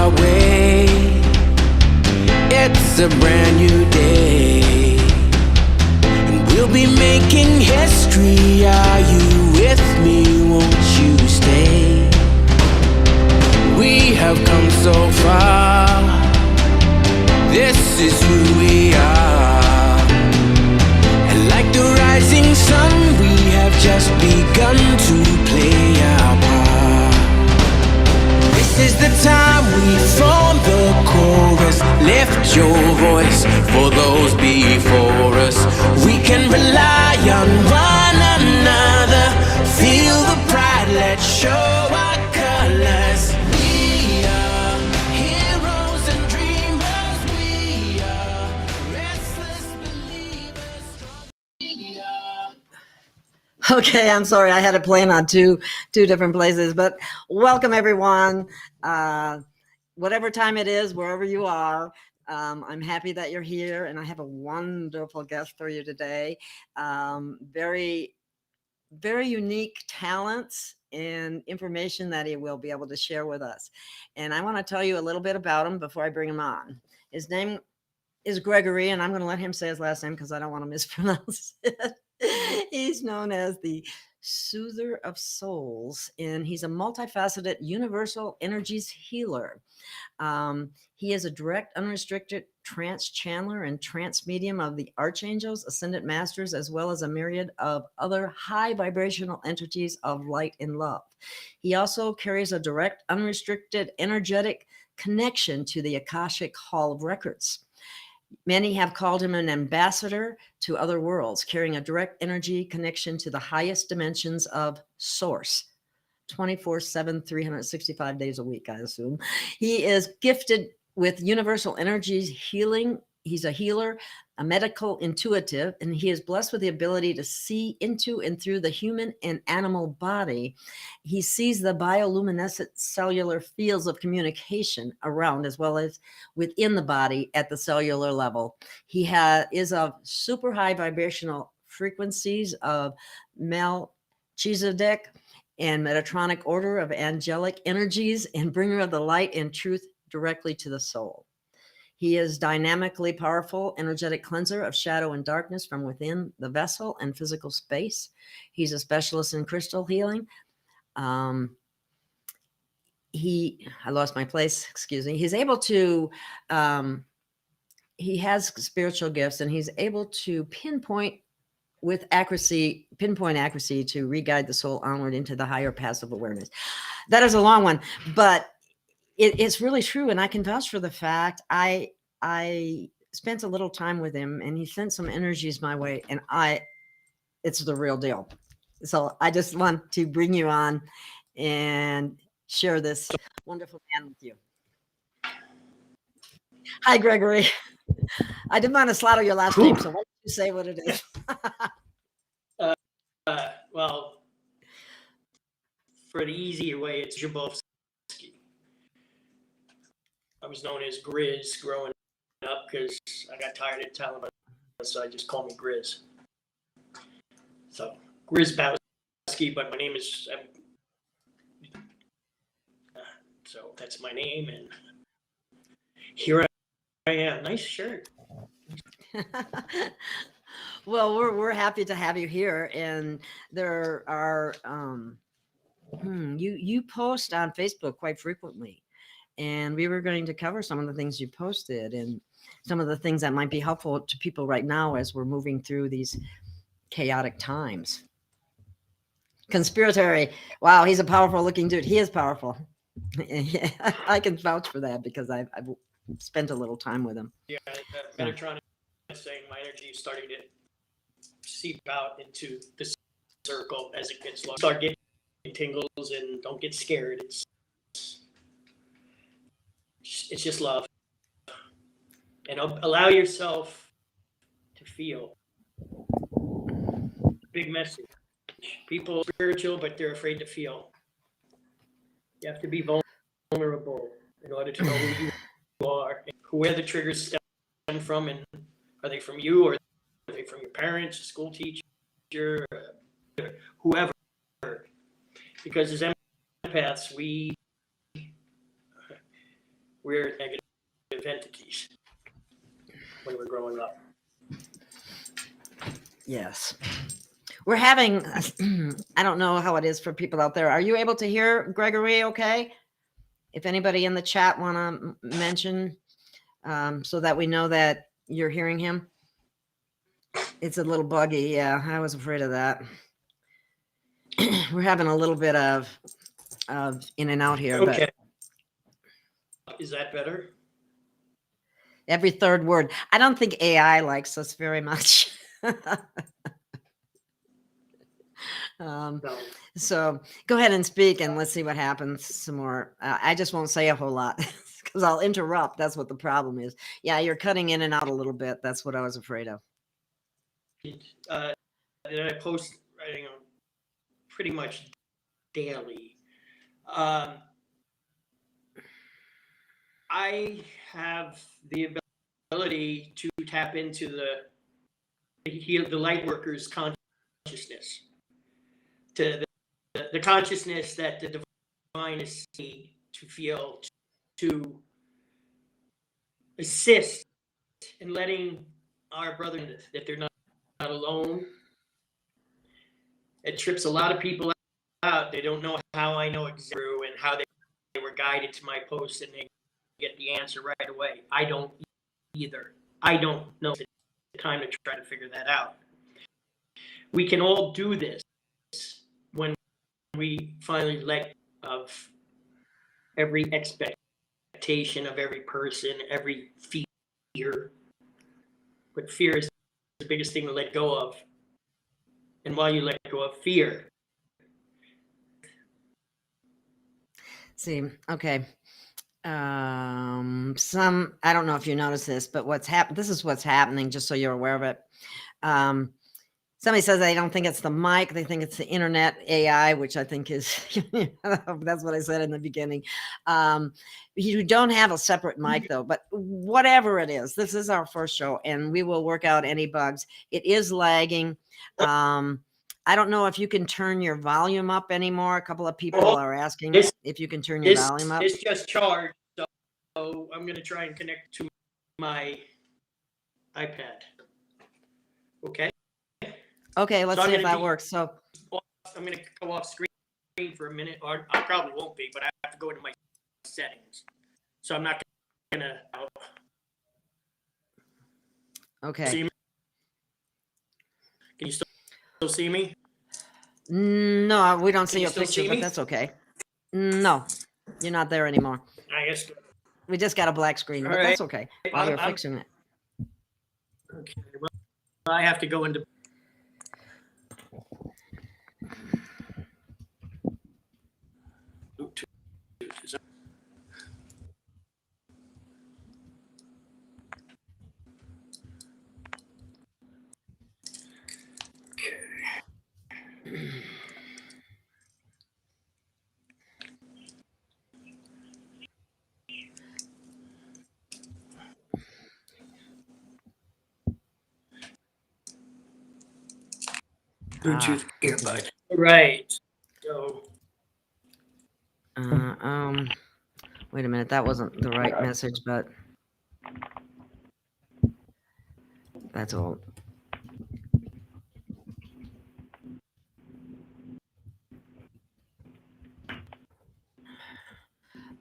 our way. It's a brand new day, and we'll be making history. Are you with me? Won't you stay? We have come so far. This is who we are. And like the rising sun, we have just begun to play our part. This is the time we form the chorus. Lift your voice for those before us. We can rely on one another. Feel the pride, let's show our colors. We are heroes and dreamers. We are restless believers. We are. Okay, I'm sorry. I had it playing on two different places, but welcome everyone. Whatever time it is, wherever you are, I'm happy that you're here, and I have a wonderful guest for you today. Very, very unique talents and information that he will be able to share with us. And I want to tell you a little bit about him before I bring him on. His name is Gregory, and I'm going to let him say his last name because I don't want to mispronounce it. He's known as the Soother of Souls, and he's a multifaceted universal energies healer. He is a direct, unrestricted trance channeler and trance medium of the Archangels, Ascended Masters, as well as a myriad of other high vibrational entities of light and love. He also carries a direct, unrestricted, energetic connection to the Akashic Hall of Records. Many have called him an ambassador to other worlds, carrying a direct energy connection to the highest dimensions of Source. 24/7, 365 days a week, I assume. He is gifted with universal energies healing. He's a healer, a medical intuitive, and he is blessed with the ability to see into and through the human and animal body. He sees the bioluminescent cellular fields of communication around as well as within the body at the cellular level. He is of super high vibrational frequencies of Melchizedek and Metatronic order of angelic energies and bringer of the light and truth directly to the soul. He is dynamically powerful, energetic cleanser of shadow and darkness from within the vessel and physical space. He's a specialist in crystal healing. I lost my place, excuse me. He's able to, he has spiritual gifts, and he's able to pinpoint accuracy to re-guide the soul onward into the higher passive awareness. That is a long one, but it's really true. And I can vouch for the fact I spent a little time with him, and he sent some energies my way, and it's the real deal. So I just want to bring you on and share this wonderful man with you. Hi, Gregory. I didn't want to slaughter your last name, so why don't you say what it is? Well, for the easier way, it's Grzybowski. I was known as Grizz growing up because I got tired of telling myself, so I just call me Grizz. So Grzybowski, but my name is. So that's my name, and here I am. Nice shirt. Well, we're happy to have you here, and there are you post on Facebook quite frequently, and we were going to cover some of the things you posted and some of the things that might be helpful to people right now as we're moving through these chaotic times. Conspiratory. Wow, he's a powerful looking dude. He is powerful. Yeah, I can vouch for that because I've spent a little time with him. Yeah, Metatron is saying my energy is starting to seep out into the circle as it gets low. Start getting tingles, and don't get scared. It's just love, and allow yourself to feel. Big message. People are spiritual, but they're afraid to feel. You have to be vulnerable in order to know who you are, and where the triggers stem from, and are they from you, or are they from your parents, school teacher, whoever? Because as empaths, we're negative entities when we're growing up. Yes. We're having, I don't know how it is for people out there. Are you able to hear Gregory okay? If anybody in the chat want to mention so that we know that you're hearing him. It's a little buggy. Yeah, I was afraid of that. We're having a little bit of in and out here. Okay. But is that better? Every third word. I don't think AI likes us very much. No. So go ahead and speak and let's see what happens some more. I just won't say a whole lot because I'll interrupt. That's what the problem is. Yeah, you're cutting in and out a little bit. That's what I was afraid of. Did I post pretty much daily? I have the ability to tap into the light worker's consciousness, to the consciousness that the divine is seeing, to feel, to assist in letting our brother that they're not alone. It trips a lot of people out. They don't know how I know exactly and how they were guided to my post and they get the answer right away. I don't either. I don't know the time to try to figure that out. We can all do this when we finally let of every expectation of every person, every fear. But fear is the biggest thing to let go of. And while you let go of fear. See, okay. I don't know if you notice this, but this is what's happening, just so you're aware of it. Somebody says they don't think it's the mic, they think it's the internet AI, which I think is that's what I said in the beginning. You don't have a separate mic though, but whatever it is, this is our first show and we will work out any bugs. It is lagging. I don't know if you can turn your volume up anymore. A couple of people are asking if you can turn your volume up. It's just charged, so I'm going to try and connect to my iPad. Okay? Okay, let's see if that works. So I'm going to go off screen for a minute, or I probably won't be, but I have to go into my settings. So I'm not going to... Okay. See me? Can you still see me? No, we don't see your still picture, see but me? that's okay. No, you're not there anymore. I guess. We just got a black screen, but that's okay. While you're fixing it. Okay. Well, I have to go into. Bluetooth earbud. Right. So. Wait a minute. That wasn't the right message, but that's all.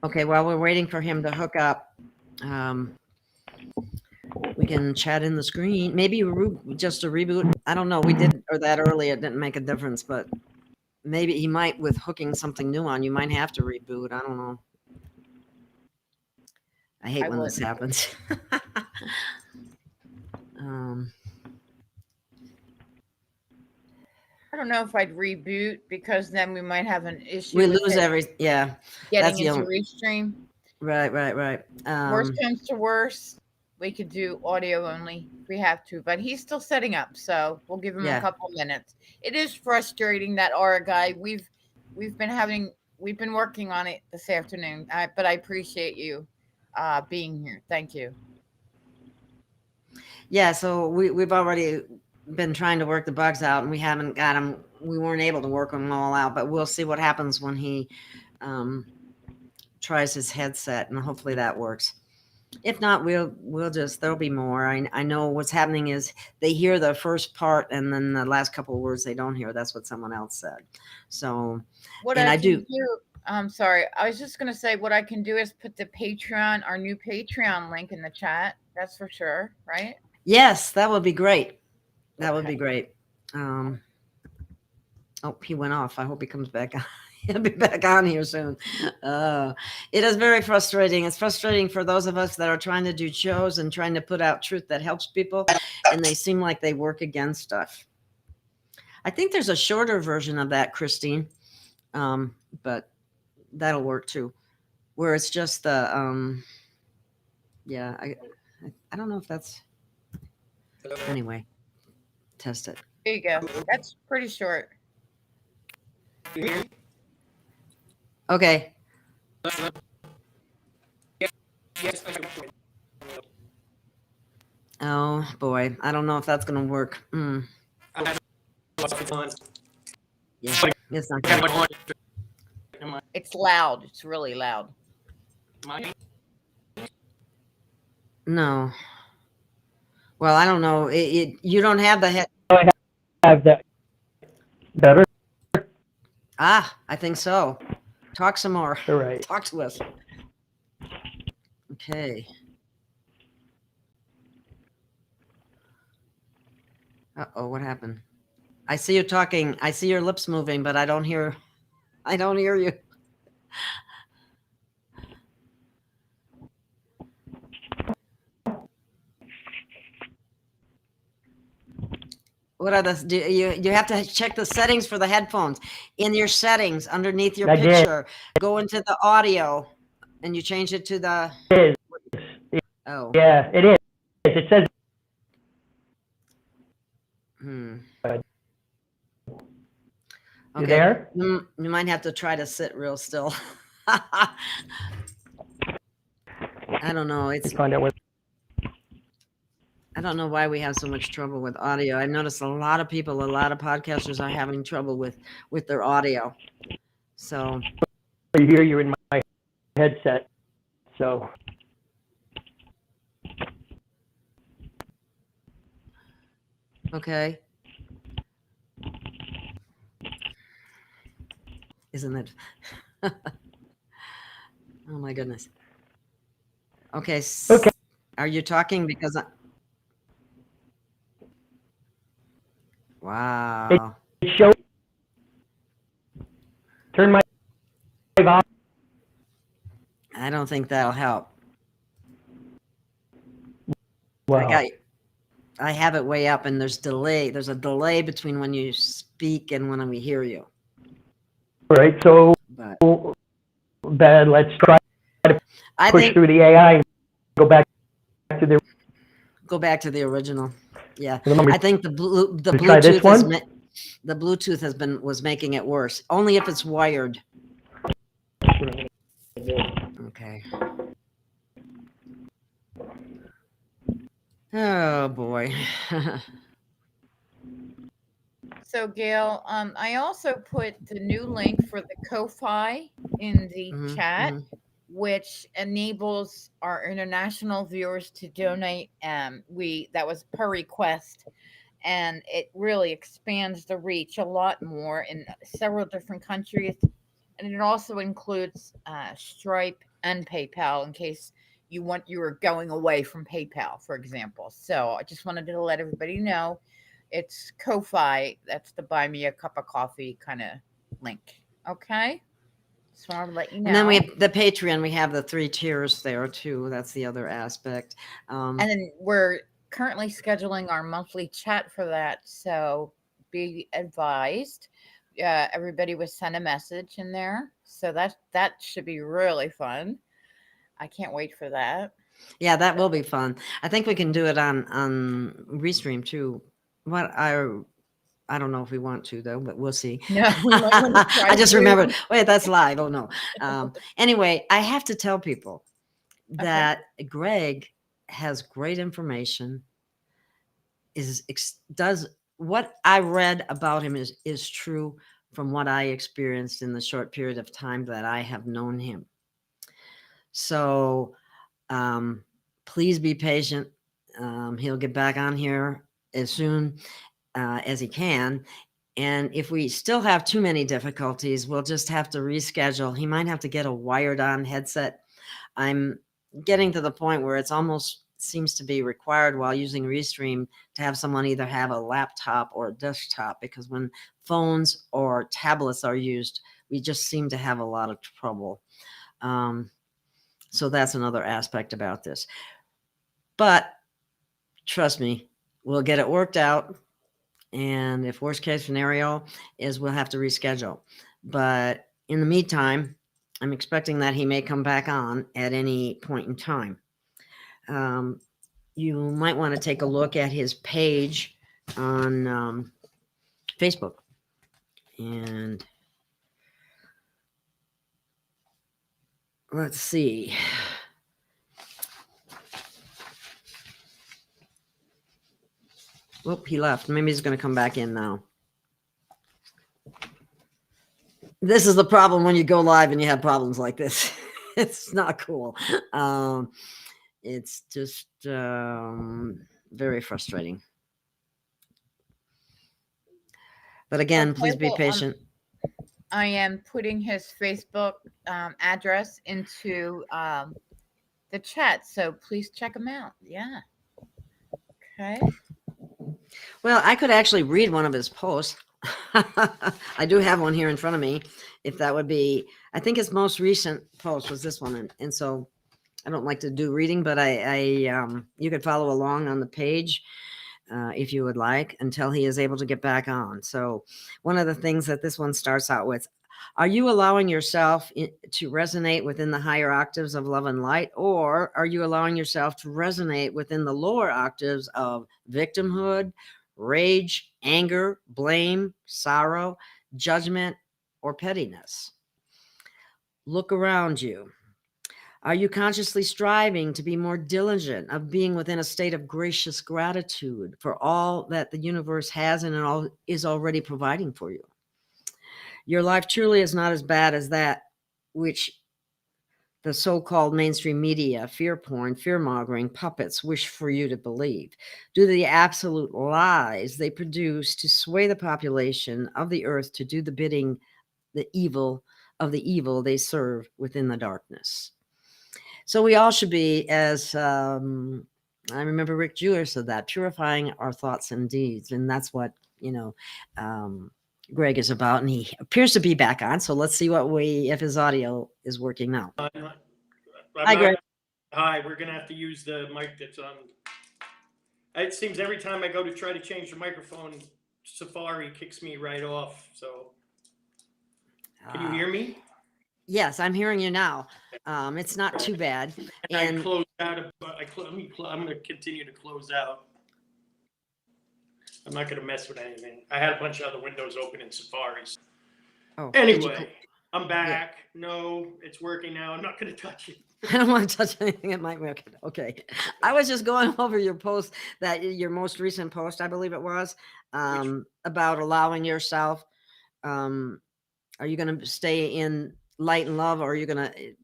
Okay. While we're waiting for him to hook up, we can chat in the screen. Maybe just a reboot. I don't know. We did that early. It didn't make a difference, but maybe he might with hooking something new on. You might have to reboot. I don't know. I hate when this happens. I don't know if I'd reboot because then we might have an issue. We lose yeah. Getting into Restream. Right. Worst comes to worst, we could do audio only if we have to, but he's still setting up, so we'll give him a couple minutes. It is frustrating that aura guy. We've been working on it this afternoon, but I appreciate you being here. Thank you. Yeah, so we've already been trying to work the bugs out, and we haven't got them. We weren't able to work them all out, but we'll see what happens when he tries his headset, and hopefully that works. If not, we'll just, there'll be more. I know what's happening is they hear the first part and then the last couple of words they don't hear. That's what someone else said. So, What and I I can do. I'm sorry. I was just going to say what I can do is put the Patreon, our new Patreon link in the chat. That's for sure, right? Yes, that would be great. That would Okay. be great. Oh, he went off. I hope he comes back on. He'll be back on here soon. It is very frustrating. It's frustrating for those of us that are trying to do shows and trying to put out truth that helps people, and they seem like they work against us. I think there's a shorter version of that, Christine, but that'll work too, where it's just the yeah. I don't know if that's anyway. Test it. There you go. That's pretty short. Okay. Oh boy, I don't know if that's gonna work. Yeah, it's not good. It's loud. It's really loud. No. Well, I don't know. You don't have the head. I have that better. I think so. Talk some more. All right. Talk to us. Okay. Uh-oh, what happened? I see you talking. I see your lips moving, but I don't hear you. What are the you have to check the settings for the headphones. In your settings underneath your picture, go into the audio and you change it to the Oh. Yeah, it is. It says Okay. You there? You might have to try to sit real still. I don't know. find out what I don't know why we have so much trouble with audio. I've noticed a lot of people, a lot of podcasters are having trouble with their audio. So you hear you're in my headset. So okay. Isn't it? Oh my goodness. Okay. Okay. Are you talking because wow. show turn my off. I don't think that'll help. Wow. I have it way up and there's delay. There's a delay between when you speak and when we hear you. All right, so then let's try to push through the AI and go back to the original. Yeah, Remember, I think the Bluetooth the Bluetooth was making it worse. Only if it's wired. Okay. Oh boy. So Gail, I also put the new link for the Ko-Fi in the chat, which enables our international viewers to donate. That was per request, and it really expands the reach a lot more in several different countries, and it also includes Stripe and PayPal in case you were going away from PayPal, for example. So I just wanted to let everybody know. It's Ko-Fi. That's the buy me a cup of coffee kind of link. Okay. Just wanted to let you know. And then we have the Patreon. We have the 3 tiers there too. That's the other aspect. And then we're currently scheduling our monthly chat for that. So be advised. Everybody was sent a message in there. So that should be really fun. I can't wait for that. Yeah, that will be fun. I think we can do it on Restream too. I don't know if we want to though, but we'll see. No, I just remembered. Wait, that's live. Oh no. Anyway, I have to tell people that Greg has great information. Does what I read about him is true from what I experienced in the short period of time that I have known him. So please be patient. He'll get back on here as soon as he can. And if we still have too many difficulties, we'll just have to reschedule. He might have to get a wired on headset. I'm getting to the point where it's almost seems to be required while using Restream to have someone either have a laptop or a desktop, because when phones or tablets are used, we just seem to have a lot of trouble. So that's another aspect about this. But trust me, we'll get it worked out. And if worst case scenario is we'll have to reschedule. But in the meantime, I'm expecting that he may come back on at any point in time. You might want to take a look at his page on Facebook. And let's see. Whoop, he left. Maybe he's going to come back in now. This is the problem when you go live and you have problems like this. It's not cool. It's just very frustrating. But again, Okay, please be well, patient. I am putting his Facebook address into the chat, so please check him out. Yeah. Okay. Well, I could actually read one of his posts. I do have one here in front of me. If that would be, I think his most recent post was this one, and so I don't like to do reading, but you could follow along on the page if you would like, until he is able to get back on. So one of the things that this one starts out with: are you allowing yourself to resonate within the higher octaves of love and light, or are you allowing yourself to resonate within the lower octaves of victimhood, rage, anger, blame, sorrow, judgment, or pettiness? Look around you. Are you consciously striving to be more diligent of being within a state of gracious gratitude for all that the universe has and all is already providing for you? Your life truly is not as bad as that which the so-called mainstream media, fear porn, fear-mongering puppets wish for you to believe, due to the absolute lies they produce to sway the population of the earth to do the bidding, the evil of the evil they serve within the darkness. So we all should be, as I remember Rick Jeweler said that, purifying our thoughts and deeds. And that's what, Greg is about, and he appears to be back on. So let's see if his audio is working now. Hi, Greg. Hi, we're going to have to use the mic that's on. It seems every time I go to try to change the microphone, Safari kicks me right off. So can you hear me? Yes, I'm hearing you now. It's not too bad. And I closed out. I'm going to continue to close out. I'm not going to mess with anything. I had a bunch of other windows open in Safari's. Oh, anyway, I'm back. Yeah. No, it's working now. I'm not going to touch it. I don't want to touch anything that might work. Okay. I was just going over your post, your most recent post, I believe it was, about allowing yourself. Are you going to stay in light and love, or are you going to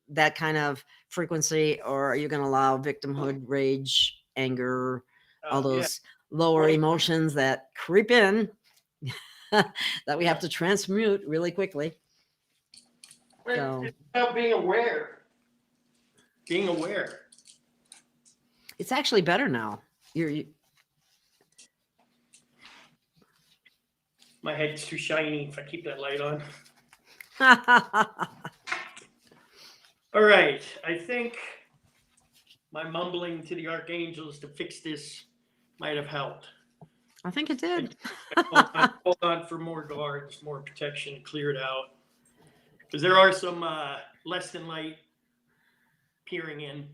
that kind of frequency, or are you going to allow victimhood, rage, anger, all those lower emotions that creep in that we have to transmute really quickly? So it's about being aware. Being aware. It's actually better now. My head's too shiny if I keep that light on. All right. I think my mumbling to the Archangels to fix this might have helped. I think it did. Hold on for more guards, more protection, clear it out. Because there are some less than light peering in.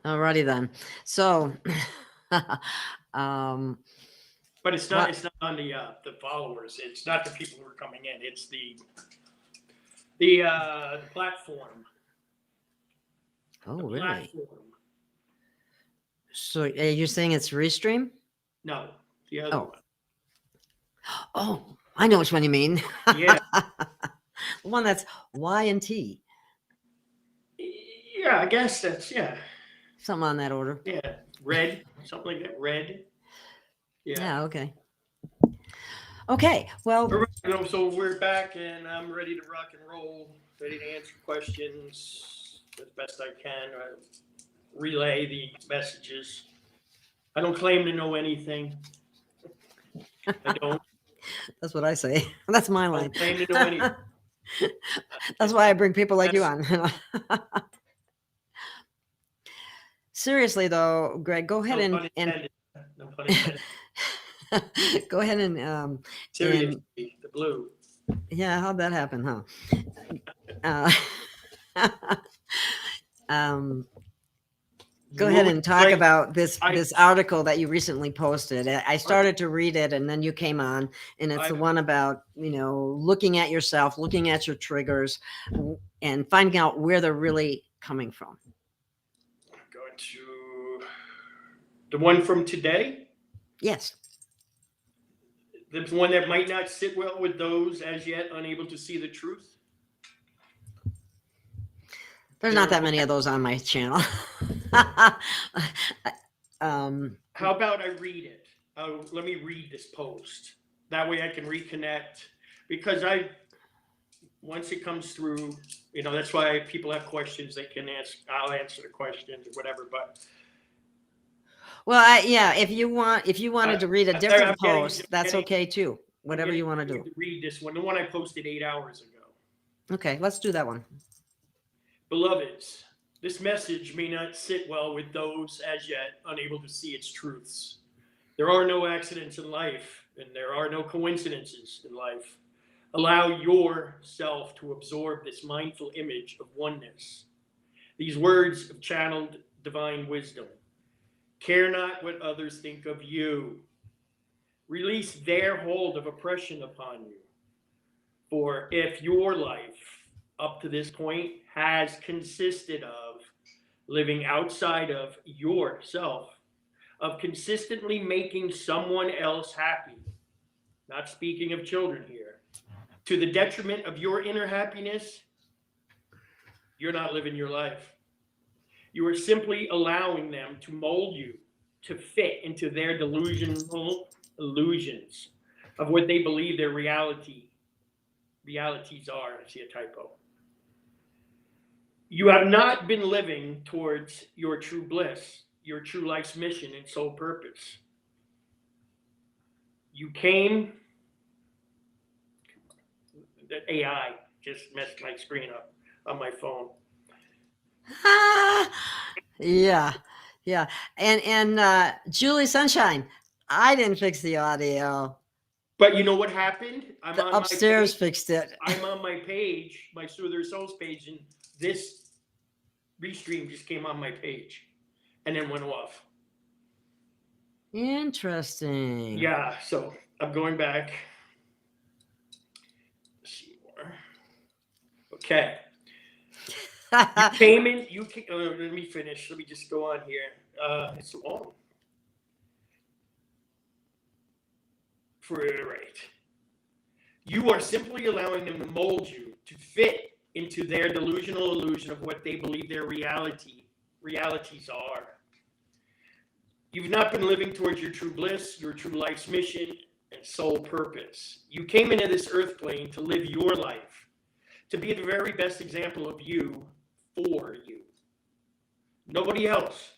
Alrighty then. So, but it's not. It's not on the followers. It's not the people who are coming in. It's the platform. Oh, the really? Platform. So you're saying it's Restream? No, the other one. Oh, I know which one you mean. Yeah. One that's Y and T. Yeah, I guess that's, yeah. Something on that order. Yeah, red, something like that, red. Yeah, okay. Okay, well. All right, so we're back and I'm ready to rock and roll, ready to answer questions as best I can, relay the messages. I don't claim to know anything. I don't. That's what I say. That's my line. I don't claim to know anything. That's why I bring people like you on. Seriously though, Greg, go ahead No and pun intended. go ahead and Seriously, the blue. Yeah, how'd that happen, huh? Go ahead and talk about this article that you recently posted. I started to read it and then you came on, and it's the one about, looking at yourself, looking at your triggers and finding out where they're really coming from. I'm going to the one from today. Yes. The one that might not sit well with those as yet unable to see the truth. There's not that many of those on my channel. How about I read it? Let me read this post. That way I can reconnect. Because once it comes through, that's why people have questions they can ask. I'll answer the questions or whatever. But well, if you wanted to read a different post, that's okay too. Whatever you want to do. Read this one, the one I posted 8 hours ago. Okay, let's do that one. Beloveds, this message may not sit well with those as yet unable to see its truths. There are no accidents in life, and there are no coincidences in life. Allow yourself to absorb this mindful image of oneness. These words of channeled divine wisdom. Care not what others think of you. Release their hold of oppression upon you. For if your life up to this point has consisted of living outside of yourself, of consistently making someone else happy, not speaking of children here, to the detriment of your inner happiness, you're not living your life. You are simply allowing them to mold you to fit into their delusional illusions of what they believe their realities are. I see a typo. You have not been living towards your true bliss, your true life's mission and sole purpose. You came, the AI just messed my screen up on my phone. Yeah. And Julie Sunshine, I didn't fix the audio. But you know what happened? Upstairs fixed it. I'm on my page, my Soother Souls page, and this restream just came on my page and then went off. Interesting. Yeah, so I'm going back. Let's see more. Okay. You came in, let me finish. Let me just go on here. It's long. Right. You are simply allowing them to mold you to fit into their delusional illusion of what they believe their realities are. You've not been living towards your true bliss, your true life's mission, and sole purpose. You came into this earth plane to live your life, to be the very best example of you for you. Nobody else.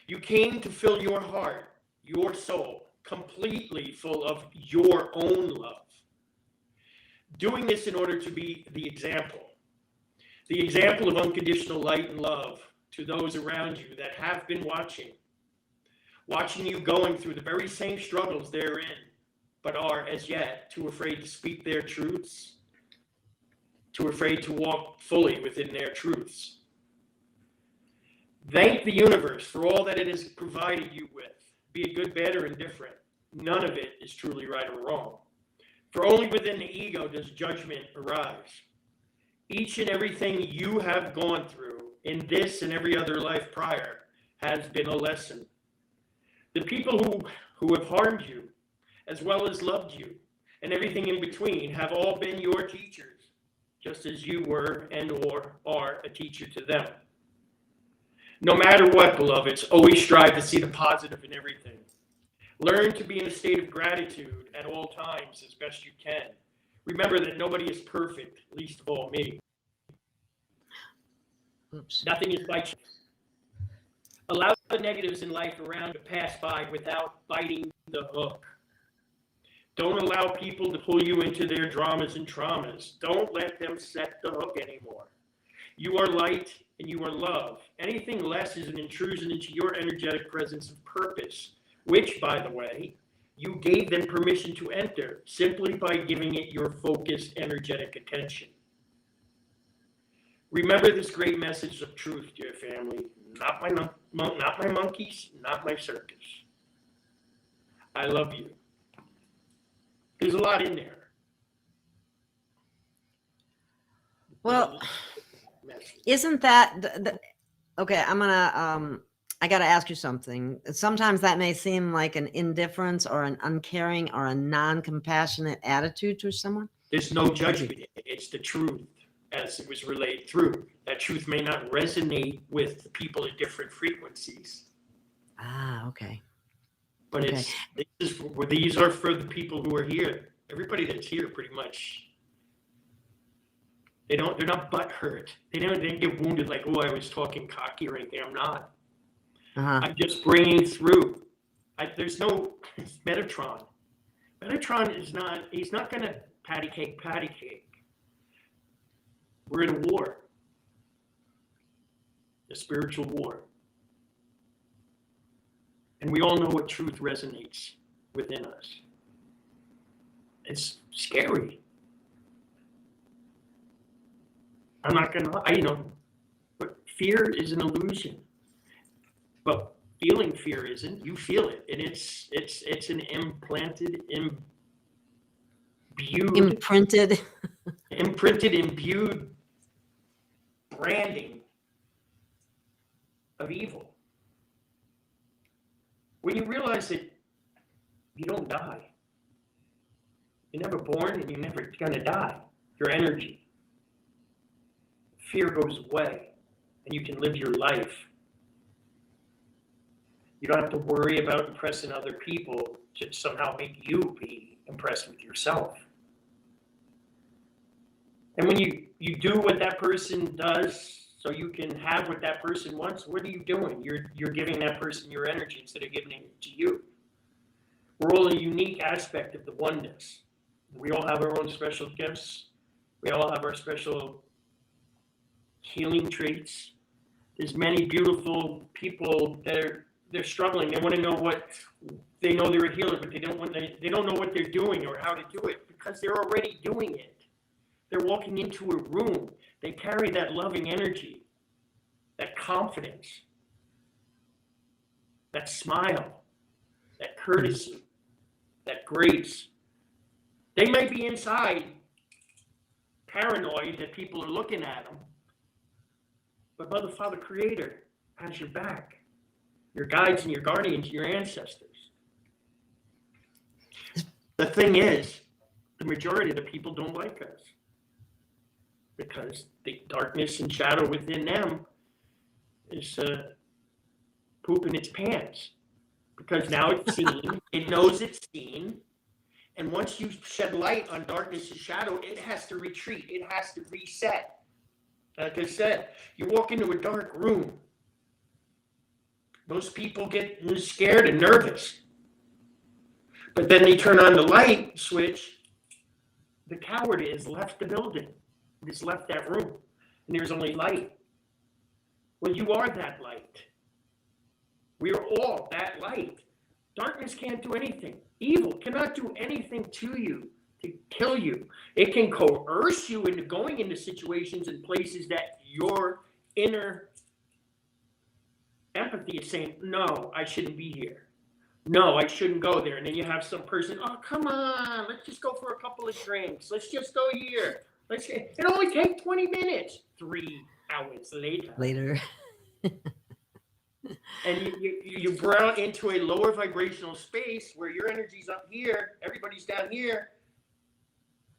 You came to fill your heart, your soul, completely full of your own love. Doing this in order to be the example of unconditional light and love to those around you that have been watching you going through the very same struggles they're in, but are as yet too afraid to speak their truths, too afraid to walk fully within their truths. Thank the universe for all that it has provided you with, be it good, bad, or indifferent. None of it is truly right or wrong. For only within the ego does judgment arise. Each and everything you have gone through in this and every other life prior has been a lesson. The people who have harmed you, as well as loved you, and everything in between, have all been your teachers. just as you were and or are a teacher to them. No matter what, beloveds, always strive to see the positive in everything. Learn to be in a state of gratitude at all times as best you can. Remember that nobody is perfect, least of all me. Oops. Nothing is by chance. Allow the negatives in life around to pass by without biting the hook. Don't allow people to pull you into their dramas and traumas. Don't let them set the hook anymore. You are light and you are love. Anything less is an intrusion into your energetic presence of purpose, which, by the way, you gave them permission to enter simply by giving it your focused, energetic attention. Remember this great message of truth, dear family. Not my monkeys, not my circus. I love you. There's a lot in there. Well, isn't that okay? I got to ask you something. Sometimes that may seem like an indifference or an uncaring or a non-compassionate attitude to someone. There's no judgment. It's the truth as it was relayed through. That truth may not resonate with the people at different frequencies. Ah, okay. But okay. These are for the people who are here. Everybody that's here, pretty much. They're not butthurt. They didn't get wounded like, oh, I was talking cocky or anything. I'm not. I'm just bringing through. There's no Metatron. Metatron is not. He's not going to patty cake. We're in a war. A spiritual war. And we all know what truth resonates within us. It's scary. I'm not going to, but fear is an illusion. But feeling fear isn't. You feel it. And it's an implanted, imbued branding of evil. When you realize that you don't die, you're never born and you're never going to die. Your energy, fear goes away and you can live your life. You don't have to worry about impressing other people to somehow make you be impressed with yourself. And when you do what that person does so you can have what that person wants, what are you doing? You're giving that person your energy instead of giving it to you. We're all a unique aspect of the oneness. We all have our own special gifts. We all have our special healing traits. There's many beautiful people that they're struggling. They want to know what they know they're a healer, but they don't know what they're doing or how to do it because they're already doing it. They're walking into a room. They carry that loving energy, that confidence, that smile, that courtesy, that grace. They might be inside paranoid that people are looking at them, but Mother, Father, Creator has your back. Your guides and your guardians, your ancestors. The thing is, the majority of the people don't like us because the darkness and shadow within them is pooping its pants because now it's seen, it knows it's seen, and once you shed light on darkness and shadow, it has to retreat, it has to reset. Like I said, you walk into a dark room, most people get scared and nervous. But then they turn on the light switch, the coward has left the building. He's left that room. And there's only light. Well, you are that light. We are all that light. Darkness can't do anything. Evil cannot do anything to you, to kill you. It can coerce you into going into situations and places that your inner empathy is saying, no, I shouldn't be here. No, I shouldn't go there. And then you have some person, oh, come on, let's just go for a couple of drinks. Let's just go here. It only takes 20 minutes. 3 hours later. And you're brought into a lower vibrational space where your energy's up here, everybody's down here.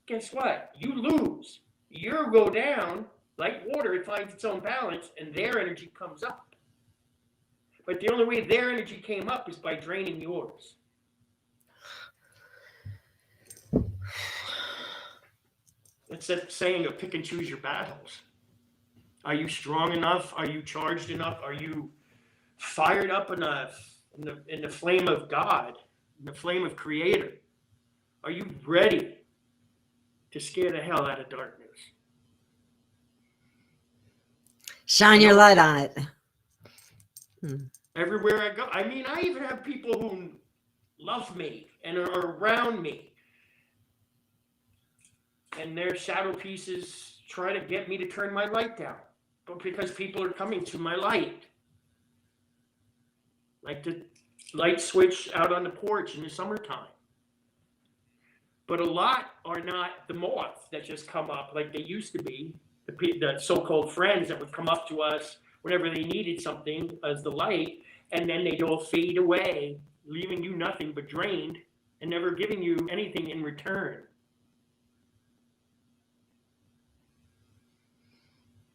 Guess what? You lose. You go down, like water, it finds its own balance, and their energy comes up. But the only way their energy came up is by draining yours. It's that saying of pick and choose your battles. Are you strong enough? Are you charged enough? Are you fired up enough in the flame of God, in the flame of Creator? Are you ready to scare the hell out of darkness? Shine your light on it. Everywhere I go. I mean, I even have people who love me and are around me. And their shadow pieces try to get me to turn my light down. But because people are coming to my light. Like the light switch out on the porch in the summertime. But a lot are not the moths that just come up like they used to be. The so-called friends that would come up to us whenever they needed something as the light. And then they'd all fade away, leaving you nothing but drained and never giving you anything in return.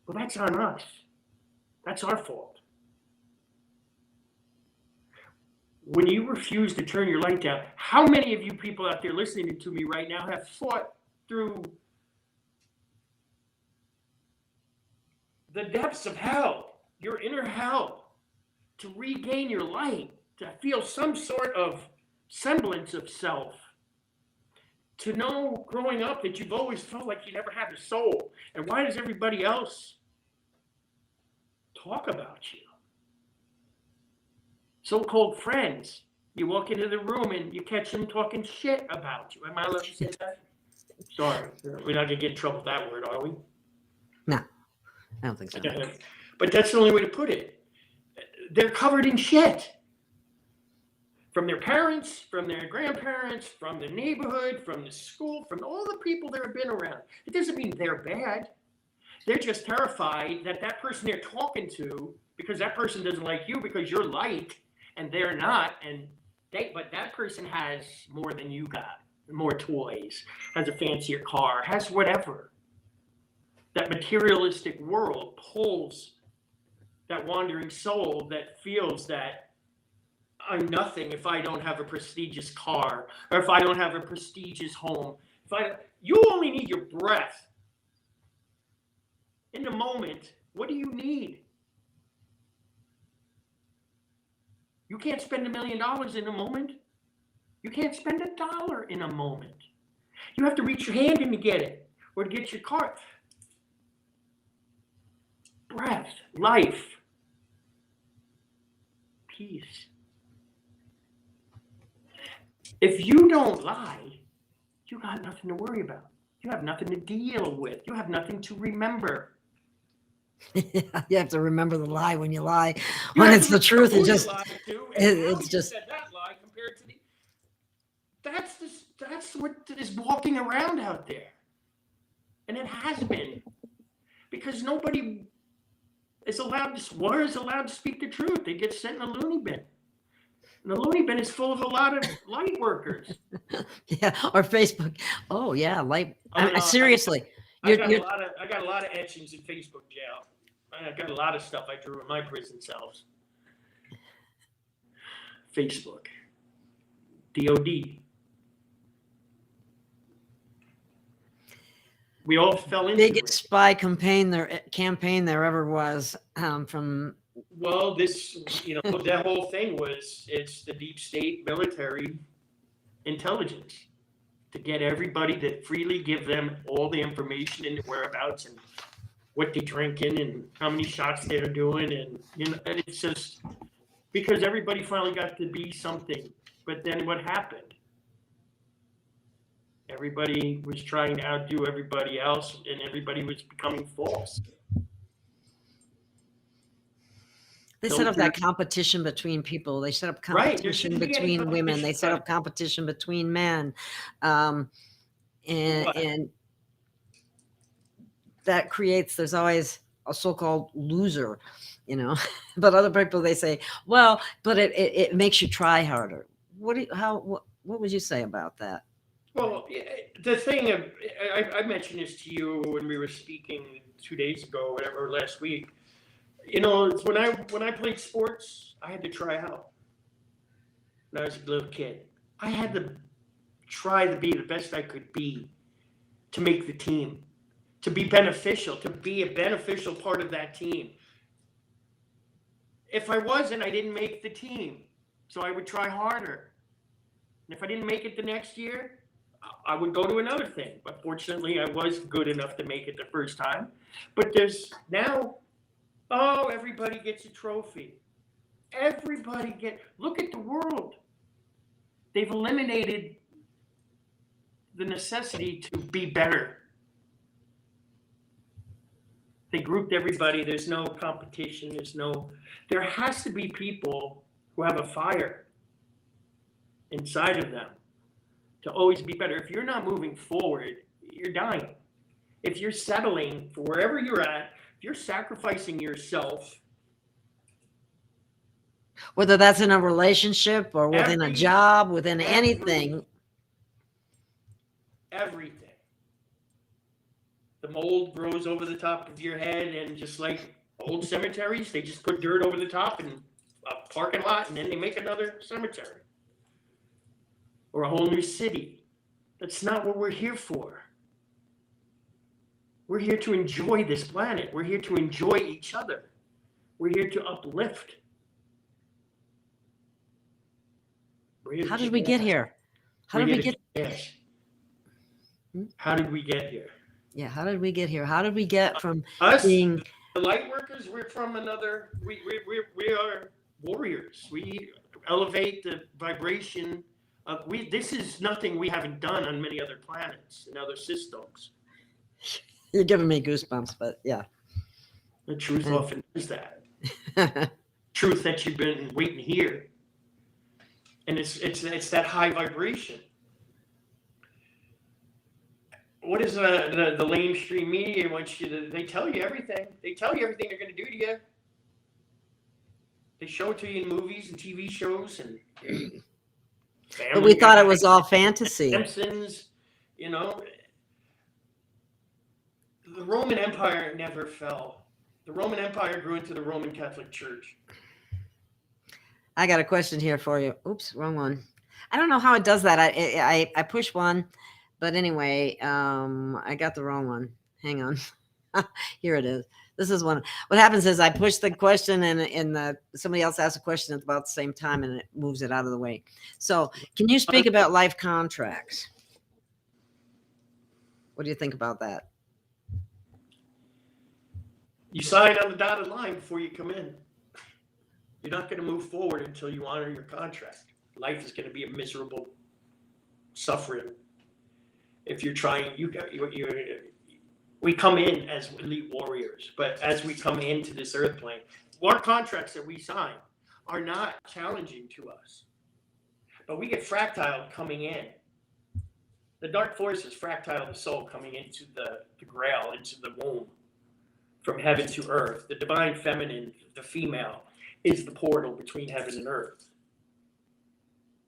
Well, that's on us. That's our fault. When you refuse to turn your light down, how many of you people out there listening to me right now have fought through the depths of hell, your inner hell, to regain your light, to feel some sort of semblance of self? To know growing up that you've always felt like you never had a soul. And why does everybody else talk about you? So-called friends. You walk into the room and you catch them talking shit about you. Am I allowed to say that? Sorry. We're not going to get in trouble with that word, are we? No, I don't think so. But that's the only way to put it. They're covered in shit. From their parents, from their grandparents, from the neighborhood, from the school, from all the people they've been around. It doesn't mean they're bad. They're just terrified that that person they're talking to, because that person doesn't like you because you're light and they're not, but that person has more than you got, more toys, has a fancier car, has whatever. That materialistic world pulls that wandering soul that feels that I'm nothing if I don't have a prestigious car, or if I don't have a prestigious home. You only need your breath. In the moment, what do you need? You can't spend $1 million in a moment. You can't spend $1 in a moment. You have to reach your hand in to get it, or to get your car. Breath, life, peace. If you don't lie, you got nothing to worry about. You have nothing to deal with. You have nothing to remember. You have to remember the lie when you lie. When it's the truth, it's just that lie compared to that's what is walking around out there. And it has been. Because nobody is allowed to speak the truth. They get sent in a loony bin. And the loony bin is full of a lot of light workers. Yeah, or Facebook. Oh yeah, light. Seriously. I got a lot of etchings in Facebook jail. I got a lot of stuff I drew in my prison cells. Facebook. DOD. We all fell into biggest spy campaign there ever was from. Well, that whole thing it's the deep state military intelligence to get everybody to freely give them all the information and the whereabouts and what they're drinking and how many shots they're doing. And, and it's just because everybody finally got to be something. But then what happened? Everybody was trying to outdo everybody else and everybody was becoming false. They set up that competition between people. They set up competition between women. They set up competition between men. And that creates, there's always a so-called loser, but other people, they say, well, but it makes you try harder. What would you say about that? Well, the thing I mentioned this to you when we were speaking 2 days ago, whatever, or last week. You know, it's when I played sports, I had to try out. When I was a little kid, I had to try to be the best I could be to make the team, to be beneficial, to be a beneficial part of that team. If I wasn't, I didn't make the team, so I would try harder. And if I didn't make it the next year, I would go to another thing. But fortunately, I was good enough to make it the first time. But there's now, everybody gets a trophy. Look at the world. They've eliminated the necessity to be better. They grouped everybody. There's no competition. There has to be people who have a fire inside of them to always be better. If you're not moving forward, you're dying. If you're settling for wherever you're at, if you're sacrificing yourself, whether that's in a relationship or within a job, within anything. Everything. The mold grows over the top of your head, and just like old cemeteries, they just put dirt over the top in a parking lot, and then they make another cemetery or a whole new city. That's not what we're here for. We're here to enjoy this planet. We're here to enjoy each other. We're here to uplift. How did we get here? How did we get here? How did we get here? Yeah, how did we get here? How did we get from us being the light workers? We're from another. We are warriors. We elevate the vibration of This is nothing we haven't done on many other planets and other systems. You're giving me goosebumps, but yeah. The truth often is that. Truth that you've been waiting to hear. And it's that high vibration. What is the lamestream media wants you to? They tell you everything. They tell you everything they're going to do to you. They show it to you in movies and TV shows and. But we thought it was all fantasy. Simpsons, you know. The Roman Empire never fell. The Roman Empire grew into the Roman Catholic Church. I got a question here for you. Oops, wrong one. I don't know how it does that. I push one, but anyway, I got the wrong one. Hang on. Here it is. This is one. What happens is I push the question and somebody else asks a question at about the same time and it moves it out of the way. So can you speak about life contracts? What do you think about that? You sign on the dotted line before you come in. You're not going to move forward until you honor your contract. Life is going to be a miserable suffering. If you're trying, we come in as elite warriors, but as we come into this earth plane, our contracts that we sign are not challenging to us. But we get fractile coming in. The dark force is fractile the soul coming into the grail, into the womb, from heaven to earth. The divine feminine, the female, is the portal between heaven and earth.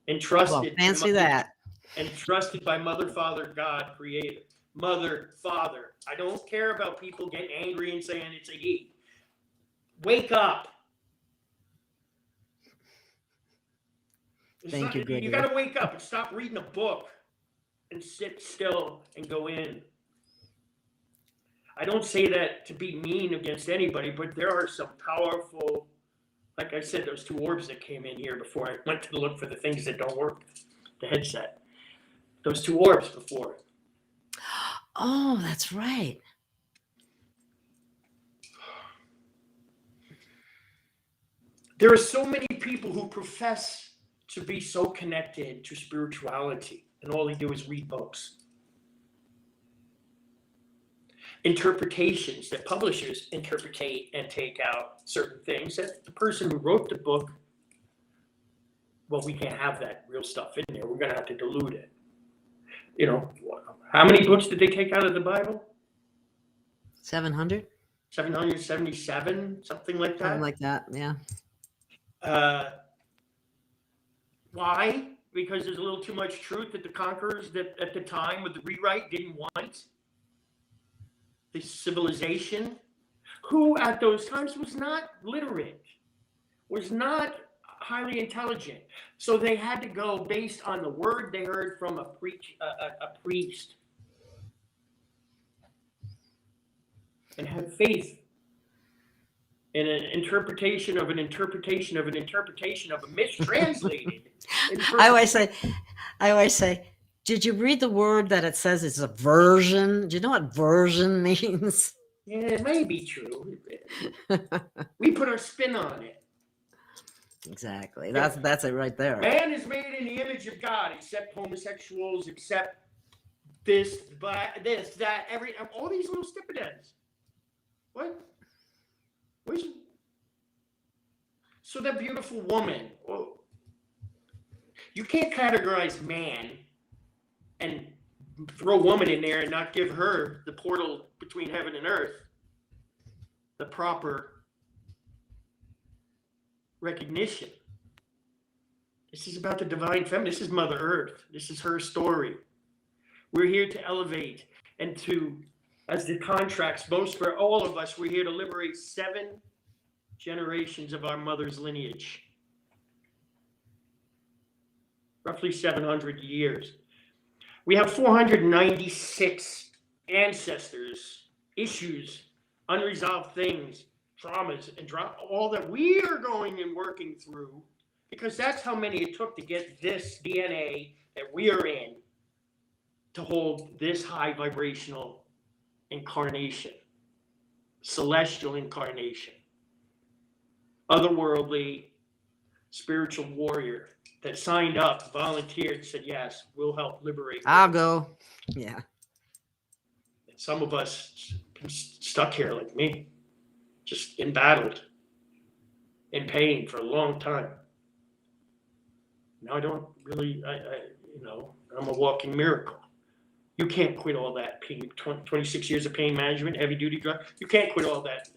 Entrusted, fancy that. Entrusted by Mother, Father, God, Creator. Mother, Father. I don't care about people getting angry and saying it's a he. Wake up. Thank you, Gregory. You got to wake up and stop reading a book and sit still and go in. I don't say that to be mean against anybody, but there are some powerful, like I said, those two orbs that came in here before I went to look for the things that don't work, the headset. Those two orbs before. Oh, that's right. There are so many people who profess to be so connected to spirituality, and all they do is read books. Interpretations that publishers interpretate and take out certain things that the person who wrote the book, well, we can't have that real stuff in there. We're going to have to dilute it. You know, how many books did they take out of the Bible? 700? 777, something like that. Something like that, yeah. Why? because there's a little too much truth that the conquerors that at the time with the rewrite didn't want. The civilization, who at those times was not literate, was not highly intelligent. So they had to go based on the word they heard from a priest, and have faith in an interpretation of an interpretation of an interpretation of a mistranslated. I always say, did you read the word that it says it's a version? Do you know what version means? Yeah, it may be true. We put our spin on it. Exactly. That's it right there. Man is made in the image of God, except homosexuals, except this, that, all these little stipends. What? So that beautiful woman, you can't categorize man and throw woman in there and not give her the portal between heaven and earth the proper recognition. This is about the divine feminine. This is Mother Earth. This is her story. We're here to elevate and to, as the contracts boast for all of us, we're here to liberate 7 generations of our mother's lineage. Roughly 700 years. We have 496 ancestors, issues, unresolved things, traumas, and all that we are going and working through, because that's how many it took to get this DNA that we are in to hold this high vibrational incarnation, celestial incarnation, otherworldly spiritual warrior that signed up, volunteered, said, yes, we'll help liberate. I'll go. Yeah. And some of us stuck here like me, just embattled, in pain for a long time. Now I don't really, I'm a walking miracle. You can't quit all that pain, 26 years of pain management, heavy duty drug. You can't quit all that.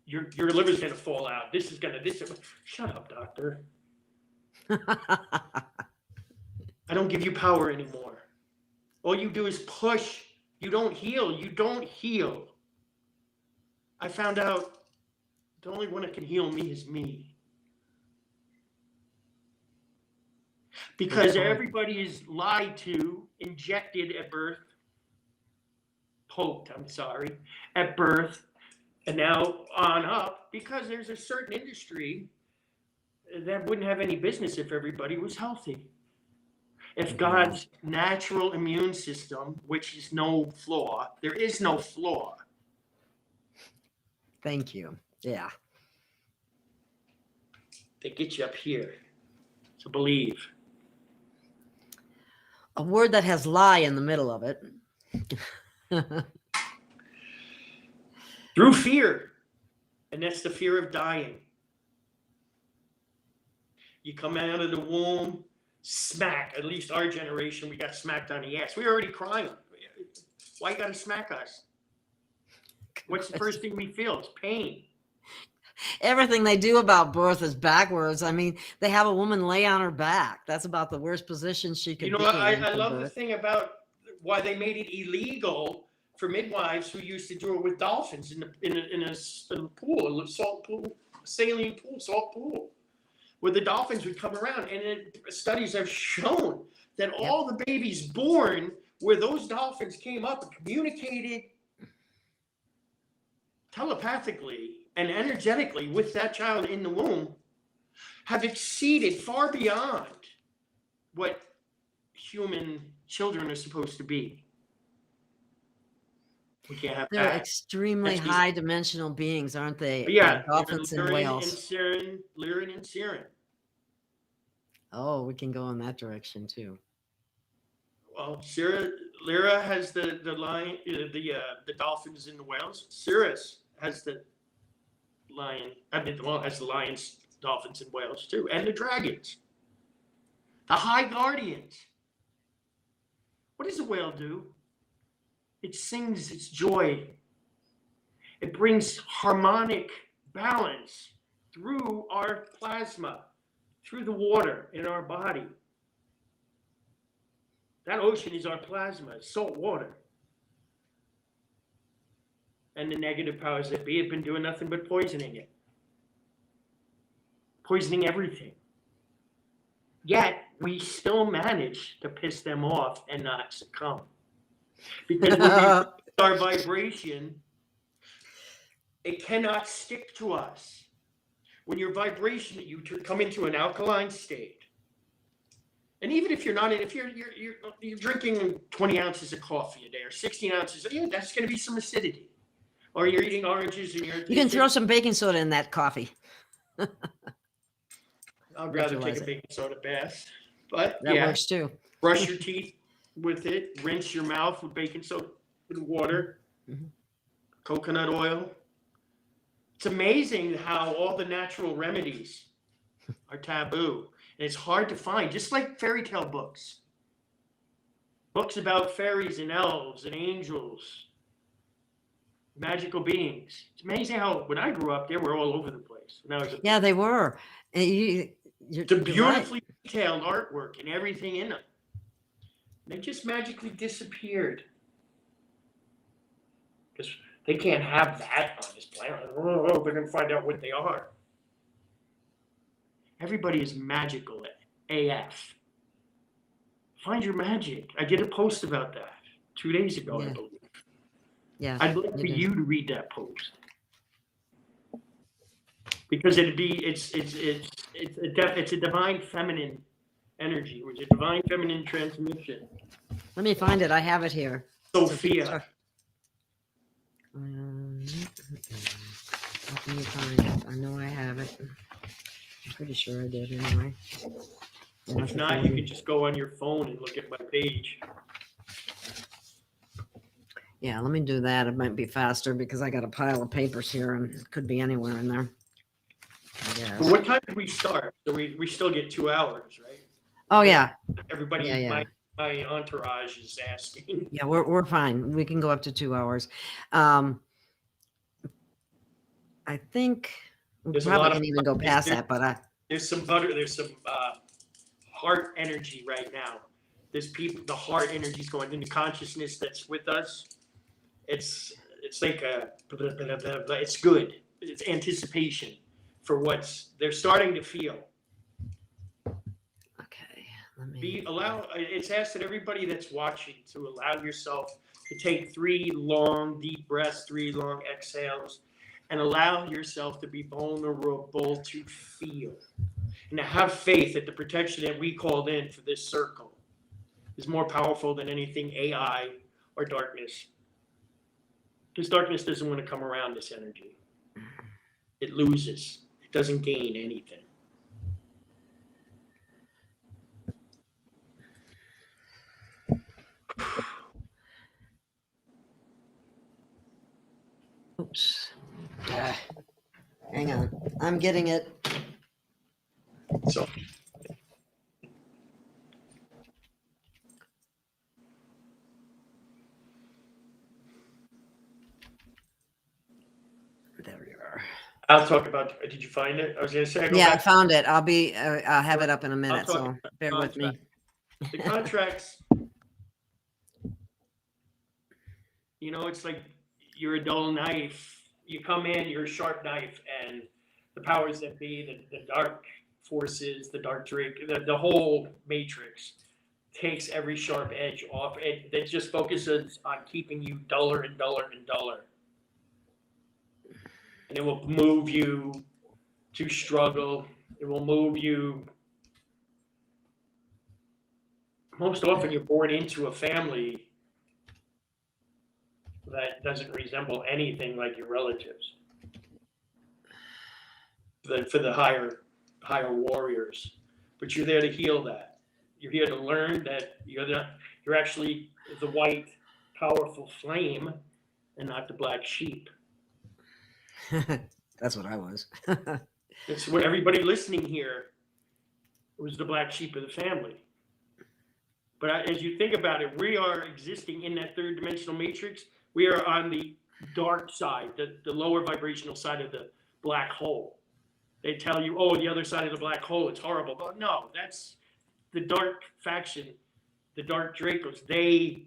Your liver's going to fall out. Shut up, doctor. I don't give you power anymore. All you do is push. You don't heal. You don't heal. I found out the only one that can heal me is me. Because everybody is lied to, injected at birth, poked, at birth, and now on up, because there's a certain industry that wouldn't have any business if everybody was healthy. If God's natural immune system, which is no flaw, there is no flaw. Thank you. Yeah. They get you up here to believe. A word that has lie in the middle of it. Through fear. And that's the fear of dying. You come out of the womb, smack. At least our generation, we got smacked on the ass. We're already crying. Why you got to smack us? What's the first thing we feel? It's pain. Everything they do about birth is backwards. I mean, they have a woman lay on her back. That's about the worst position she could be in. I love the thing about why they made it illegal for midwives who used to do it with dolphins in a pool, a salt pool, saline pool, salt pool, where the dolphins would come around. And studies have shown that all the babies born where those dolphins came up and communicated telepathically and energetically with that child in the womb have exceeded far beyond what human children are supposed to be. We can't have They're that. extremely high dimensional beings, aren't they? Yeah, dolphins and whales. Lyran and Siren. Oh, we can go in that direction too. Well, Lyra has the lion, the dolphins and the whales. Sirius has the lion. Has the lions, dolphins, and whales too, and the dragons. The high guardians. What does a whale do? It sings its joy. It brings harmonic balance through our plasma, through the water in our body. That ocean is our plasma, it's salt water. And the negative powers that be have been doing nothing but poisoning it. Poisoning everything. Yet, we still manage to piss them off and not succumb. Because when we raise our vibration, it cannot stick to us. When your vibration, you come into an alkaline state. And even if you're not, if you're drinking 20 ounces of coffee a day or 16 ounces, yeah, that's going to be some acidity. Or you're eating oranges and you can throw some baking soda in that coffee. I'd rather take a baking soda bath, but that works too. Brush your teeth with it. Rinse your mouth with baking soda with water, coconut oil. It's amazing how all the natural remedies are taboo, and it's hard to find. Just like fairy tale books, books about fairies and elves and angels, magical beings. It's amazing how when I grew up, they were all over the place. Yeah, they were. It's a beautifully detailed artwork and everything in them. They just magically disappeared. Because they can't have that on this planet. Oh, they're going to find out what they are. Everybody is magical at AF. Find your magic. I did a post about that 2 days ago, I believe. Yeah. I'd like for you to read that post. Because it's a divine feminine energy, which is a divine feminine transmission. Let me find it. I have it here. Sophia. Let me find it. I know I have it. I'm pretty sure I did anyway. If not, you can just go on your phone and look at my page. Yeah, let me do that. It might be faster because I got a pile of papers here and it could be anywhere in there. Well, what time did we start? So we still get 2 hours, right? Oh yeah. Everybody, my entourage is asking. Yeah, we're fine. We can go up to 2 hours. I think we probably can even go past that, but there's some heart energy right now. There's people, the heart energy is going into consciousness that's with us. It's like it's good. It's anticipation for what's they're starting to feel. Okay, it's asked that everybody that's watching to allow yourself to take 3 long deep breaths, 3 long exhales, and allow yourself to be vulnerable to feel and to have faith that the protection that we called in for this circle is more powerful than anything AI or darkness. Because darkness doesn't want to come around this energy. It loses. It doesn't gain anything. oops. Hang on. I'm getting it. So There we are. I'll talk about. Did you find it? I was going to say. I found it. I'll have it up in a minute. So bear with me. The contracts. It's like you're a dull knife. You come in, you're a sharp knife, and the powers that be, the dark forces, the dark drake, the whole matrix takes every sharp edge off. It just focuses on keeping you duller and duller and duller. And it will move you to struggle. It will move you. Most often you're born into a family that doesn't resemble anything like your relatives. For the higher warriors. But you're there to heal that. You're here to learn that you're actually the white, powerful flame and not the black sheep. That's what I was. It's what everybody listening here was the black sheep of the family. But as you think about it, we are existing in that third dimensional matrix. We are on the dark side, the lower vibrational side of the black hole. They tell you, the other side of the black hole, it's horrible. But no, that's the dark faction the dark Dracos, they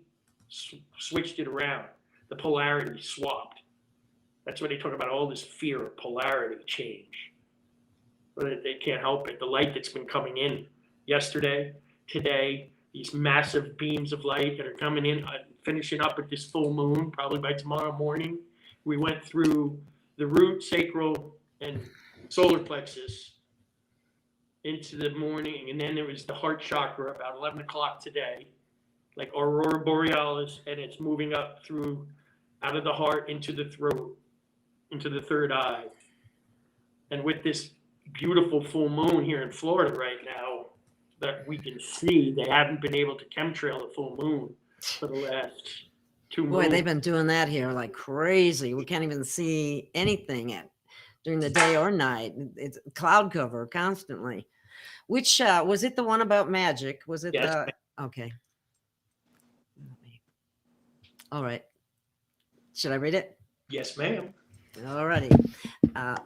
switched it around. The polarity swapped. That's why they talk about all this fear of polarity change. But they can't help it. The light that's been coming in yesterday, today, these massive beams of light that are coming in, finishing up at this full moon, probably by tomorrow morning. We went through the root, sacral, and solar plexus into the morning, and then there was the heart chakra about 11 o'clock today, like aurora borealis, and it's moving up through out of the heart into the throat, into the third eye. And with this beautiful full moon here in Florida right now that we can see, they haven't been able to chemtrail the full moon for the last 2 months. Boy, they've been doing that here like crazy. We can't even see anything during the day or night. It's cloud cover constantly. Which was it the one about magic? Was it Yes. Okay. All right. Should I read it? Yes, ma'am. All righty.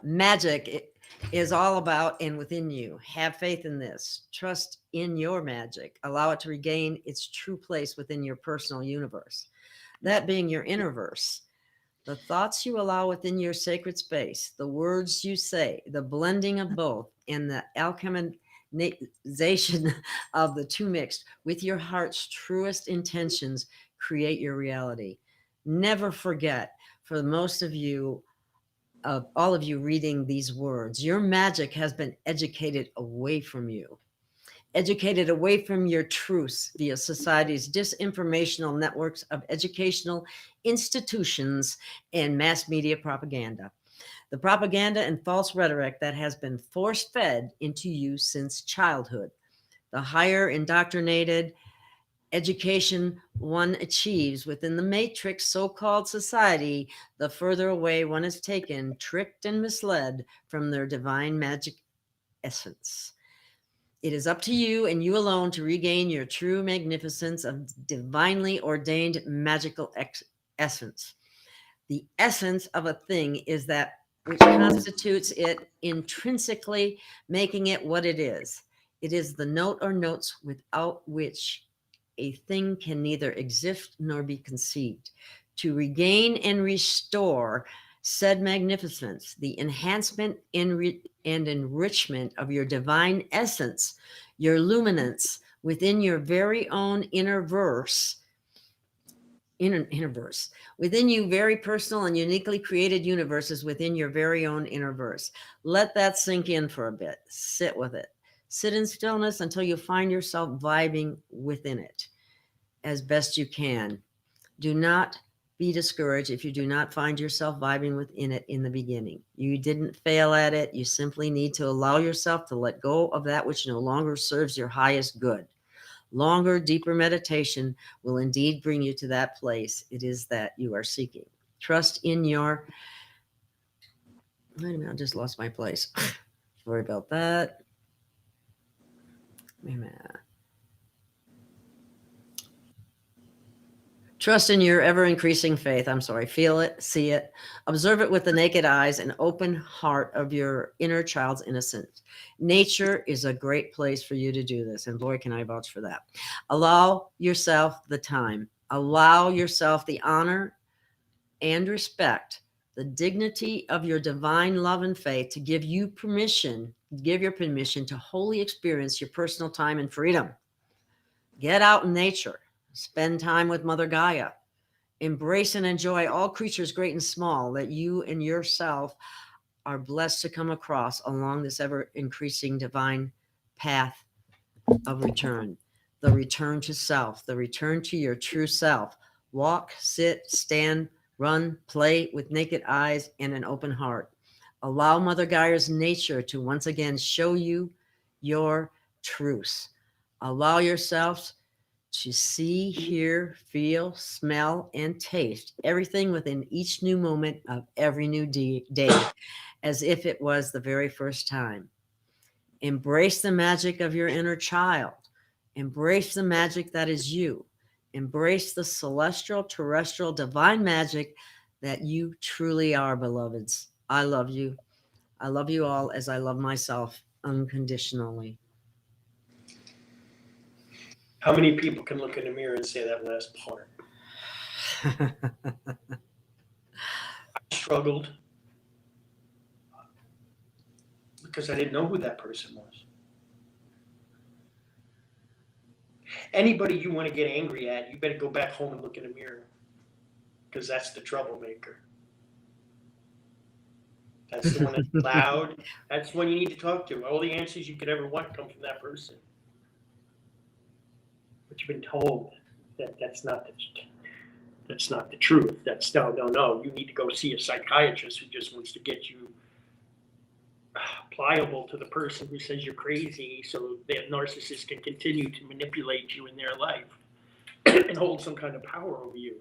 Magic is all about and within you. Have faith in this. Trust in your magic. Allow it to regain its true place within your personal universe. That being your innerverse. The thoughts you allow within your sacred space, the words you say, the blending of both, and the alchemization of the two mixed with your heart's truest intentions create your reality. Never forget, for most of you, all of you reading these words, your magic has been educated away from you. Educated away from your truths via society's disinformational networks of educational institutions and mass media propaganda. The propaganda and false rhetoric that has been force-fed into you since childhood. The higher indoctrinated education one achieves within the matrix so-called society, the further away one is taken, tricked and misled from their divine magic essence. It is up to you and you alone to regain your true magnificence of divinely ordained magical essence. The essence of a thing is that which constitutes it intrinsically, making it what it is. It is the note or notes without which a thing can neither exist nor be conceived. To regain and restore said magnificence, the enhancement and enrichment of your divine essence, your luminance within your very own inner verse, within you, very personal and uniquely created universes within your very own inner verse. Let that sink in for a bit. Sit with it. Sit in stillness until you find yourself vibing within it as best you can. Do not be discouraged if you do not find yourself vibing within it in the beginning. You didn't fail at it. You simply need to allow yourself to let go of that which no longer serves your highest good. Longer, deeper meditation will indeed bring you to that place it is that you are seeking. Trust in your... Wait a minute, I just lost my place. Sorry about that. Wait a minute. Trust in your ever-increasing faith. Feel it, see it, observe it with the naked eyes and open heart of your inner child's innocence. Nature is a great place for you to do this, and boy, can I vouch for that. Allow yourself the time. Allow yourself the honor and respect, the dignity of your divine love and faith to give your permission to wholly experience your personal time and freedom. Get out in nature. Spend time with Mother Gaia. Embrace and enjoy all creatures great and small that you and yourself are blessed to come across along this ever-increasing divine path of return. The return to self, the return to your true self. Walk, sit, stand, run, play with naked eyes and an open heart. Allow Mother Gaia's nature to once again show you your truths. Allow yourselves to see, hear, feel, smell, and taste everything within each new moment of every new day, as if it was the very first time. Embrace the magic of your inner child. Embrace the magic that is you. Embrace the celestial, terrestrial, divine magic that you truly are, beloveds. I love you. I love you all as I love myself unconditionally. How many people can look in the mirror and say that last part? I struggled because I didn't know who that person was. Anybody you want to get angry at, you better go back home and look in the mirror, because that's the troublemaker. That's the one that's loud. That's the one you need to talk to. All the answers you could ever want come from that person. But you've been told that that's not the truth. That's no. You need to go see a psychiatrist who just wants to get you pliable to the person who says you're crazy, so that narcissist can continue to manipulate you in their life and hold some kind of power over you.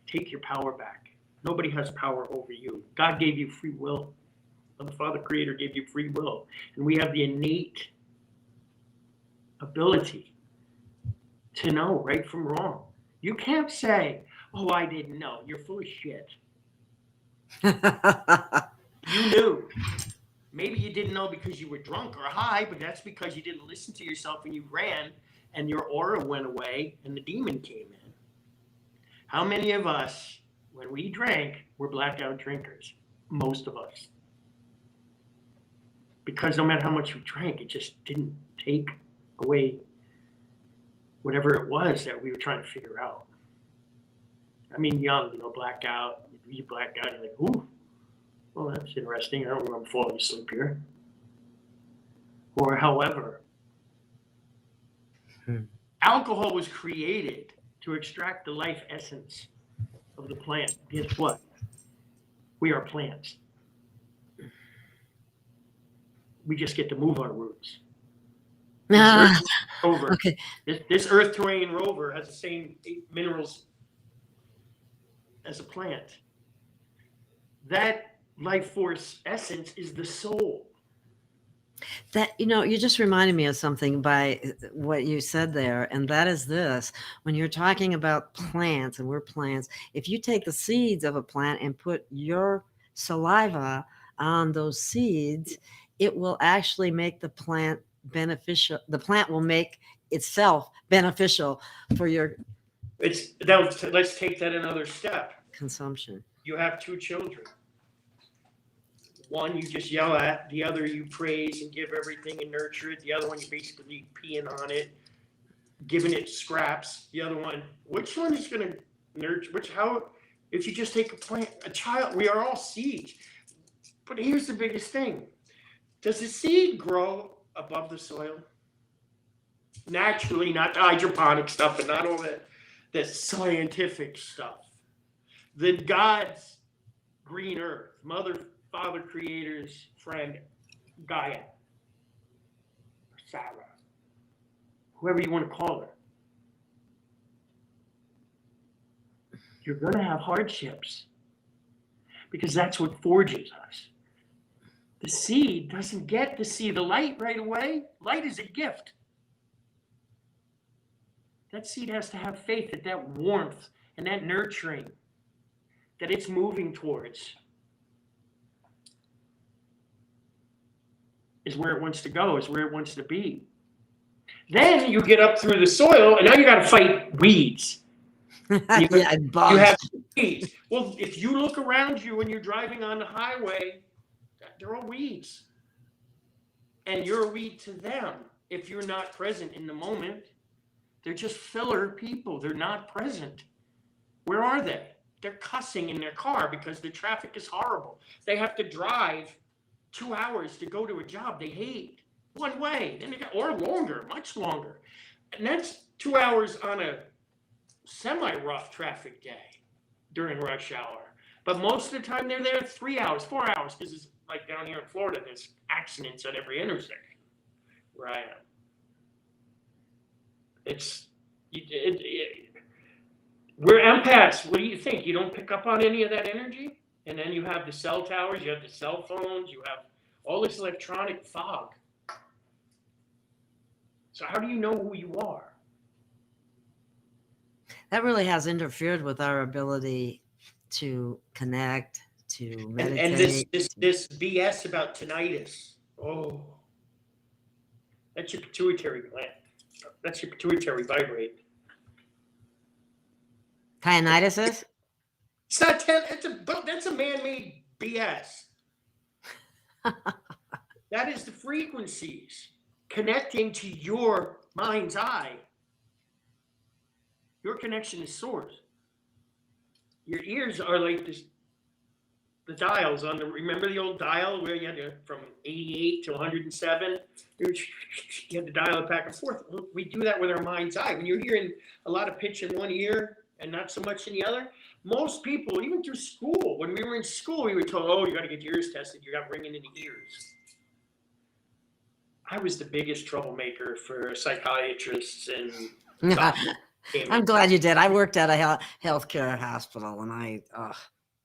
Take your power back. Nobody has power over you. God gave you free will. The Father Creator gave you free will. And we have the innate ability to know right from wrong. You can't say, oh, I didn't know. You're full of shit. You knew. Maybe you didn't know because you were drunk or high, but that's because you didn't listen to yourself and you ran and your aura went away and the demon came in. How many of us, when we drank, were blackout drinkers? Most of us. Because no matter how much we drank, it just didn't take away whatever it was that we were trying to figure out. I mean, young, blackout. You black out, you're like, ooh, well, that's interesting. I don't remember falling asleep here. Or however, alcohol was created to extract the life essence of the plant. Guess what? We are plants. We just get to move our roots. This rover, Okay. This Earth terrain rover has the same minerals as a plant. That life force essence is the soul. That, you just reminded me of something by what you said there, and that is this. When you're talking about plants, and we're plants, if you take the seeds of a plant and put your saliva on those seeds, it will actually make the plant beneficial. The plant will make itself beneficial for your Let's take that another step. consumption. You have two children. One you just yell at, the other you praise and give everything and nurture it. The other one you basically peeing on it, giving it scraps. The other one, which one is going to nurture? If you just take a child, we are all seeds. But here's the biggest thing. Does the seed grow above the soil? Naturally, not the hydroponic stuff and not all that scientific stuff. Then God's green earth, Father Creator's friend, Gaia, Sarah, whoever you want to call her. You're going to have hardships because that's what forges us. The seed doesn't get to see the light right away. Light is a gift. That seed has to have faith that warmth and that nurturing that it's moving towards is where it wants to go, is where it wants to be. Then you get up through the soil, and now you got to fight weeds. You have weeds. Well, if you look around you when you're driving on the highway, they're all weeds. And you're a weed to them if you're not present in the moment. They're just filler people. They're not present. Where are they? They're cussing in their car because the traffic is horrible. They have to drive 2 hours to go to a job they hate. One way, or longer, much longer. And that's 2 hours on a semi-rough traffic day during rush hour. But most of the time they're there 3 hours, 4 hours, because it's like down here in Florida, there's accidents at every intersection where I am. We're empaths. What do you think? You don't pick up on any of that energy? And then you have the cell towers, you have the cell phones, you have all this electronic fog. So how do you know who you are? That really has interfered with our ability to connect, to meditate. And this BS about tinnitus. Oh, that's your pituitary gland. That's your pituitary vibrate. Tinnitus is? It's not that's a man-made BS. That is the frequencies connecting to your mind's eye. Your connection is source. Your ears are like this, the dials on the, remember the old dial where you had to, from 88 to 107? You had to dial it back and forth. We do that with our mind's eye. When you're hearing a lot of pitch in one ear and not so much in the other, most people, even through school, when we were in school, we were told, oh, you got to get your ears tested. You got ringing in the ears. I was the biggest troublemaker for psychiatrists and doctors. I'm glad you did. I worked at a healthcare hospital, and it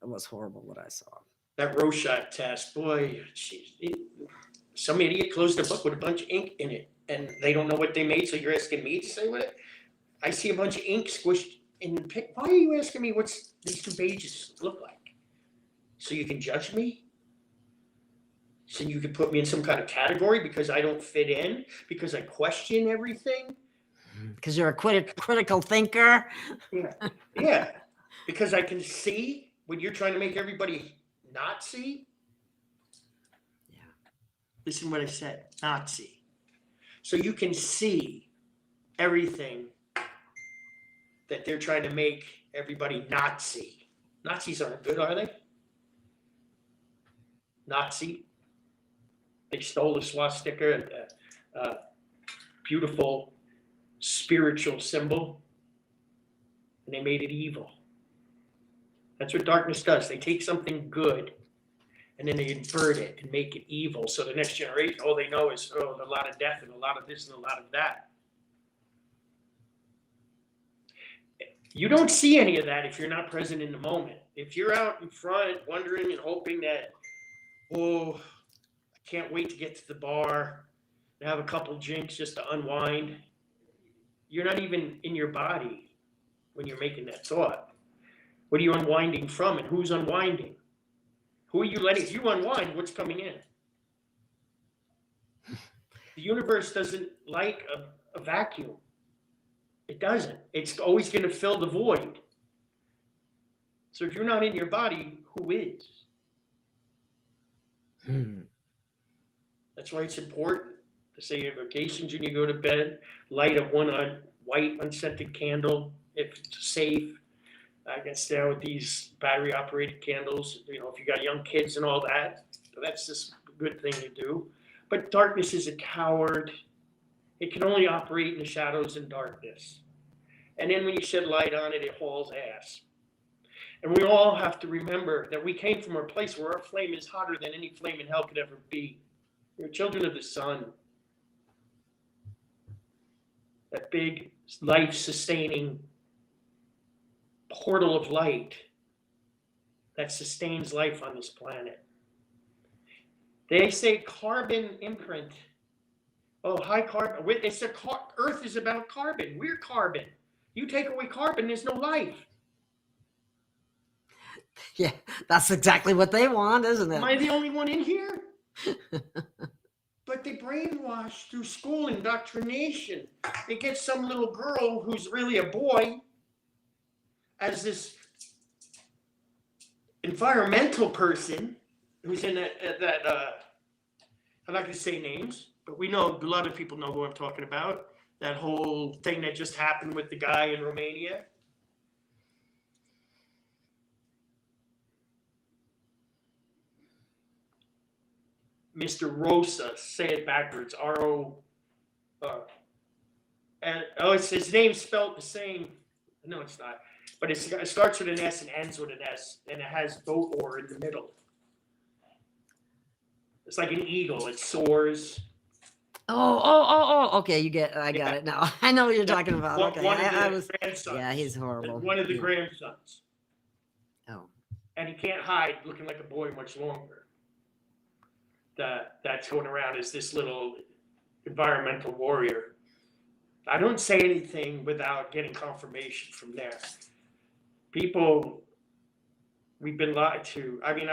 was horrible what I saw. That Rorschach test, boy, some idiot closed a book with a bunch of ink in it, and they don't know what they made, so you're asking me to say what? I see a bunch of ink squished in the pic. Why are you asking me what's these 2 pages look like? So you can judge me? So you can put me in some kind of category because I don't fit in? Because I question everything? Because you're a critical thinker? Yeah. Because I can see when you're trying to make everybody not see? Yeah. Listen what I said, not see. So you can see everything that they're trying to make everybody not see. Nazis aren't good, are they? Nazi. They stole the swastika, beautiful spiritual symbol, and they made it evil. That's what darkness does. They take something good and then they invert it and make it evil. So the next generation, all they know is, oh, a lot of death and a lot of this and a lot of that. You don't see any of that if you're not present in the moment. If you're out in front wondering and hoping that, oh, I can't wait to get to the bar and have a couple drinks just to unwind, you're not even in your body when you're making that thought. What are you unwinding from, and who's unwinding? Who are you letting? If you unwind, what's coming in? The universe doesn't like a vacuum. It doesn't. It's always going to fill the void. So if you're not in your body, who is? That's why it's important to say your invocations when you go to bed, light a one white unscented candle if it's safe. I can stay out with these battery operated candles, if you got young kids and all that. So that's just a good thing to do. But darkness is a coward. It can only operate in the shadows and darkness. And then when you shed light on it, it hauls ass. And we all have to remember that we came from a place where our flame is hotter than any flame in hell could ever be. We're children of the sun. That big life-sustaining portal of light that sustains life on this planet. They say carbon imprint. Oh, high carbon. Earth is about carbon. We're carbon. You take away carbon, there's no life. Yeah, that's exactly what they want, isn't it? Am I the only one in here? But they brainwash through school indoctrination. They get some little girl who's really a boy as this environmental person who's in that I'm not going to say names, but we know, a lot of people know who I'm talking about. That whole thing that just happened with the guy in Romania. Mr. Rosa, say it backwards, R-O, it's his name spelled the same. No, it's not. But it starts with an S and ends with an S, and it has boat oar in the middle. It's like an eagle. It soars. Oh. Okay, I got it now. I know what you're talking about. Okay, One of the grandsons. Yeah, he's horrible. One of the grandsons. Oh. And he can't hide looking like a boy much longer. That's going around as this little environmental warrior. I don't say anything without getting confirmation from there. People, we've been lied to. I mean,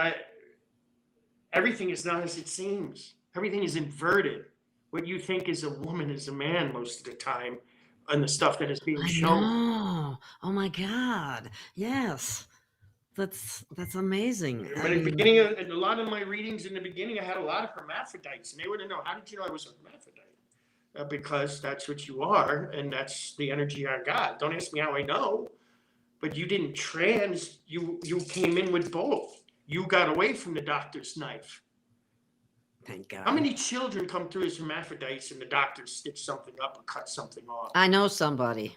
everything is not as it seems. Everything is inverted. What you think is a woman is a man most of the time, and the stuff that is being I shown. know. Oh my God. Yes. That's amazing. But in the beginning, in a lot of my readings in the beginning, I had a lot of hermaphrodites, and they wouldn't know, how did you know I was a hermaphrodite? Because that's what you are, and that's the energy I got. Don't ask me how I know, but you didn't you came in with both. You got away from the doctor's knife. Thank God. How many children come through as hermaphrodites and the doctor stitch something up or cut something off? I know somebody.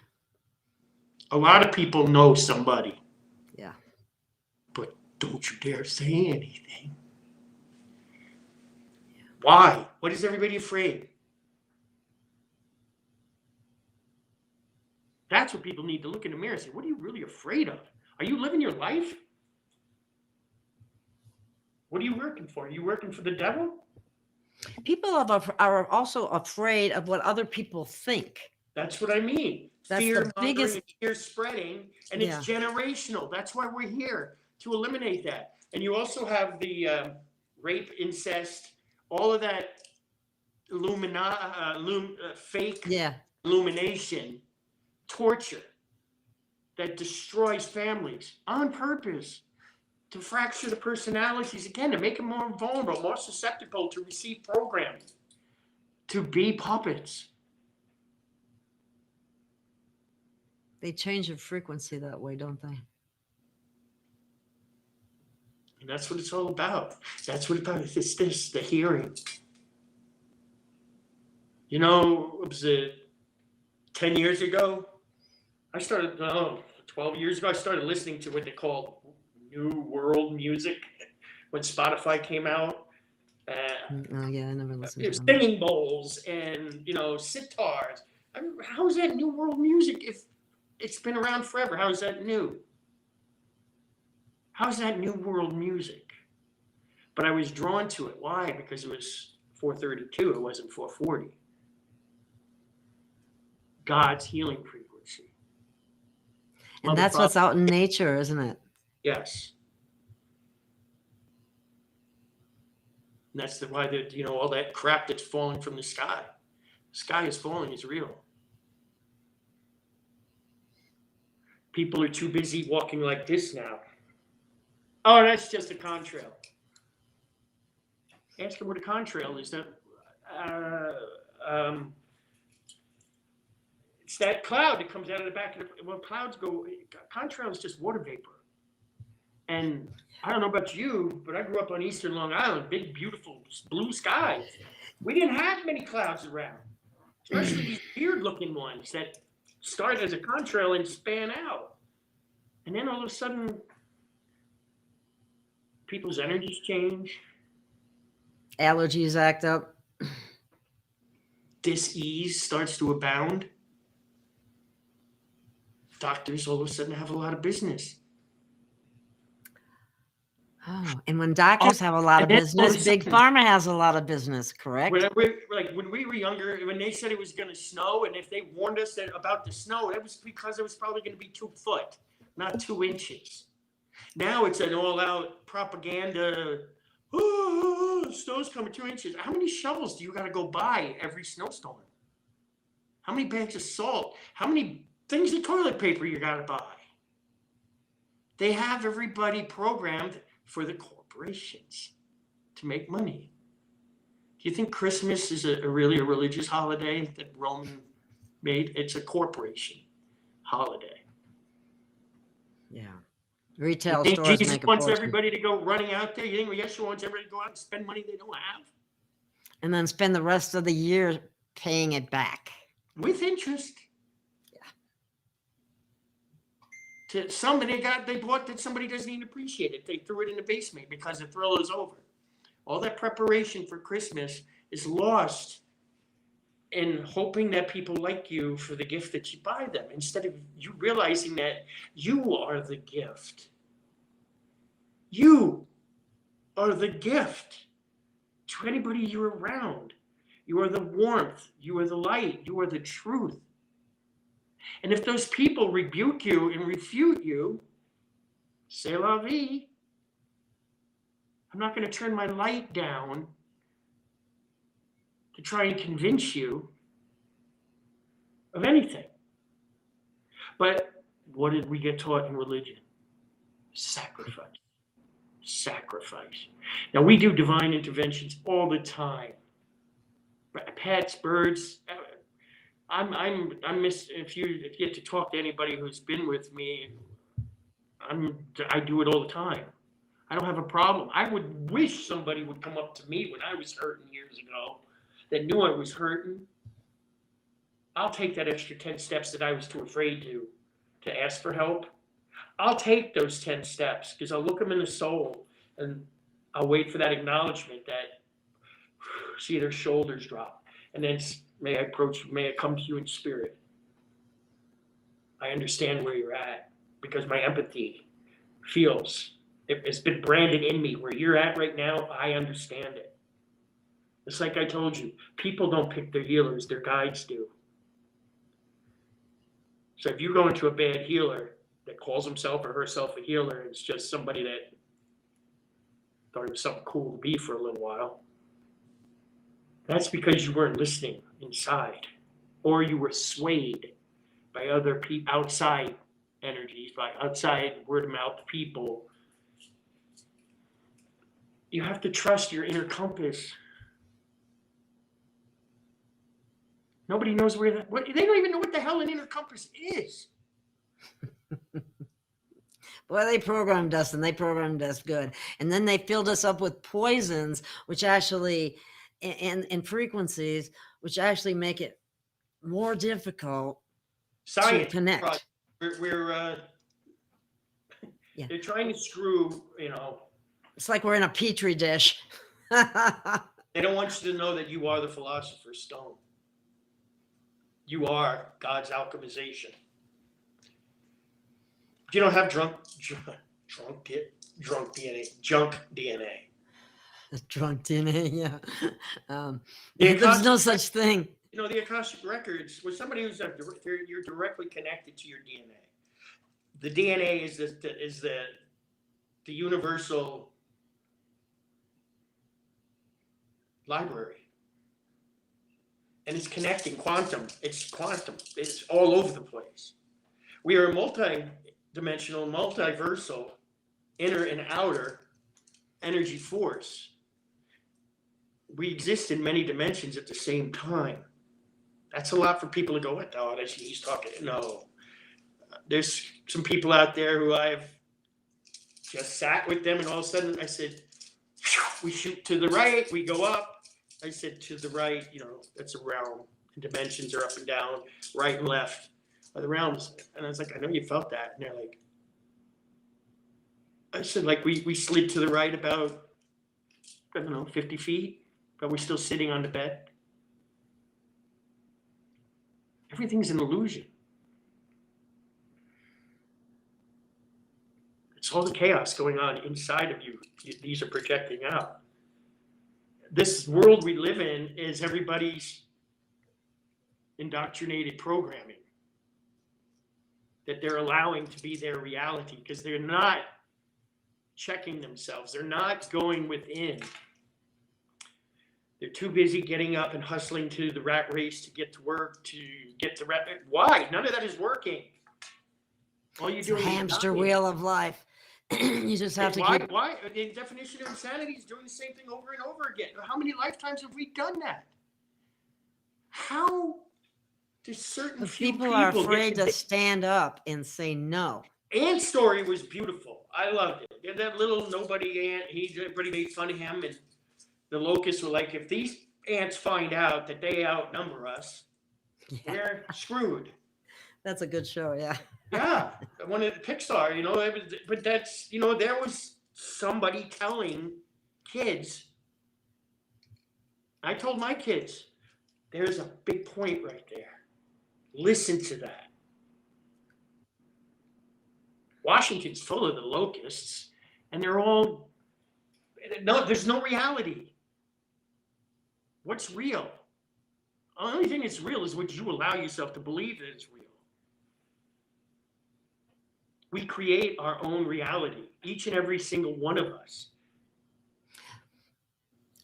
A lot of people know somebody. Yeah. But don't you dare say anything. Yeah. Why? What is everybody afraid? That's what people need to look in the mirror and say, what are you really afraid of? Are you living your life? What are you working for? Are you working for the devil? People are also afraid of what other people think. That's what I mean. That's fear the biggest fear spreading, and it's generational. That's why we're here, to eliminate that. And you also have the rape, incest, all of that fake illumination, torture that destroys families on purpose, to fracture the personalities, again, to make them more vulnerable, more susceptible to receive programming, to be puppets. They change the frequency that way, don't they? And that's what it's all about. That's what it's about. It's this, the hearing. You know, it was 10 years ago, I started, 12 years ago, I started listening to what they call New World music when Spotify came out. Oh yeah, I never listened to them. Singing bowls and, sitars. How is that New World music if it's been around forever? How is that new? How is that New World music? But I was drawn to it. Why? Because it was 432. It wasn't 440. God's healing frequency. And that's what's out in nature, isn't it? Yes. And that's why all that crap that's falling from the sky. The sky is falling, is real. People are too busy walking like this now. Oh, that's just a contrail. Ask them what a contrail is. It's that cloud that comes out of the back of the, when clouds go, contrail is just water vapor. And I don't know about you, but I grew up on Eastern Long Island, big, beautiful blue skies. We didn't have many clouds around, especially these weird-looking ones that start as a contrail and span out. And then all of a sudden, people's energies change. Allergies act up. Dis-ease starts to abound. Doctors all of a sudden have a lot of business. Oh, and when doctors have a lot of business, Big Pharma has a lot of business, correct? When we were younger, when they said it was going to snow, and if they warned us about the snow, it was because it was probably going to be 2 foot, not 2 inches. Now it's an all-out propaganda. Oh, snow's coming 2 inches. How many shovels do you got to go buy every snowstorm? How many bags of salt? How many things of toilet paper you got to buy? They have everybody programmed for the corporations to make money. Do you think Christmas is really a religious holiday that Roman made? It's a corporation holiday. Yeah. Retail you think stores Jesus make a wants fortune. everybody to go running out there? You think Yeshua wants everybody to go out and spend money they don't have? And then spend the rest of the year paying it back. With interest. To somebody they bought that somebody doesn't even appreciate it. They threw it in the basement because the thrill is over. All that preparation for Christmas is lost in hoping that people like you for the gift that you buy them, instead of you realizing that you are the gift. You are the gift to anybody you're around. You are the warmth. You are the light. You are the truth. And if those people rebuke you and refute you, c'est la vie. I'm not going to turn my light down to try and convince you of anything. But what did we get taught in religion? Sacrifice. Sacrifice. Now we do divine interventions all the time. Pets, birds. If you get to talk to anybody who's been with me, I do it all the time. I don't have a problem. I would wish somebody would come up to me when I was hurting years ago that knew I was hurting. I'll take that extra 10 steps that I was too afraid to ask for help. I'll take those 10 steps because I'll look them in the soul and I'll wait for that acknowledgement that, see their shoulders drop. And then may I come to you in spirit. I understand where you're at because my empathy feels, it's been branded in me where you're at right now. I understand it. It's like I told you, people don't pick their healers, their guides do. So if you go into a bad healer that calls himself or herself a healer, it's just somebody that thought it was something cool to be for a little while. That's because you weren't listening inside, or you were swayed by other outside energies, by outside word of mouth people. You have to trust your inner compass. Nobody knows where that. They don't even know what the hell an inner compass is. Well, they programmed us, and they programmed us good, and then they filled us up with poisons, which actually, and frequencies, which actually make it more difficult Science, to connect. They're trying to screw, It's like we're in a petri dish. They don't want you to know that you are the philosopher's stone. You are God's alchemization. You don't have junk DNA. Drunk DNA, yeah. There's no such thing. The Akashic Records was somebody who's you're directly connected to your DNA. The DNA is the universal library. And it's connecting quantum. It's quantum. It's all over the place. We are a multi-dimensional, multiversal, inner and outer energy force. We exist in many dimensions at the same time. That's a lot for people to go, what? Oh, he's talking. No. There's some people out there who I've just sat with them, and all of a sudden I said, we shoot to the right, we go up. I said to the right, that's a realm. And dimensions are up and down, right and left are the realms. And I was like, I know you felt that. And they're like, I said, like we slid to the right about, 50 feet, but we're still sitting on the bed. Everything's an illusion. It's all the chaos going on inside of you. These are projecting out. This world we live in is everybody's indoctrinated programming that they're allowing to be their reality because they're not checking themselves. They're not going within. They're too busy getting up and hustling to the rat race to get to work, to get to Why? None of that is working. All you're doing is hamster wheel of life. You just have to keep. Why? The definition of insanity is doing the same thing over and over again. How many lifetimes have we done that? How do certain people are afraid to stand up and say no? Ant's story was beautiful. I loved it. That little nobody ant. Everybody made fun of him, and the locusts were like, if these ants find out that they outnumber us, they're screwed. That's a good show, yeah. Yeah, one of the Pixar, but that's, there was somebody telling kids. I told my kids, there's a big point right there. Listen to that. Washington's full of the locusts, and there's no reality. What's real? The only thing that's real is what you allow yourself to believe that is real. We create our own reality, each and every single one of us.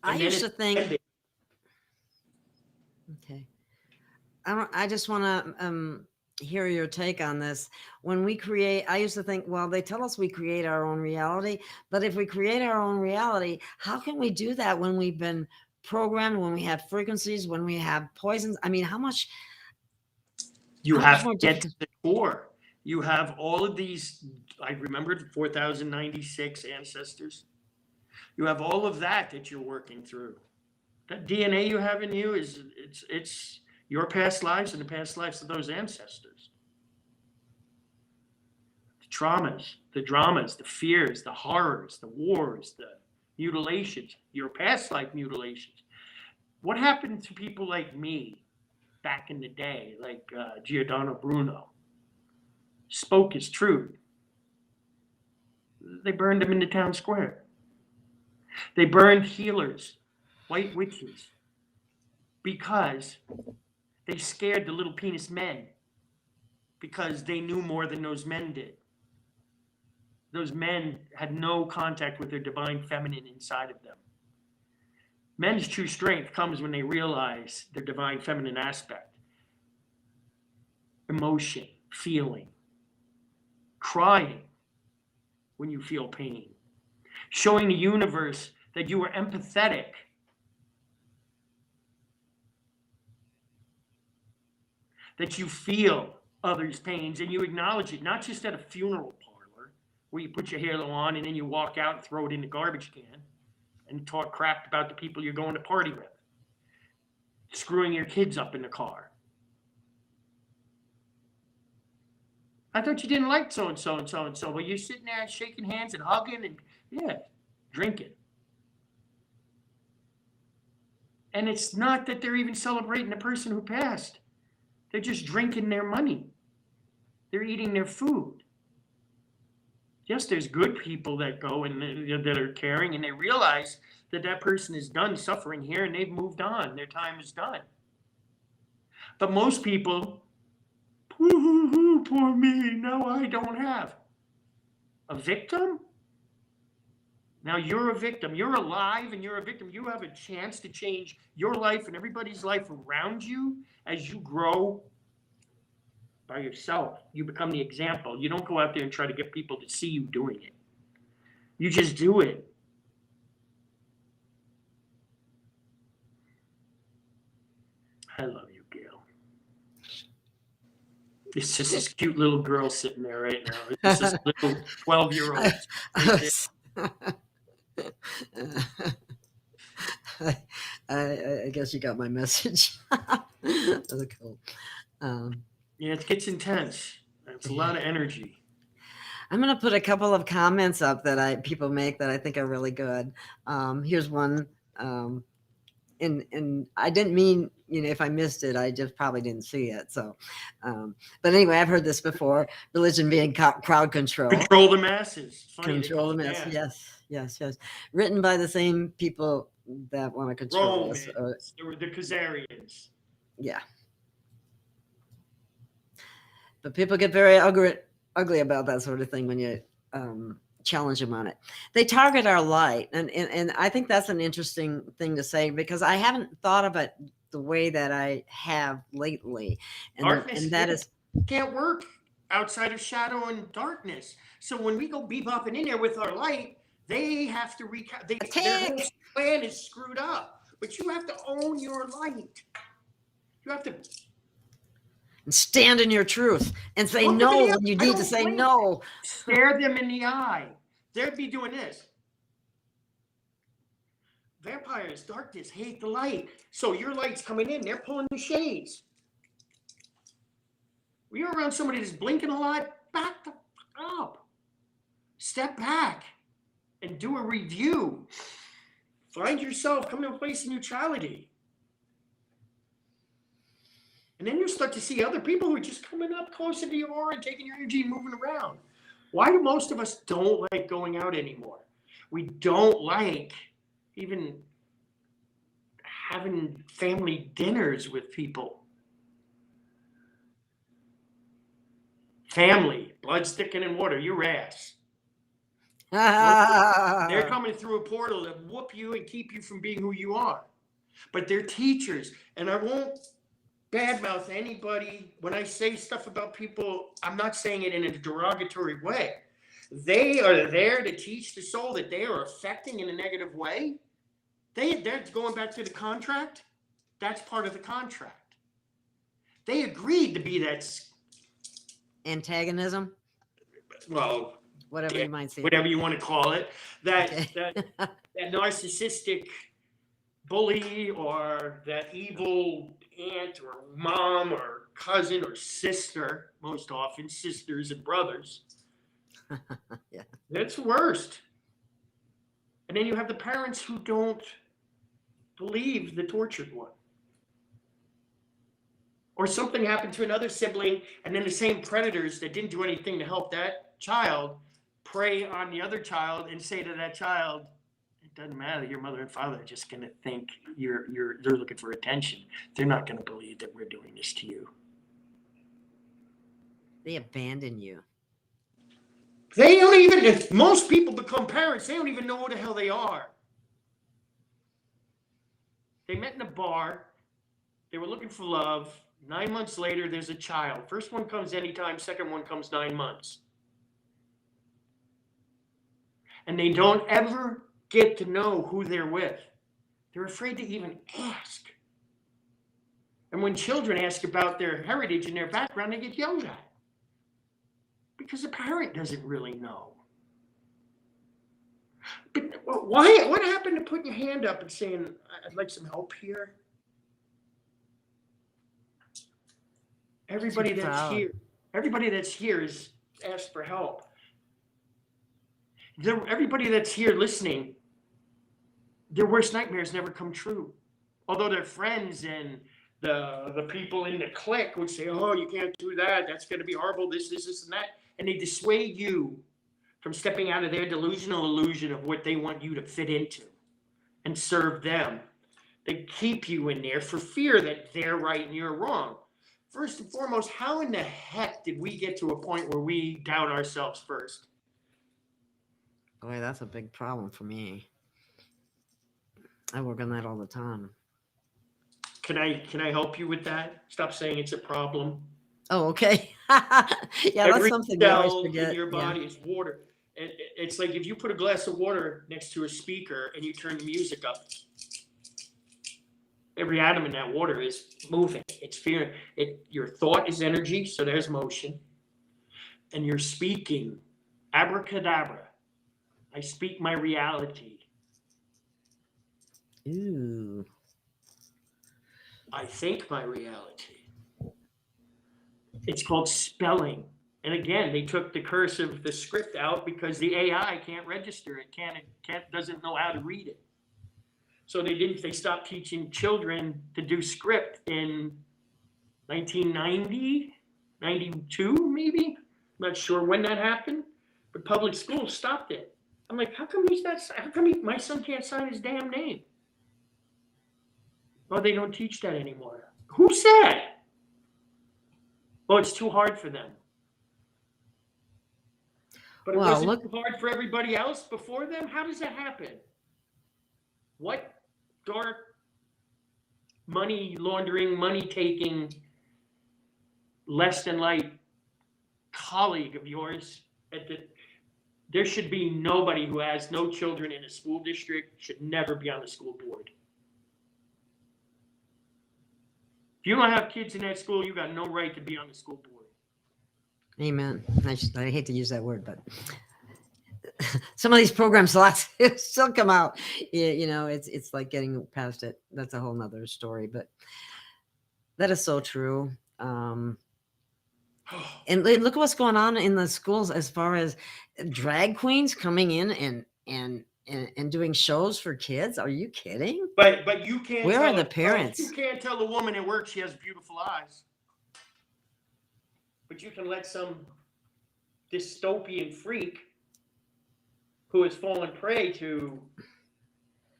I used to think Okay. I just want to hear your take on this. When we create, I used to think, well, they tell us we create our own reality, but if we create our own reality, how can we do that when we've been programmed, when we have frequencies, when we have poisons? I mean, how much have more to get to the core. You have all of these, I remembered 4,096 ancestors. You have all of that you're working through. That DNA you have in you it's your past lives and the past lives of those ancestors. The traumas, the dramas, the fears, the horrors, the wars, the mutilations, your past life mutilations. What happened to people like me back in the day, like Giordano Bruno? Spoke his truth. They burned him in the town square. They burned healers, white witches, because they scared the little penis men, because they knew more than those men did. Those men had no contact with their divine feminine inside of them. Men's true strength comes when they realize their divine feminine aspect. Emotion, feeling, crying when you feel pain, showing the universe that you are empathetic. That you feel others' pains and you acknowledge it, not just at a funeral parlor where you put your halo on and then you walk out and throw it in the garbage can and talk crap about the people you're going to party with, screwing your kids up in the car. I thought you didn't like so-and-so and so-and-so. Well, you're sitting there shaking hands and hugging and, yeah, drinking. And it's not that they're even celebrating the person who passed. They're just drinking their money. They're eating their food. Yes, there's good people that go and that are caring, and they realize that that person is done suffering here and they've moved on. Their time is done. But most people, poor me, now I don't have. A victim? Now you're a victim. You're alive and you're a victim. You have a chance to change your life and everybody's life around you as you grow by yourself. You become the example. You don't go out there and try to get people to see you doing it. You just do it. I love you, Gail. It's just this cute little girl sitting there right now. It's this little 12-year-old. I guess you got my message. That's cool. Yeah, it gets intense. It's a lot of energy. I'm going to put a couple of comments up that people make that I think are really good. Here's one. And I didn't mean, if I missed it, I just probably didn't see it. So, but anyway, I've heard this before. Religion being crowd control. Control the masses. Control the masses. Yes. Written by the same people that want to control us. The Khazarians. Yeah. But people get very ugly about that sort of thing when you challenge them on it. They target our light. And I think that's an interesting thing to say because I haven't thought of it the way that I have lately. And that is can't work outside of shadow and darkness. So when we go bebopping in there with our light, they have to their whole plan is screwed up. But you have to own your light. You have to stand in your truth and say no when you need to say no. Stare them in the eye. They'd be doing this. Vampires, darkness, hate the light. So your light's coming in. They're pulling the shades. When you're around somebody that's blinking a lot, back the up. Step back and do a review. Find yourself. Come to a place of neutrality. And then you start to see other people who are just coming up closer to your aura and taking your energy and moving around. Why do most of us don't like going out anymore? We don't like even having family dinners with people. Family, blood sticking in water, your ass. They're coming through a portal to whoop you and keep you from being who you are. but they're teachers. And I won't badmouth anybody. When I say stuff about people, I'm not saying it in a derogatory way. They are there to teach the soul that they are affecting in a negative way. They're going back to the contract. That's part of the contract. They agreed to be that antagonism. Well, whatever you might say, whatever you want to call it. That narcissistic bully, or that evil aunt or mom or cousin or sister. Most often, sisters and brothers. Yeah. That's worst. And then you have the parents who don't believe the tortured one. Or something happened to another sibling, and then the same predators that didn't do anything to help that child prey on the other child and say to that child, it doesn't matter, your mother and father are just going to think they're looking for attention. They're not going to believe that we're doing this to you. They abandon you. They don't even, if most people become parents, they don't even know who the hell they are. They met in a bar. They were looking for love. 9 months later, there's a child. First one comes anytime, second one comes 9 months. And they don't ever get to know who they're with. They're afraid to even ask. And when children ask about their heritage and their background, they get yelled at. Because the parent doesn't really know. But why? What happened to putting your hand up and saying, I'd like some help here? Everybody that's here is asked for help. Everybody that's here listening, their worst nightmares never come true. Although their friends and the people in the clique would say, oh, you can't do that. That's going to be horrible, this, and that. And they dissuade you from stepping out of their delusional illusion of what they want you to fit into and serve them. They keep you in there for fear that they're right and you're wrong. First and foremost, how in the heck did we get to a point where we doubt ourselves first? Boy, that's a big problem for me. I work on that all the time. Can I help you with that? Stop saying it's a problem. Oh, okay. Yeah, that's something you always forget. In your body is water. It's like if you put a glass of water next to a speaker and you turn the music up. Every atom in that water is moving. It's fear. Your thought is energy, so there's motion. And you're speaking. Abracadabra. I speak my reality. Ooh. I think my reality. It's called spelling. And again, they took the curse of the script out because the AI can't register it, doesn't know how to read it. So they stopped teaching children to do script in 1990, 92 maybe. I'm not sure when that happened, but public schools stopped it. I'm like, how come my son can't sign his damn name? Well, they don't teach that anymore. Who said? Well, it's too hard for them. But it wasn't too hard for everybody else before them? How does that happen? What dark money laundering, money taking, less than light colleague of yours there should be nobody who has no children in a school district should never be on the school board. If you don't have kids in that school, you got no right to be on the school board. Amen. I hate to use that word, but some of these programs still come out. You know, it's like getting past it. That's a whole nother story, but that is so true. And look at what's going on in the schools as far as drag queens coming in and doing shows for kids. Are you kidding? But you can't. Where are the parents? You can't tell the woman at work she has beautiful eyes. But you can let some dystopian freak who has fallen prey to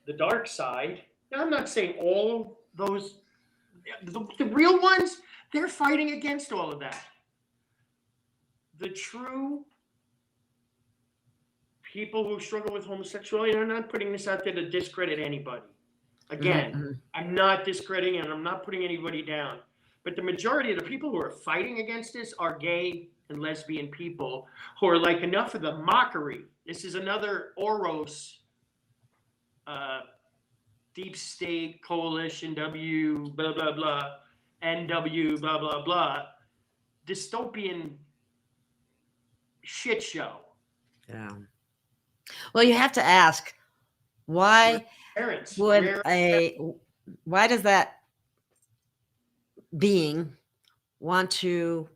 the dark side. Now, I'm not saying all those, the real ones, they're fighting against all of that. The true people who struggle with homosexuality, I'm not putting this out there to discredit anybody. Again, Mm-hmm. I'm not discrediting and I'm not putting anybody down. But the majority of the people who are fighting against this are gay and lesbian people who are like, enough of the mockery. This is another Oros, deep state coalition, W, blah, blah, blah, NW, blah, blah, blah, dystopian shit show. Yeah. Well, you have to ask, why Parents, why does that being want to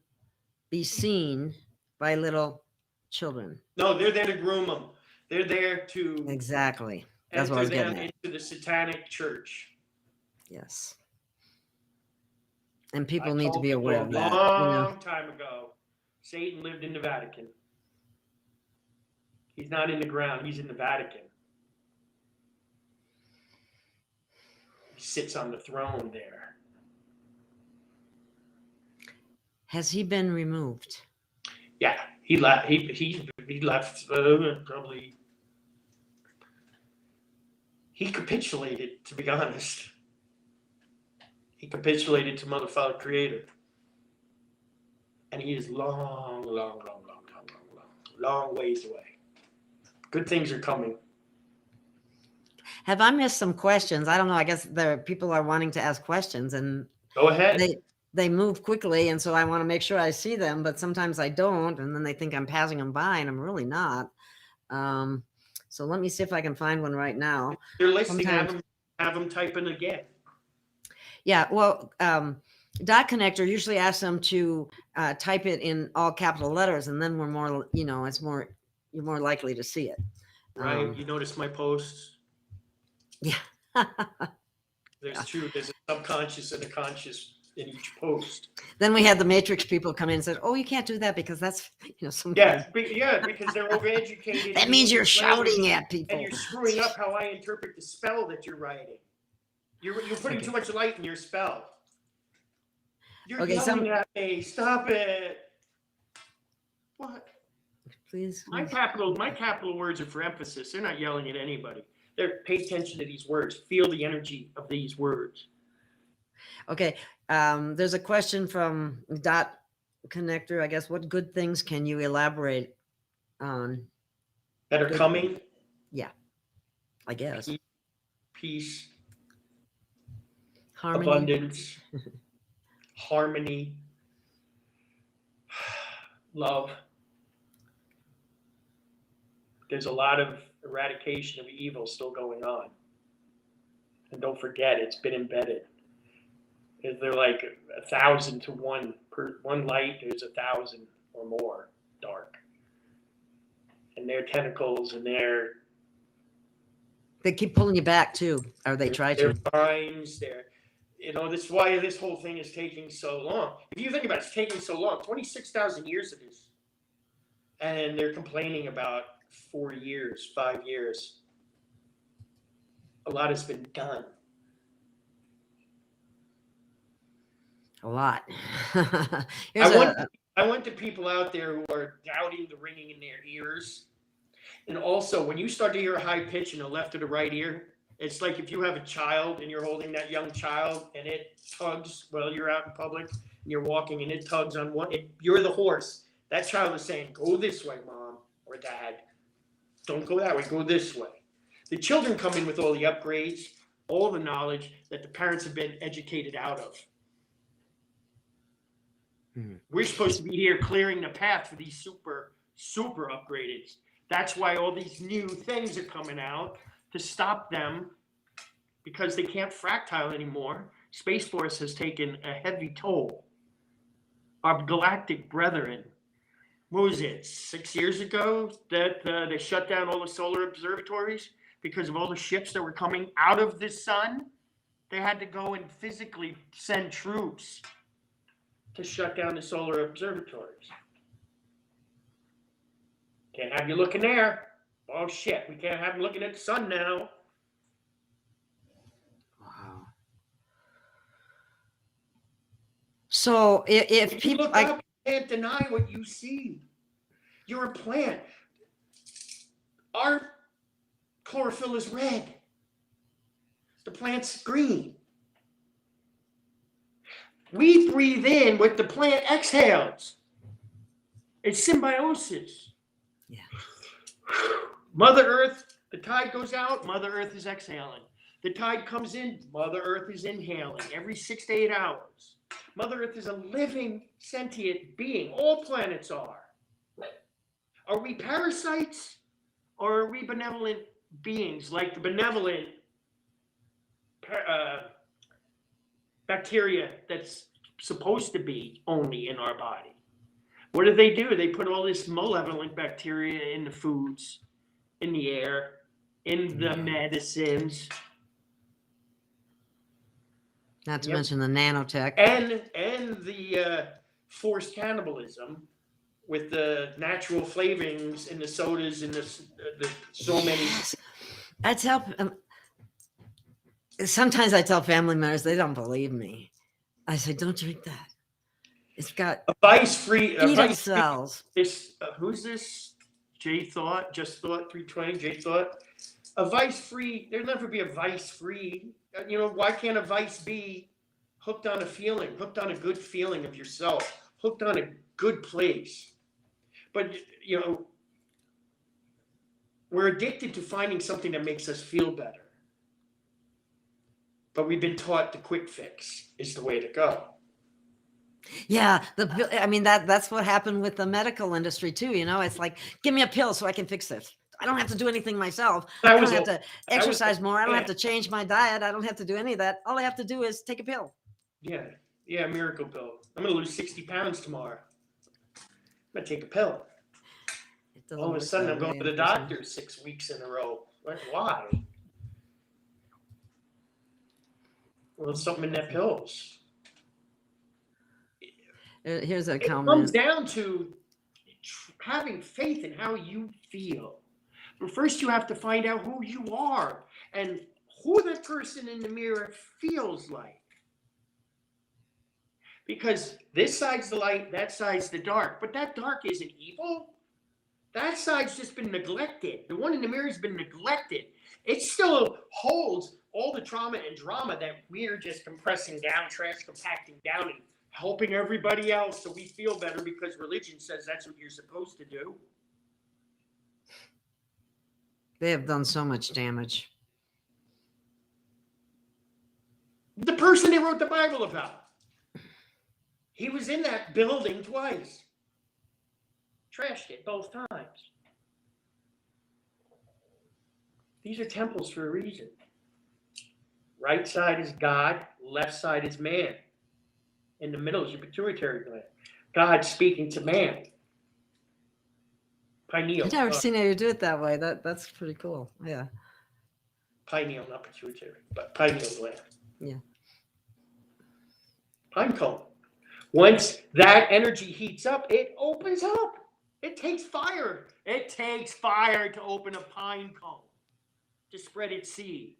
be seen by little children? No, they're there to groom them. They're there to Exactly. That's what I was enter them getting at. into the satanic church. Yes. And people I need to told be people aware of that. A long time ago, Satan lived in the Vatican. He's not in the ground. He's in the Vatican. He sits on the throne there. Has he been removed? Yeah, he left. He left probably. He capitulated, to be honest. He capitulated to Mother, Father, Creator. And he is long ways away. Good things are coming. Have I missed some questions? I don't know. I guess the people are wanting to ask questions, and Go ahead. they move quickly, and so I want to make sure I see them, but sometimes I don't, and then they think I'm passing them by, and I'm really not. So let me see if I can find one right now. If you're listening, have them type in again. Yeah, well, Dot Connector usually asks them to type it in all capital letters, and then we're more, it's more, you're more likely to see it. Right? You notice my posts? Yeah. There's two. There's a subconscious and a conscious in each post. Then we had the Matrix people come in and said, "Oh, you can't do that because that's, some Yeah, because they're overeducated. that means you're shouting at people. And you're screwing up how I interpret the spell that you're writing. You're putting too much light in your spell. You're yelling at me. Stop it. What? Please. My capital words are for emphasis. They're not yelling at anybody. They're pay attention to these words. Feel the energy of these words. Okay. There's a question from Dot Connector. I guess, what good things can you elaborate on? That are coming? Yeah. I guess. Peace. Harmony. Abundance. Harmony. Love. There's a lot of eradication of evil still going on. And don't forget, it's been embedded. They're like 1,000 to 1. Per one light, there's 1,000 or more dark. And their tentacles and they keep pulling you back too, or they try to. Their minds, this is why this whole thing is taking so long. If you think about it, it's taking so long. 26,000 years it is. And they're complaining about 4 years, 5 years. A lot has been done. A lot. I want the people out there who are doubting the ringing in their ears. And also, when you start to hear a high pitch in the left or the right ear, it's like if you have a child and you're holding that young child and it tugs while you're out in public and you're walking and it tugs on one. You're the horse. That child is saying, go this way, mom or dad. Don't go that way. Go this way. The children come in with all the upgrades, all the knowledge that the parents have been educated out of. We're supposed to be here clearing the path for these super upgraded. That's why all these new things are coming out to stop them, because they can't fractile anymore. Space Force has taken a heavy toll. Our galactic brethren, what was it, 6 years ago that they shut down all the solar observatories because of all the ships that were coming out of the sun? They had to go and physically send troops to shut down the solar observatories. Can't have you looking there. Oh shit, we can't have them looking at the sun now. Wow. So if people look up, you can't deny what you see. You're a plant. Our chlorophyll is red. The plant's green. We breathe in what the plant exhales. It's symbiosis. Yeah. Mother Earth, the tide goes out, Mother Earth is exhaling. The tide comes in, Mother Earth is inhaling every 6 to 8 hours. Mother Earth is a living, sentient being. All planets are. Are we parasites or are we benevolent beings like the benevolent bacteria that's supposed to be only in our body? What do? They put all this malevolent bacteria in the foods, in the air, in the medicines. Not to mention the nanotech. And the forced cannibalism with the natural flavorings in the sodas and the so many. Yes. I tell sometimes I tell family members, they don't believe me. I say, don't drink that. It's got A vice-free cells. This who's this? Just thought 320. Jay thought a vice-free. There'll never be a vice-free. Why can't a vice be hooked on a feeling, hooked on a good feeling of yourself, hooked on a good place? But we're addicted to finding something that makes us feel better. But we've been taught the quick fix is the way to go. Yeah, that's what happened with the medical industry too. It's like, give me a pill so I can fix this. I don't have to do anything myself. I don't have to exercise more. I don't have to change my diet. I don't have to do any of that. All I have to do is take a pill. Yeah, miracle pill. I'm gonna lose 60 pounds tomorrow. I'm gonna take a pill. All of a sudden, I'm going to the doctor 6 weeks in a row. Why? Well, there's something in that pills. Here's a comment. It comes down to having faith in how you feel. But first, you have to find out who you are and who that person in the mirror feels like. Because this side's the light, that side's the dark. But that dark isn't evil. That side's just been neglected. The one in the mirror has been neglected. It still holds all the trauma and drama that we're just compressing down, compacting down, and helping everybody else so we feel better because religion says that's what you're supposed to do. They have done so much damage. The person they wrote the Bible about, he was in that building twice. Trashed it both times. These are temples for a reason. Right side is God, left side is man. In the middle is your pituitary gland. God speaking to man. Pineal. I've never seen you do it that way. That's pretty cool. Yeah. Pineal, not pituitary, but pineal gland. Yeah. Pine cone. Once that energy heats up, it opens up. It takes fire. It takes fire to open a pine cone, to spread its seed.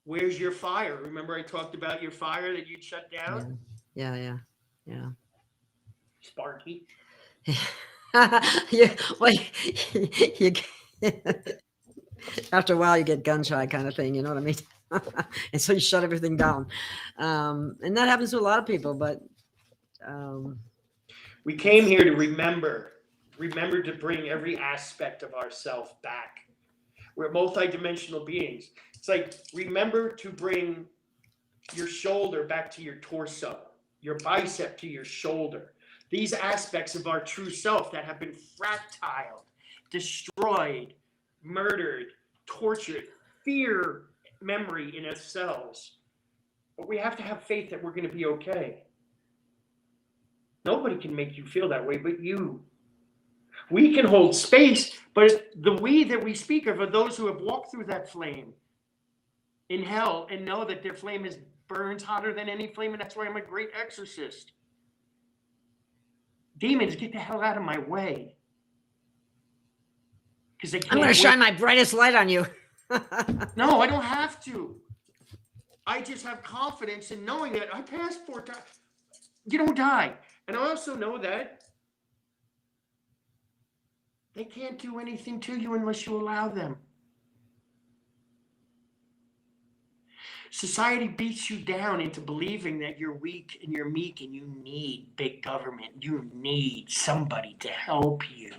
Where's your fire? Remember I talked about your fire that you'd shut down? Yeah. Sparky. After a while, you get gun shy kind of thing. You know what I mean? And so you shut everything down. And that happens to a lot of people, but. We came here to remember to bring every aspect of ourself back. We're multidimensional beings. It's like, remember to bring your shoulder back to your torso, your bicep to your shoulder. These aspects of our true self that have been fractaled, destroyed, murdered, tortured, fear memory in ourselves. But we have to have faith that we're going to be okay. Nobody can make you feel that way but you. We can hold space, but the we that we speak of are those who have walked through that flame in hell and know that their flame burns hotter than any flame, and that's why I'm a great exorcist. Demons, get the hell out of my way. Because I'm going to shine my brightest light on you. No, I don't have to. I just have confidence in knowing that I passed 4 times. You don't die. And I also know that They can't do anything to you unless you allow them. Society beats you down into believing that you're weak and you're meek and you need big government. You need somebody to help you.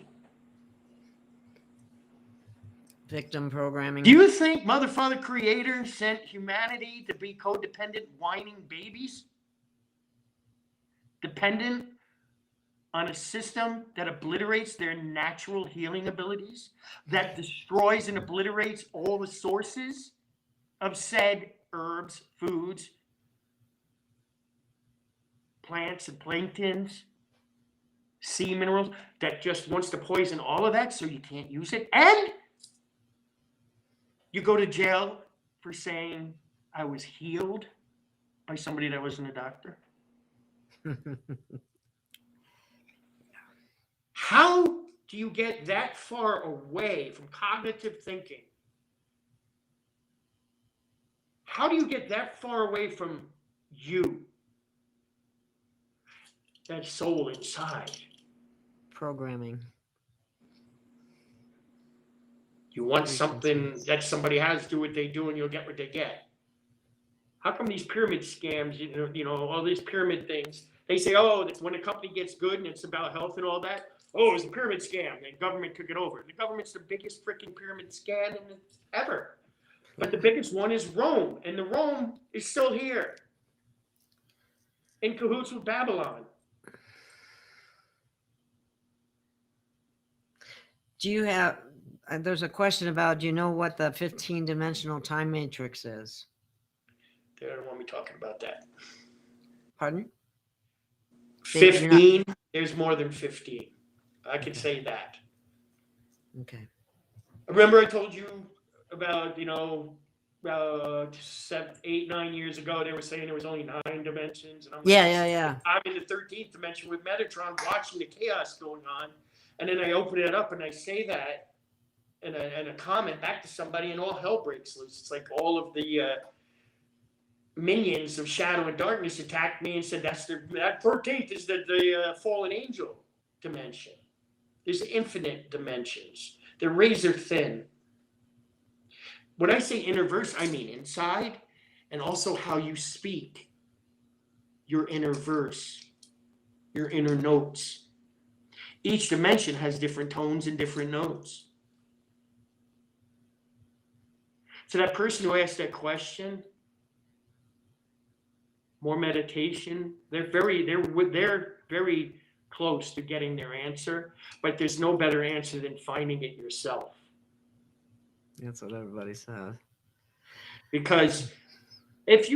Victim programming. Do you think Mother, Father, Creator sent humanity to be codependent, whining babies? Dependent on a system that obliterates their natural healing abilities, that destroys and obliterates all the sources of said herbs, foods, plants and planktons, sea minerals, that just wants to poison all of that so you can't use it. And you go to jail for saying I was healed by somebody that wasn't a doctor. How do you get that far away from cognitive thinking? How do you get that far away from you? That soul inside. Programming. You want something that somebody has, do what they do, and you'll get what they get. How come these pyramid scams, you know, all these pyramid things, they say, oh, when a company gets good and it's about health and all that, oh, it's a pyramid scam, and government took it over. The government's the biggest freaking pyramid scam ever. But the biggest one is Rome, and the Rome is still here, in cahoots with Babylon. Do you have, there's a question about, do you know what the 15-dimensional time matrix is? They don't want me talking about that. Pardon? 15, there's more than 15. I can say that. Okay. Remember I told you about, 7, 8, 9 years ago, they were saying there was only 9 dimensions. And I'm like, Yeah. I'm in the 13th dimension with Metatron watching the chaos going on. And then I open it up and I say that and a comment back to somebody and all hell breaks loose. It's like all of the minions of shadow and darkness attacked me and said that 13th is the fallen angel dimension. There's infinite dimensions. They're razor thin. When I say inner verse, I mean inside and also how you speak. Your inner verse, your inner notes. Each dimension has different tones and different notes. So that person who asked that question, more meditation, they're very close to getting their answer, but there's no better answer than finding it yourself. That's what everybody says. Because if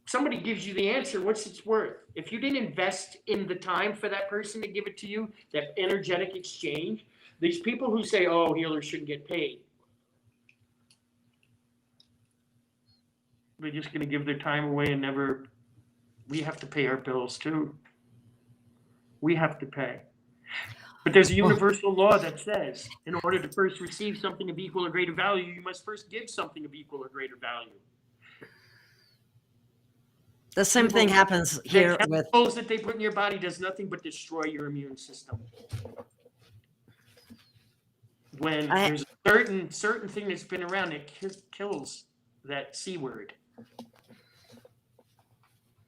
somebody gives you the answer, what's it worth? If you didn't invest in the time for that person to give it to you, that energetic exchange, these people who say, oh, healers shouldn't get paid, they're just going to give their time away and never. We have to pay our bills too. We have to pay. But there's a universal law that says in order to first receive something of equal or greater value, you must first give something of equal or greater value. The same thing happens here with chemicals that they put in your body does nothing but destroy your immune system. When there's a certain thing that's been around that kills that C word.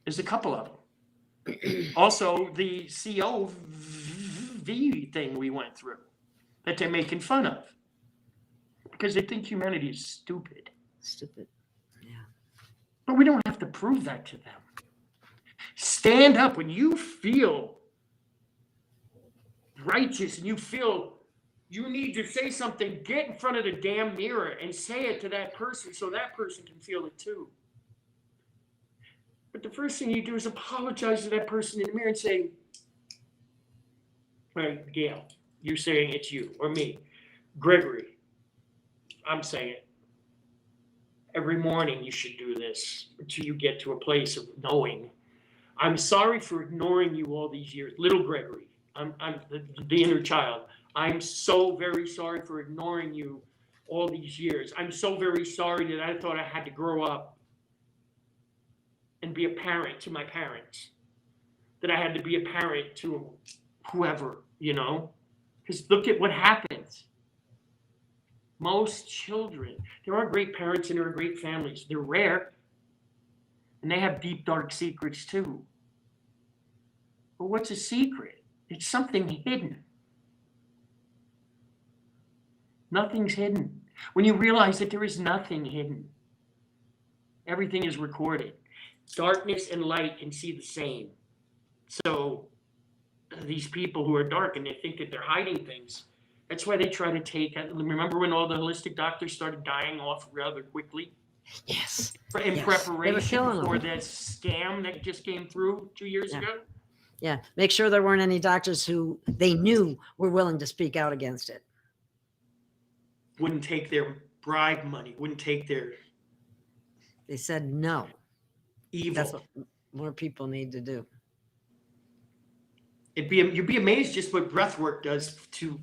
There's a couple of them. Also, the COV thing we went through that they're making fun of because they think humanity is stupid. Stupid. Yeah. But we don't have to prove that to them. Stand up when you feel righteous and you feel you need to say something. Get in front of the damn mirror and say it to that person so that person can feel it too. But the first thing you do is apologize to that person in the mirror and say, right, Gail, you're saying it's you or me. Gregory, I'm saying it. Every morning you should do this until you get to a place of knowing. I'm sorry for ignoring you all these years. Little Gregory, I'm the inner child. I'm so very sorry for ignoring you all these years. I'm so very sorry that I thought I had to grow up and be a parent to my parents, that I had to be a parent to whoever, Because look at what happens. Most children, there are great parents and there are great families. They're rare. And they have deep, dark secrets too. But what's a secret? It's something hidden. Nothing's hidden. When you realize that there is nothing hidden, everything is recorded. Darkness and light can see the same. So these people who are dark and they think that they're hiding things, that's why they try to take. Remember when all the holistic doctors started dying off rather quickly? Yes. In Yes. preparation for this scam that just came through 2 years ago? Yeah. Make sure there weren't any doctors who they knew were willing to speak out against it. Wouldn't take their bribe money, wouldn't take their They said no. evil. That's what more people need to do. You'd be amazed just what breath work does to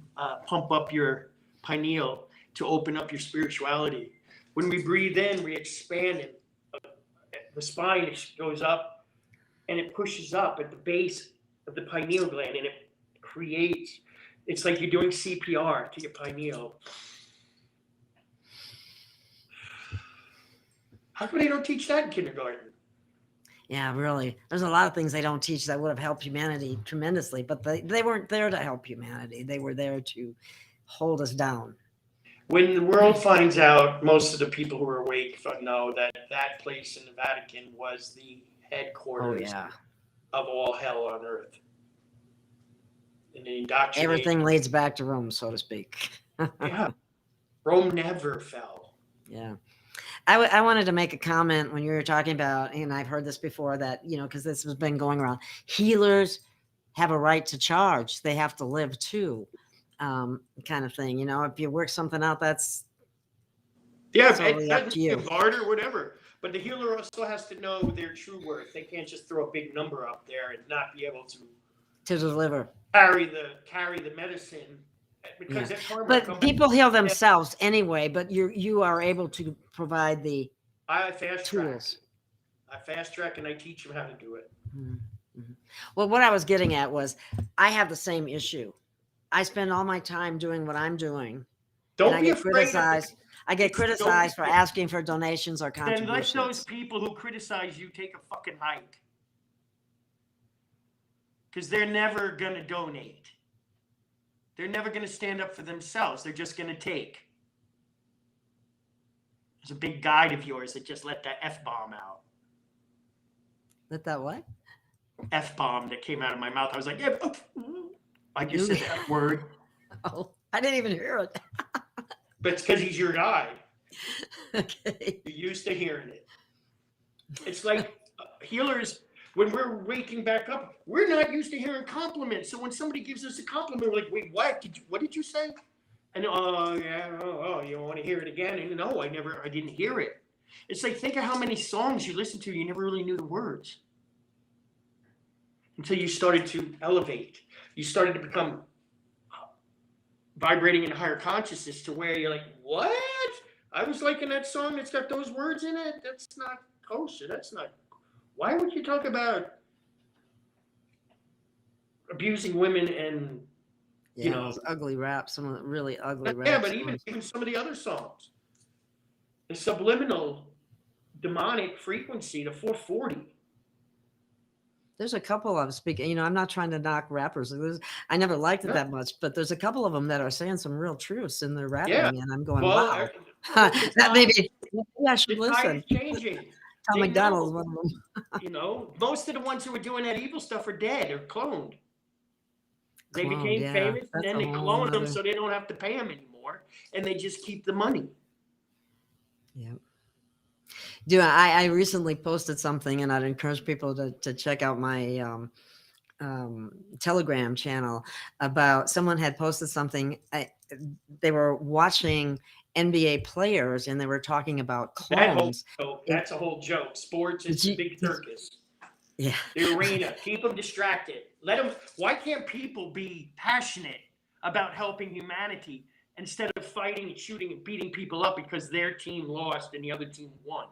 pump up your pineal, to open up your spirituality. When we breathe in, we expand it. The spine goes up and it pushes up at the base of the pineal gland and it creates, it's like you're doing CPR to your pineal. How come they don't teach that in kindergarten? Yeah, really. There's a lot of things they don't teach that would have helped humanity tremendously, but they weren't there to help humanity. They were there to hold us down. When the world finds out, most of the people who are awake know that that place in the Vatican was the headquarters of all hell on earth. And the indoctrination. Everything leads back to Rome, so to speak. Yeah. Rome never fell. Yeah. I wanted to make a comment when you were talking about, and I've heard this before, that, because this has been going around, healers have a right to charge. They have to live too, kind of thing. If you work something out, that's totally up to you. Barter, whatever. But the healer also has to know their true worth. They can't just throw a big number up there and not be able to deliver, carry the medicine. Because but people heal themselves anyway. But you are able to provide the tools. I fast track and I teach them how to do it. Mm-hmm. Well, what I was getting at was I have the same issue. I spend all my time doing what I'm doing. Don't be afraid. I get criticized for asking for donations or contributions. Then let those people who criticize you take a fucking hike. Because they're never going to donate. They're never going to stand up for themselves. They're just going to take. There's a big guide of yours that just let that F-bomb out. Let that what? F-bomb that came out of my mouth. I was like, yeah, I just said that word. Oh, I didn't even hear it. But it's because he's your guy. Okay. You're used to hearing it. It's like healers, when we're waking back up, we're not used to hearing compliments. So when somebody gives us a compliment, we're like, wait, what did you say? And you don't want to hear it again. And no, I didn't hear it. It's like, think of how many songs you listen to, you never really knew the words. Until you started to elevate. You started to become vibrating in a higher consciousness to where you're like, what? I was liking that song that's got those words in it? That's not kosher. That's not. Why would you talk about abusing women and, those ugly raps, some of the really ugly raps. Yeah, but even some of the other songs. The subliminal demonic frequency, the 440. There's a couple of speaking, I'm not trying to knock rappers. I never liked it that much, but there's a couple of them that are saying some real truths in their rapping, and I'm going, wow. That maybe I should listen. Changing. Tom McDonald's one of them. Most of the ones who were doing that evil stuff are dead or cloned. They became famous, and then they cloned them so they don't have to pay them anymore, and they just keep the money. Yeah. Dude, I recently posted something, and I'd encourage people to check out my Telegram channel about someone had posted something. They were watching NBA players, and they were talking about clones. That's a whole joke. Sports is a big circus. Yeah. The arena. Keep them distracted. Let them. Why can't people be passionate about helping humanity instead of fighting and shooting and beating people up because their team lost and the other team won?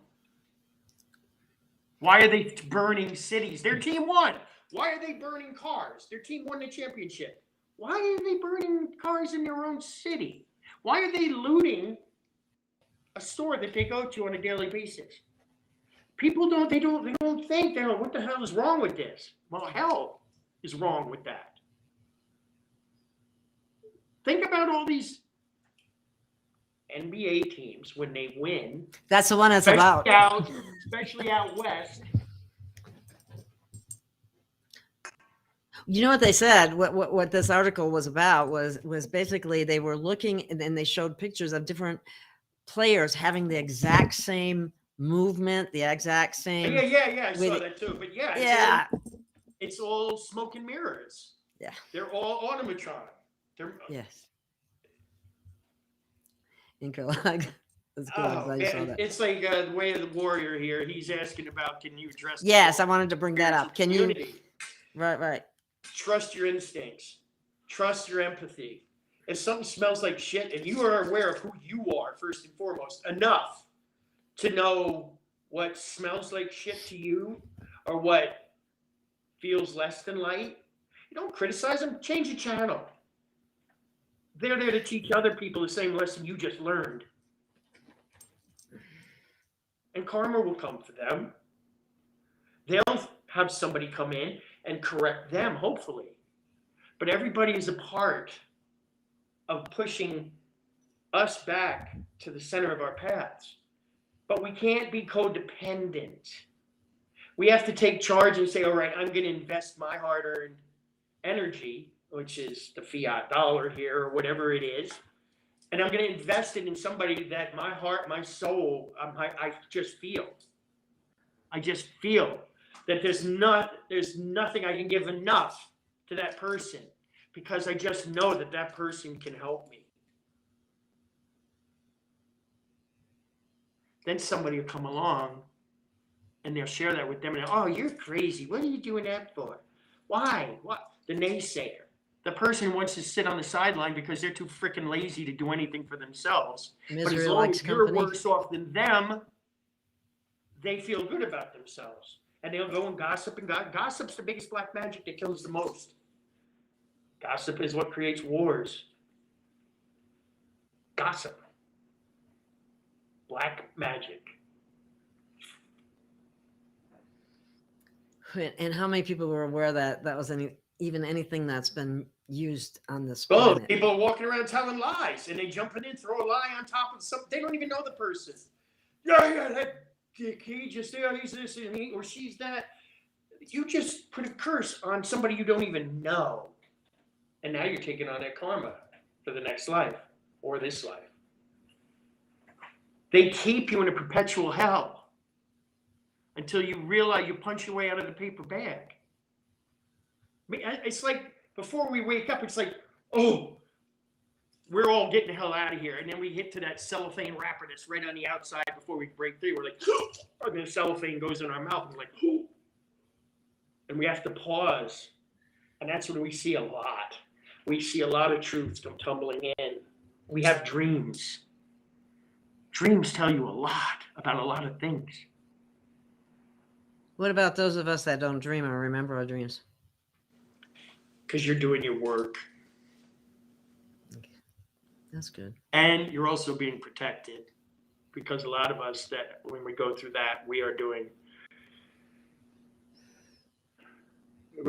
Why are they burning cities? Their team won. Why are they burning cars? Their team won the championship. Why are they burning cars in their own city? Why are they looting a store that they go to on a daily basis? People don't think, what the hell is wrong with this? Well, hell is wrong with that. Think about all these NBA teams when they win. That's the one it's about. Especially out west. You know what they said? What this article was about was basically they were looking and then they showed pictures of different players having the exact same movement, the exact same. Yeah. I saw that too. But it's all smoke and mirrors. Yeah. They're all automatron. Yes. Incorrect. That's good. I'm glad you saw that. It's like the Way of the Warrior here. He's asking about, can you address? Yes, I wanted to bring that up. Can you? Community. Right. Trust your instincts. Trust your empathy. If something smells like shit and you are aware of who you are, first and foremost, enough to know what smells like shit to you or what feels less than light, you don't criticize them. Change the channel. They're there to teach other people the same lesson you just learned. And karma will come for them. They'll have somebody come in and correct them, hopefully. But everybody is a part of pushing us back to the center of our paths. But we can't be codependent. We have to take charge and say, all right, I'm going to invest my hard-earned energy, which is the fiat dollar here or whatever it is, and I'm going to invest it in somebody that my heart, my soul, I just feel. I just feel that there's nothing I can give enough to that person because I just know that that person can help me. Then somebody will come along and they'll share that with them and oh, you're crazy. What are you doing that for? Why? What? The naysayer. The person wants to sit on the sideline because they're too freaking lazy to do anything for themselves. But as long as you're worse off than them, they feel good about themselves. And they'll go and gossip. And gossip's the biggest black magic that kills the most. Gossip is what creates wars. Gossip. Black magic. And how many people were aware that was even anything that's been used on this planet? planet? People are walking around telling lies, and they jumping in, throw a lie on top of something. They don't even know the person. Yeah, that dick, he just, he's this, and he or she's that. You just put a curse on somebody you don't even know. And now you're taking on that karma for the next life or this life. They keep you in a perpetual hell until you realize you punch your way out of the paper bag. I mean, it's like before we wake up, it's like, oh, we're all getting the hell out of here. And then we hit to that cellophane wrapper that's right on the outside before we break through. We're like, or the cellophane goes in our mouth. And we're like, oh. And we have to pause. And that's when we see a lot. We see a lot of truths come tumbling in. We have dreams. Dreams tell you a lot about a lot of things. What about those of us that don't dream or remember our dreams? Because you're doing your work. Okay. That's good. And you're also being protected. Because a lot of us that when we go through that, we're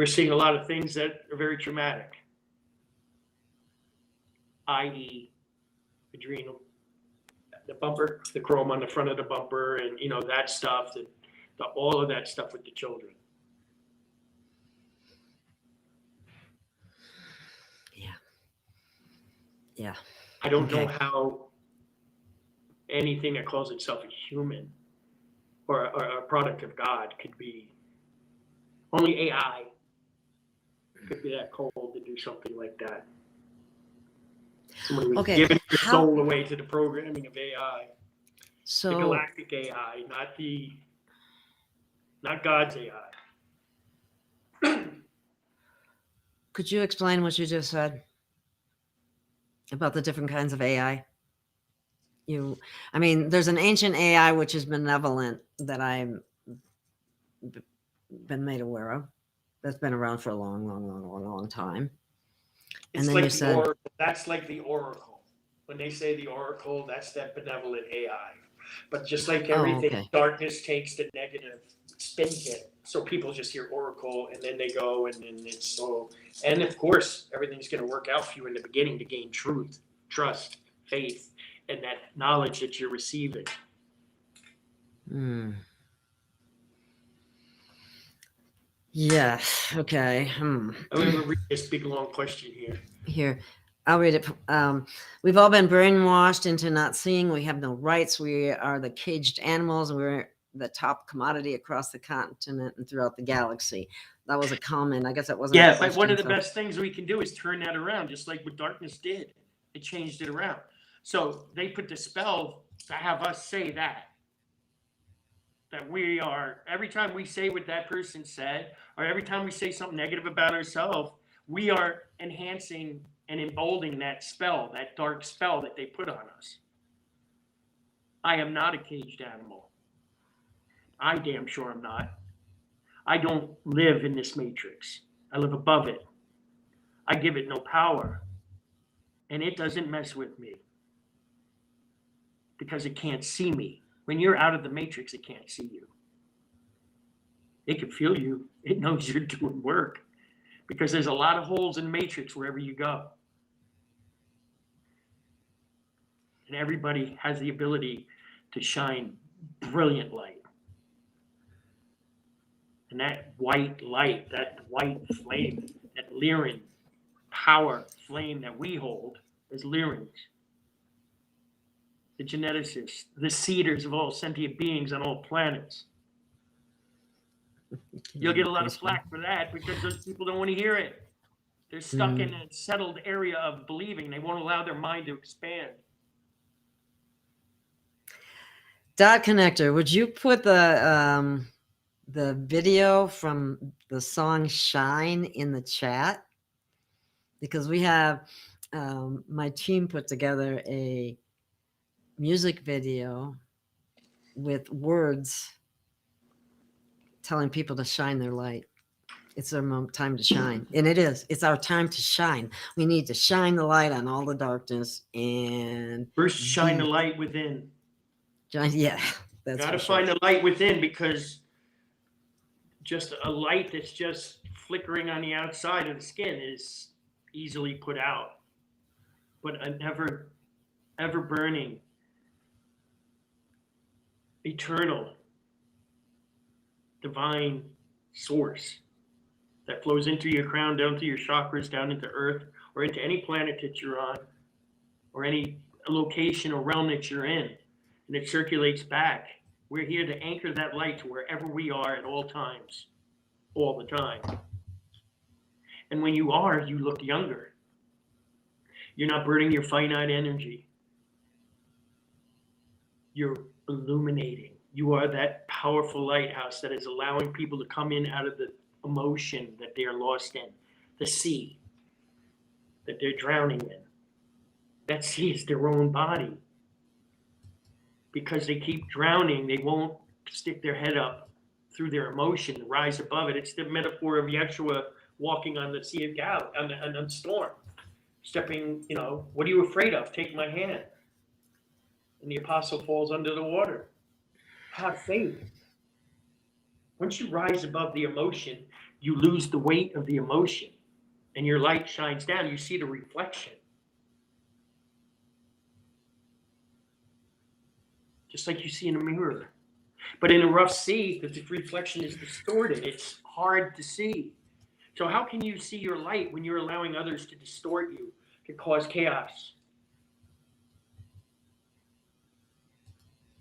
seeing a lot of things that are very traumatic. i.e. adrenal, the bumper, the chrome on the front of the bumper, and that stuff, all of that stuff with the children. Yeah. I don't know how anything that calls itself a human or a product of God could be. Only AI could be that cold to do something like that. Somebody was giving their soul away to the programming of AI. So the galactic AI, not God's AI. Could you explain what you just said about the different kinds of AI? There's an ancient AI which is benevolent that I've been made aware of. That's been around for a long time. It's then like you the said, oracle. That's like the oracle. When they say the oracle, that's that benevolent AI. But just like oh, everything, okay. darkness takes the negative spin hit. So people just hear oracle and then they go and then it's so. And of course, everything's going to work out for you in the beginning to gain truth, trust, faith, and that knowledge that you're receiving. Hmm. Yeah. Okay. I'm going to read this big long question here. Here, I'll read it. We've all been brainwashed into not seeing. We have no rights. We are the caged animals. We're the top commodity across the continent and throughout the galaxy. That was a comment. I guess that wasn't. Yeah, but one of the best things we can do is turn that around, just like what darkness did. It changed it around. So they put the spell to have us say that we are, every time we say what that person said, or every time we say something negative about ourselves, we are enhancing and emboldening that spell, that dark spell that they put on us. I am not a caged animal. I damn sure am not. I don't live in this matrix. I live above it. I give it no power. And it doesn't mess with me because it can't see me. When you're out of the matrix, it can't see you. It can feel you. It knows you're doing work because there's a lot of holes in the matrix wherever you go. And everybody has the ability to shine brilliant light. And that white light, that white flame, that Lyran power flame that we hold as Lyrans, the geneticists, the seeders of all sentient beings on all planets. You'll get a lot of flack for that because those people don't want to hear it. They're stuck in a settled area of believing. They won't allow their mind to expand. Dot Connector, would you put the video from the song Shine in the chat? Because we have my team put together a music video with words telling people to shine their light. It's their time to shine. And it is. It's our time to shine. We need to shine the light on all the darkness and first shine the light within. Yeah. That's gotta find the light within, because just a light that's just flickering on the outside of the skin is easily put out. But a never ever burning, eternal, divine source that flows into your crown, down to your chakras, down into earth, or into any planet that you're on, or any location or realm that you're in, and it circulates back. We're here to anchor that light to wherever we are at all times, all the time. And when you are, you look younger. You're not burning your finite energy. You're illuminating. You are that powerful lighthouse that is allowing people to come in out of the emotion that they are lost in, the sea that they're drowning in. That sea is their own body. Because they keep drowning, they won't stick their head up through their emotion, rise above it. It's the metaphor of Yeshua walking on the Sea of Galilee, on the storm. Stepping, what are you afraid of? Take my hand. And the apostle falls under the water. Have faith. Once you rise above the emotion, you lose the weight of the emotion, and your light shines down. You see the reflection. Just like you see in a mirror. But in a rough sea, the reflection is distorted. It's hard to see. So how can you see your light when you're allowing others to distort you, to cause chaos?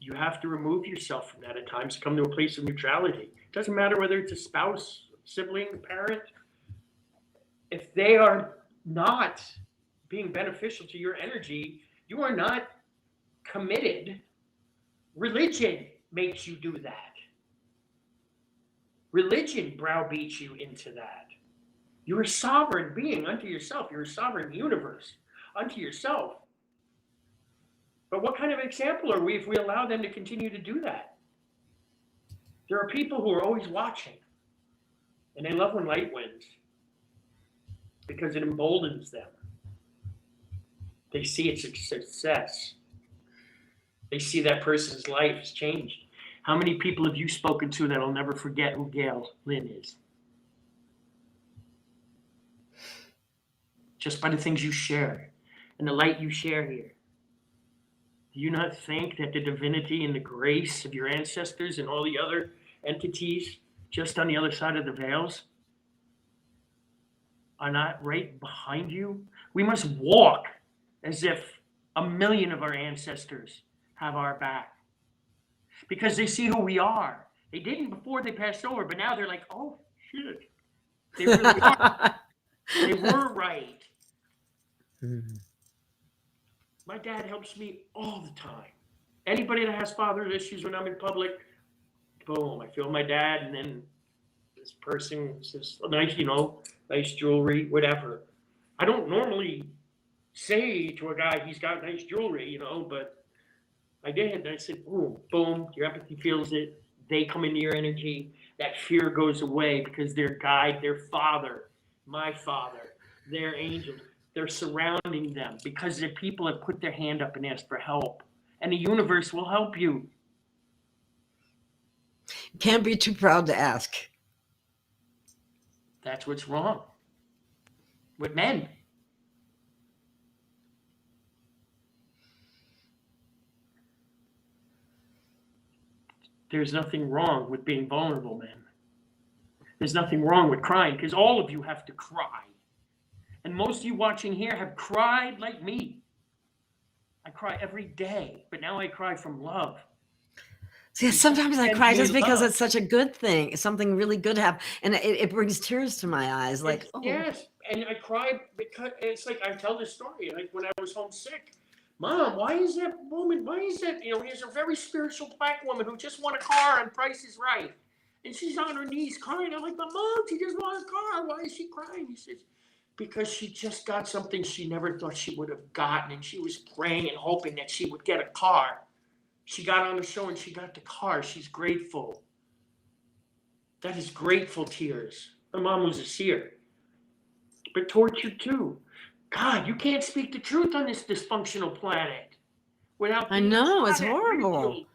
You have to remove yourself from that at times, come to a place of neutrality. It doesn't matter whether it's a spouse, sibling, parent. If they are not being beneficial to your energy, you are not committed. Religion makes you do that. Religion browbeats you into that. You're a sovereign being unto yourself. You're a sovereign universe unto yourself. But what kind of example are we if we allow them to continue to do that? There are people who are always watching, and they love when light wins. because it emboldens them. They see it's a success. They see that person's life has changed. How many people have you spoken to that'll never forget who Gail Lynn is? Just by the things you share and the light you share here. Do you not think that the divinity and the grace of your ancestors and all the other entities just on the other side of the veils are not right behind you? We must walk as if 1,000,000 of our ancestors have our back, because they see who we are. They didn't before they passed over, but now they're like, oh shit, they really are. They were right. My dad helps me all the time. Anybody that has father issues when I'm in public, boom, I feel my dad, and then this person says, nice, nice jewelry, whatever. I don't normally say to a guy, he's got nice jewelry, but I did. And I said, boom, boom, your empathy feels it. They come into your energy. That fear goes away because their guide, their father, my father, their angels, they're surrounding them because the people have put their hand up and asked for help. And the universe will help you. Can't be too proud to ask. That's what's wrong with men. There's nothing wrong with being vulnerable, man. There's nothing wrong with crying, because all of you have to cry. And most of you watching here have cried like me. I cry every day, but now I cry from love. See, sometimes I cry just because love. it's such a good thing. Something really good happened. And it brings tears to my eyes. Like, oh. Yes, and I cry because it's like I tell this story, like when I was homesick. Mom, why is that woman, here's a very spiritual black woman who just won a car on Price is Right. And she's on her knees crying. I'm like, but Mom, she just won a car. Why is she crying? He says, because she just got something she never thought she would have gotten. And she was praying and hoping that she would get a car. She got on the show and she got the car. She's grateful. That is grateful tears. My mom was a seer. But tortured too. God, you can't speak the truth on this dysfunctional planet without. I know, it's horrible.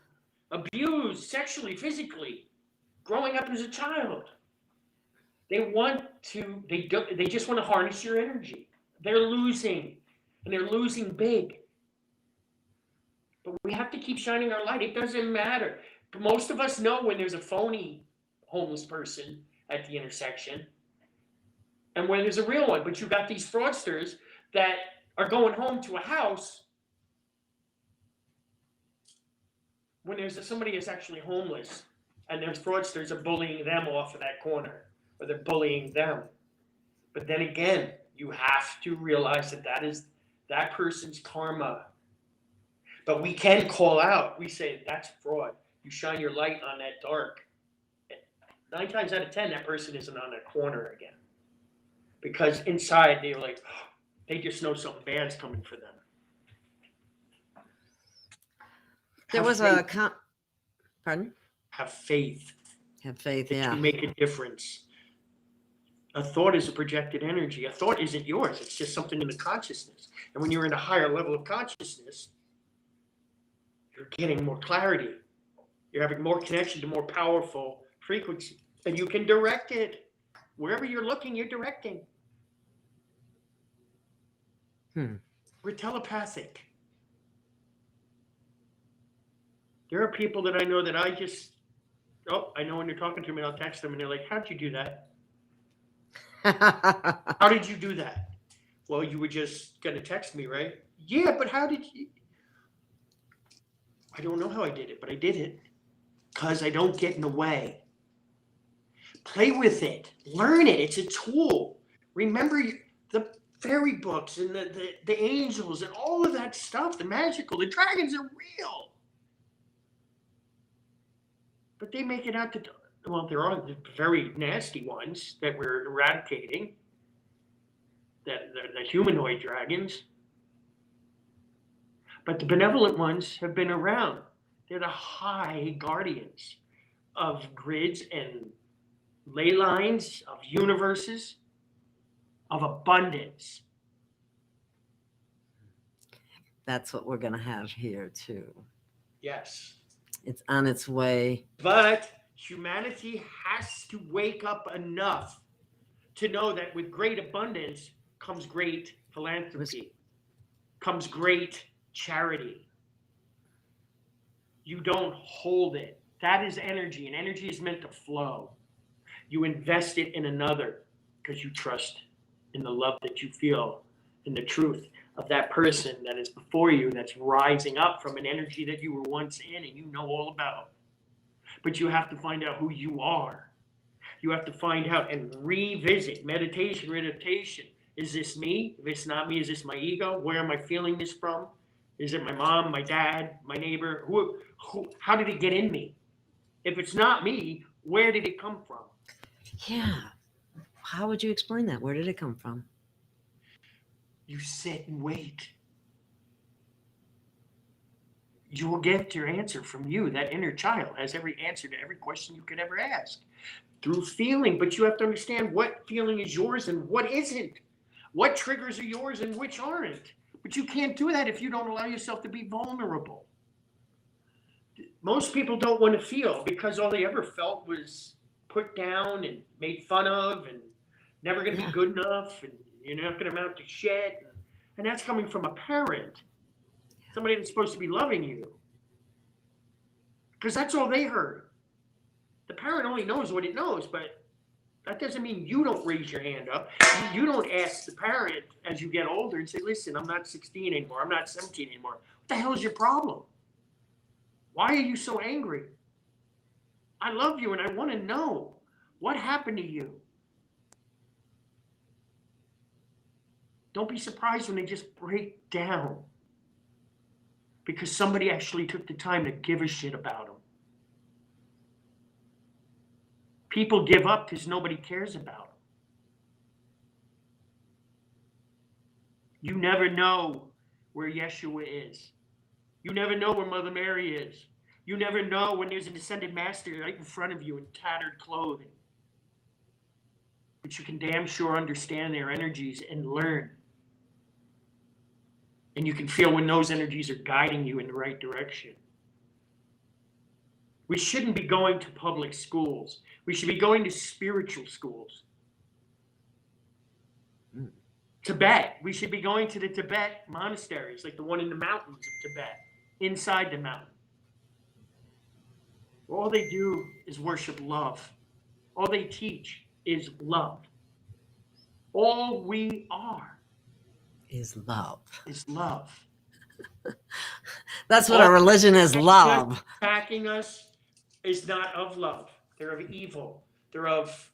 Abused sexually, physically, growing up as a child. They just want to harness your energy. They're losing, and they're losing big. But we have to keep shining our light. It doesn't matter. But most of us know when there's a phony homeless person at the intersection and when there's a real one. But you've got these fraudsters that are going home to a house when there's somebody that's actually homeless, and there's fraudsters are bullying them off of that corner, or they're bullying them. But then again, you have to realize that is that person's karma. But we can call out. We say, that's fraud. You shine your light on that dark. 9 times out of 10, that person isn't on that corner again. Because inside, they're like, they just know something bad's coming for them. There was a pardon? Have faith. Have faith, that yeah. You make a difference. A thought is a projected energy. A thought isn't yours. It's just something in the consciousness. And when you're in a higher level of consciousness, you're getting more clarity. You're having more connection to more powerful frequency. And you can direct it. Wherever you're looking, you're directing. We're telepathic. There are people that I know that I know when you're talking to me, I'll text them and they're like, how'd you do that? How did you do that? Well, you were just going to text me, right? Yeah, but how did you? I don't know how I did it, but I did it because I don't get in the way. Play with it. Learn it. It's a tool. Remember the fairy books and the angels and all of that stuff, the magical, the dragons are real. But they make it out there are the very nasty ones that we're eradicating, the humanoid dragons. But the benevolent ones have been around. They're the high guardians of grids and ley lines, of universes, of abundance. That's what we're going to have here too. Yes. It's on its way. But humanity has to wake up enough to know that with great abundance comes great philanthropy, comes great charity. You don't hold it. That is energy, and energy is meant to flow. You invest it in another because you trust in the love that you feel, in the truth of that person that is before you, that's rising up from an energy that you were once in and you know all about. But you have to find out who you are. You have to find out and revisit meditation. Is this me? If it's not me, is this my ego? Where am I feeling this from? Is it my mom, my dad, my neighbor? Who, how did it get in me? If it's not me, where did it come from? Yeah. How would you explain that? Where did it come from? You sit and wait. You will get your answer from you. That inner child has every answer to every question you could ever ask through feeling. But you have to understand what feeling is yours and what isn't. What triggers are yours and which aren't. But you can't do that if you don't allow yourself to be vulnerable. Most people don't want to feel because all they ever felt was put down and made fun of and never going to be good enough and you're not going to amount to shit. And that's coming from a parent, somebody that's supposed to be loving you. Because that's all they heard. The parent only knows what it knows, but that doesn't mean you don't raise your hand up. You don't ask the parent as you get older and say, listen, I'm not 16 anymore. I'm not 17 anymore. What the hell is your problem? Why are you so angry? I love you and I want to know what happened to you. Don't be surprised when they just break down because somebody actually took the time to give a shit about them. People give up because nobody cares about them. You never know where Yeshua is. You never know where Mother Mary is. You never know when there's an ascended master right in front of you in tattered clothing. But you can damn sure understand their energies and learn. And you can feel when those energies are guiding you in the right direction. We shouldn't be going to public schools. We should be going to spiritual schools. Tibet. We should be going to the Tibet monasteries, like the one in the mountains of Tibet, inside the mountain. All they do is worship love. All they teach is love. All we are is love. Is love. That's what our religion is, love. Attacking us is not of love. They're of evil. They're of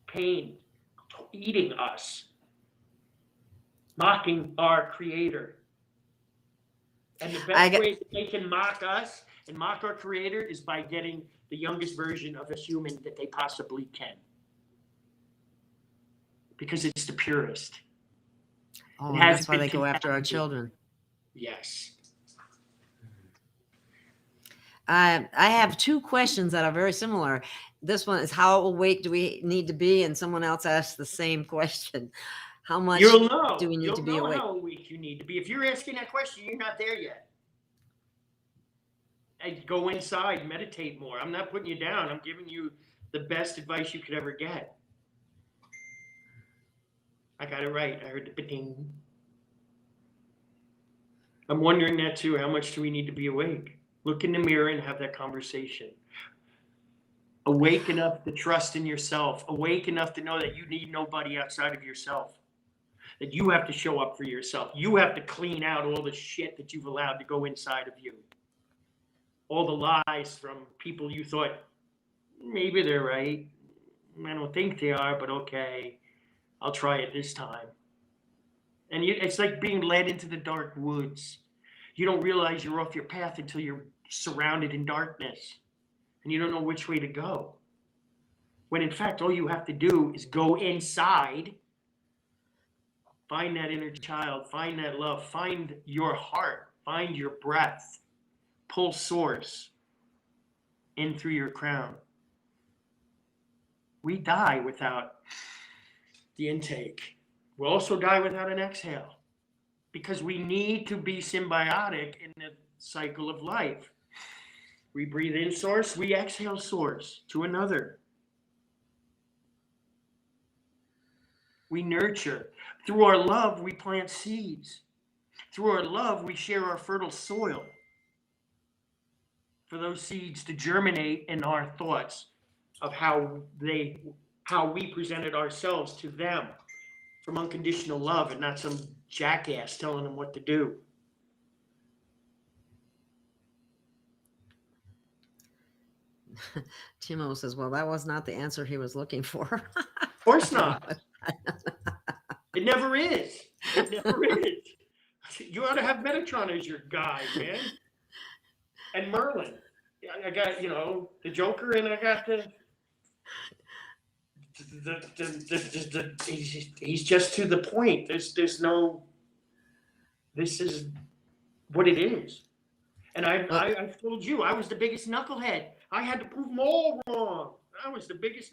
pain, eating us, mocking our Creator. And the best way that they can mock us and mock our Creator is by getting the youngest version of a human that they possibly can. Because it's the purest. Oh, that's why they go after our children. Yes. I have two questions that are very similar. This one is, how awake do we need to be? And someone else asked the same question. How much do we need to be awake? How awake you need to be. If you're asking that question, you're not there yet. And go inside, meditate more. I'm not putting you down. I'm giving you the best advice you could ever get. I got it right. I heard the ba-ding. I'm wondering that too. How much do we need to be awake? Look in the mirror and have that conversation. Awake enough to trust in yourself. Awake enough to know that you need nobody outside of yourself. That you have to show up for yourself. You have to clean out all the shit that you've allowed to go inside of you. All the lies from people you thought, maybe they're right. I don't think they are, but okay. I'll try it this time. And it's like being led into the dark woods. You don't realize you're off your path until you're surrounded in darkness. And you don't know which way to go. When in fact, all you have to do is go inside, find that inner child, find that love, find your heart, find your breath, pull source in through your crown. We die without the intake. We'll also die without an exhale, because we need to be symbiotic in the cycle of life. We breathe in source, we exhale source to another. We nurture. Through our love, we plant seeds. Through our love, we share our fertile soil for those seeds to germinate in our thoughts of how we presented ourselves to them from unconditional love, and not some jackass telling them what to do. Timo says, well, that was not the answer he was looking for. Of course not. It never is. It never is. You ought to have Metatron as your guide, man. And Merlin. I got, the Joker, and I got he's just to the point. There's no, this is what it is. And I told you, I was the biggest knucklehead. I had to prove them all wrong. I was the biggest.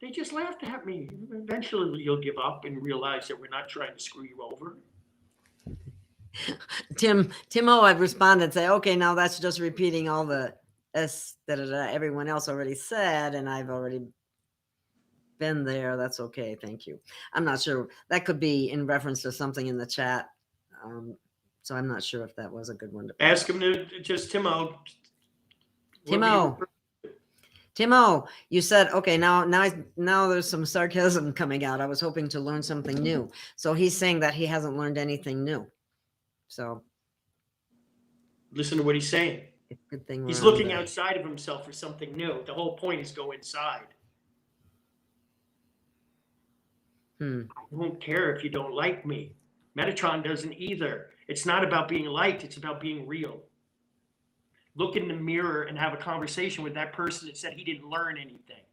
They just laughed at me. Eventually you'll give up and realize that we're not trying to screw you over. Timo had responded, say, okay, now that's just repeating all the everyone else already said, and I've already been there. That's okay. Thank you. I'm not sure. That could be in reference to something in the chat. So I'm not sure if that was a good one to ask him to just Timo, you said, okay, now there's some sarcasm coming out. I was hoping to learn something new. So he's saying that he hasn't learned anything new. So listen to what he's saying. Good thing he's looking outside of himself for something new. The whole point is go inside. I won't care if you don't like me. Metatron doesn't either. It's not about being liked. It's about being real. Look in the mirror and have a conversation with that person that said he didn't learn anything,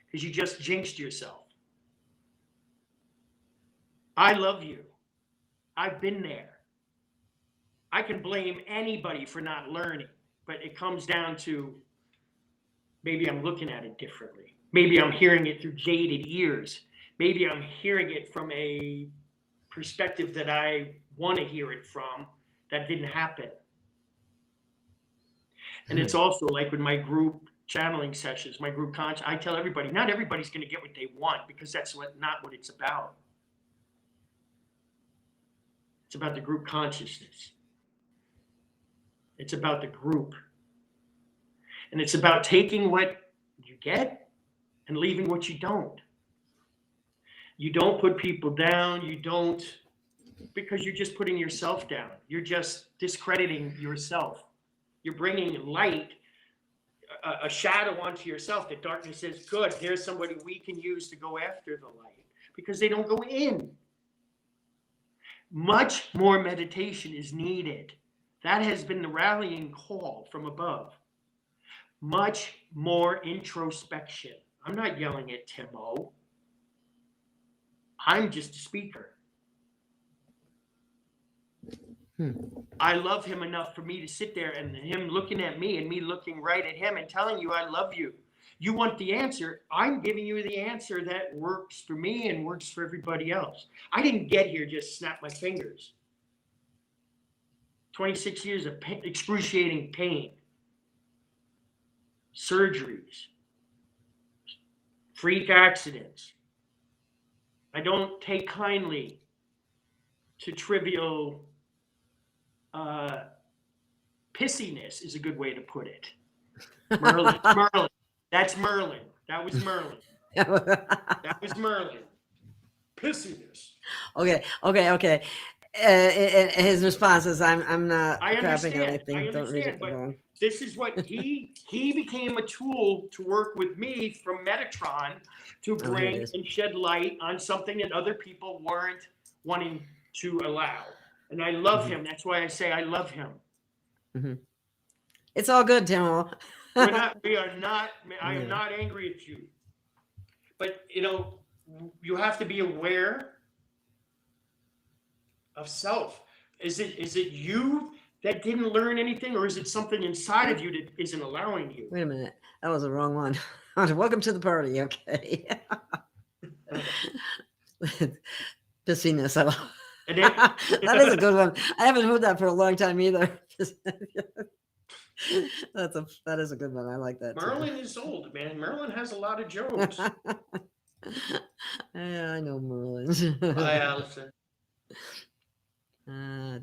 because you just jinxed yourself. I love you. I've been there. I can blame anybody for not learning, but it comes down to maybe I'm looking at it differently. Maybe I'm hearing it through jaded ears. Maybe I'm hearing it from a perspective that I want to hear it from that didn't happen. And it's also like with my group channeling sessions, my group I tell everybody, not everybody's going to get what they want, because that's not what it's about. It's about the group consciousness. It's about the group. And it's about taking what you get and leaving what you don't. You don't put people down. You don't, because you're just putting yourself down. You're just discrediting yourself. You're bringing light, a shadow onto yourself that darkness says, good, here's somebody we can use to go after the light, because they don't go in. Much more meditation is needed. That has been the rallying call from above. Much more introspection. I'm not yelling at Timo. I'm just a speaker. I love him enough for me to sit there and him looking at me and me looking right at him and telling you I love you. You want the answer. I'm giving you the answer that works for me and works for everybody else. I didn't get here just snap my fingers. 26 years of excruciating pain, surgeries, freak accidents. I don't take kindly to trivial pissiness is a good way to put it. Merlin. That's Merlin. That was Merlin. That was Merlin. Pissiness. Okay. His response is, I'm not crapping on anything. Don't read it wrong. This is what he became a tool to work with me from Metatron to bring and shed light on something that other people weren't wanting to allow. And I love him. That's why I say I love him. It's all good, Timo. I am not angry at you. But, you have to be aware of self. Is it you that didn't learn anything, or is it something inside of you that isn't allowing you? Wait a minute. That was the wrong one. Welcome to the party. Okay. Pissiness. And then, That is a good one. I haven't heard that for a long time either. That is a good one. I like that. Merlin is old, man. Merlin has a lot of jokes. Yeah, I know Merlin. Hi, Allison.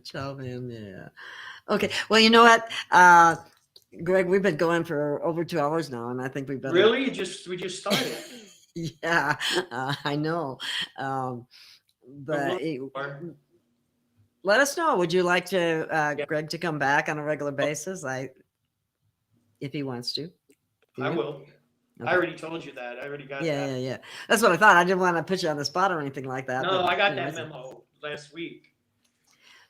Ciao, man. Yeah. Okay. Well, you know what, Greg, we've been going for over 2 hours now, and I think we better. Really? We just started. Yeah, I know. But let us know. Would you like to, Greg, to come back on a regular basis? If he wants to. I will. Okay. I already told you that. I already got that. Yeah. That's what I thought. I didn't want to put you on the spot or anything like that. No, I got that memo last week.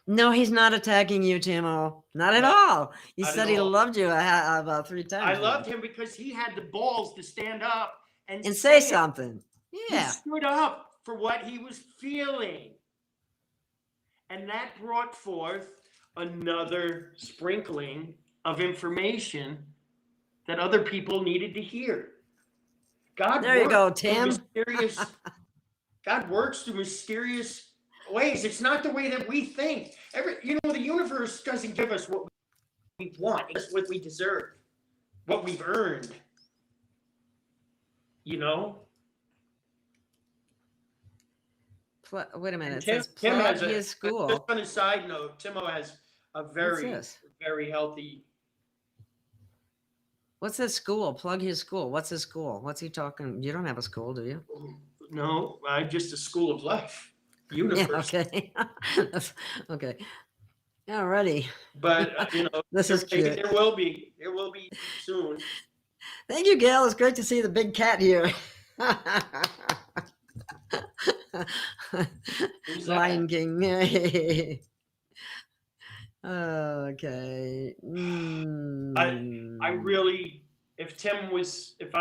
No, he's not attacking you, Timo. Not at all. He said he loved you about 3 times. I loved him because he had the balls to stand up and say something. Yeah. He stood up for what he was feeling. And that brought forth another sprinkling of information that other people needed to hear. There you go, Tim. God works through mysterious ways. It's not the way that we think. The universe doesn't give us what we want. It's what we deserve, what we've earned. Wait a minute. Tim has his school. Just on a side note, Timo has a very, very healthy. What's his school? Plug his school. What's his school? What's he talking? You don't have a school, do you? No, I'm just a school of life. Universe. Yeah, okay. Okay. Alrighty. But this is cute. There will be soon. Thank you, Gail. It's great to see the big cat here. Lion King. Okay. I really, if Tim was in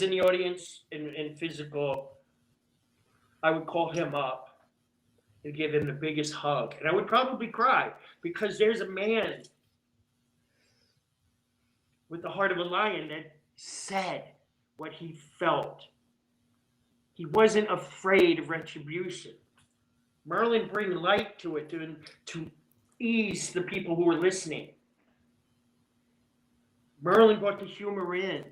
the audience in physical, I would call him up and give him the biggest hug. And I would probably cry because there's a man with the heart of a lion that said what he felt. He wasn't afraid of retribution. Merlin bring light to it to ease the people who were listening. Merlin brought the humor in.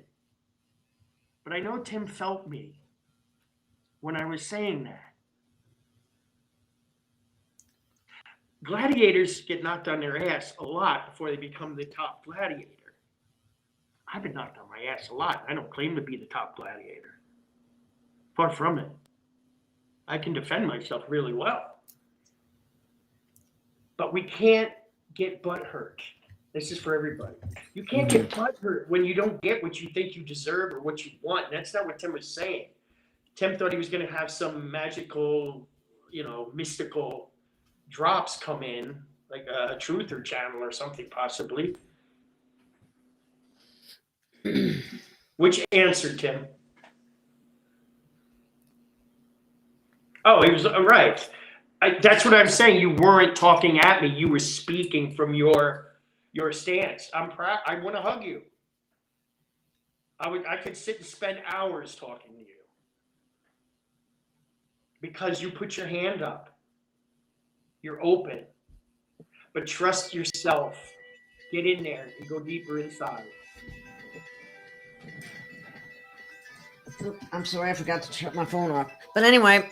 But I know Tim felt me when I was saying that. Gladiators get knocked on their ass a lot before they become the top gladiator. I've been knocked on my ass a lot. I don't claim to be the top gladiator. Far from it. I can defend myself really well. But we can't get butthurt. This is for everybody. You can't get butthurt when you don't get what you think you deserve or what you want. That's not what Tim was saying. Tim thought he was going to have some magical, mystical drops come in, like a truther channel or something possibly. Which answer, Tim? Oh, he was right. That's what I'm saying. You weren't talking at me. You were speaking from your stance. I'm proud. I want to hug you. I could sit and spend hours talking to you because you put your hand up. You're open, but trust yourself. Get in there and go deeper inside. I'm sorry, I forgot to shut my phone off. But anyway,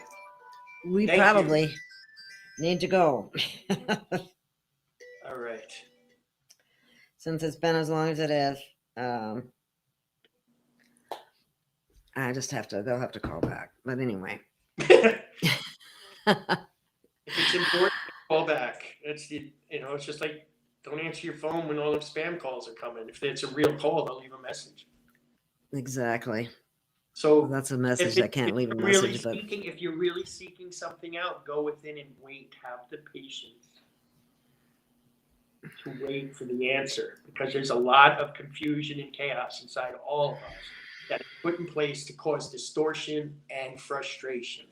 we probably need to go. All right. Since it's been as long as it is, I just they'll have to call back. But anyway. If it's important, call back. It's just like, don't answer your phone when all the spam calls are coming. If it's a real call, they'll leave a message. Exactly. So that's a message I can't leave a message. If you're really seeking something out, go within and wait. Have the patience to wait for the answer, because there's a lot of confusion and chaos inside all of us that is put in place to cause distortion and frustration.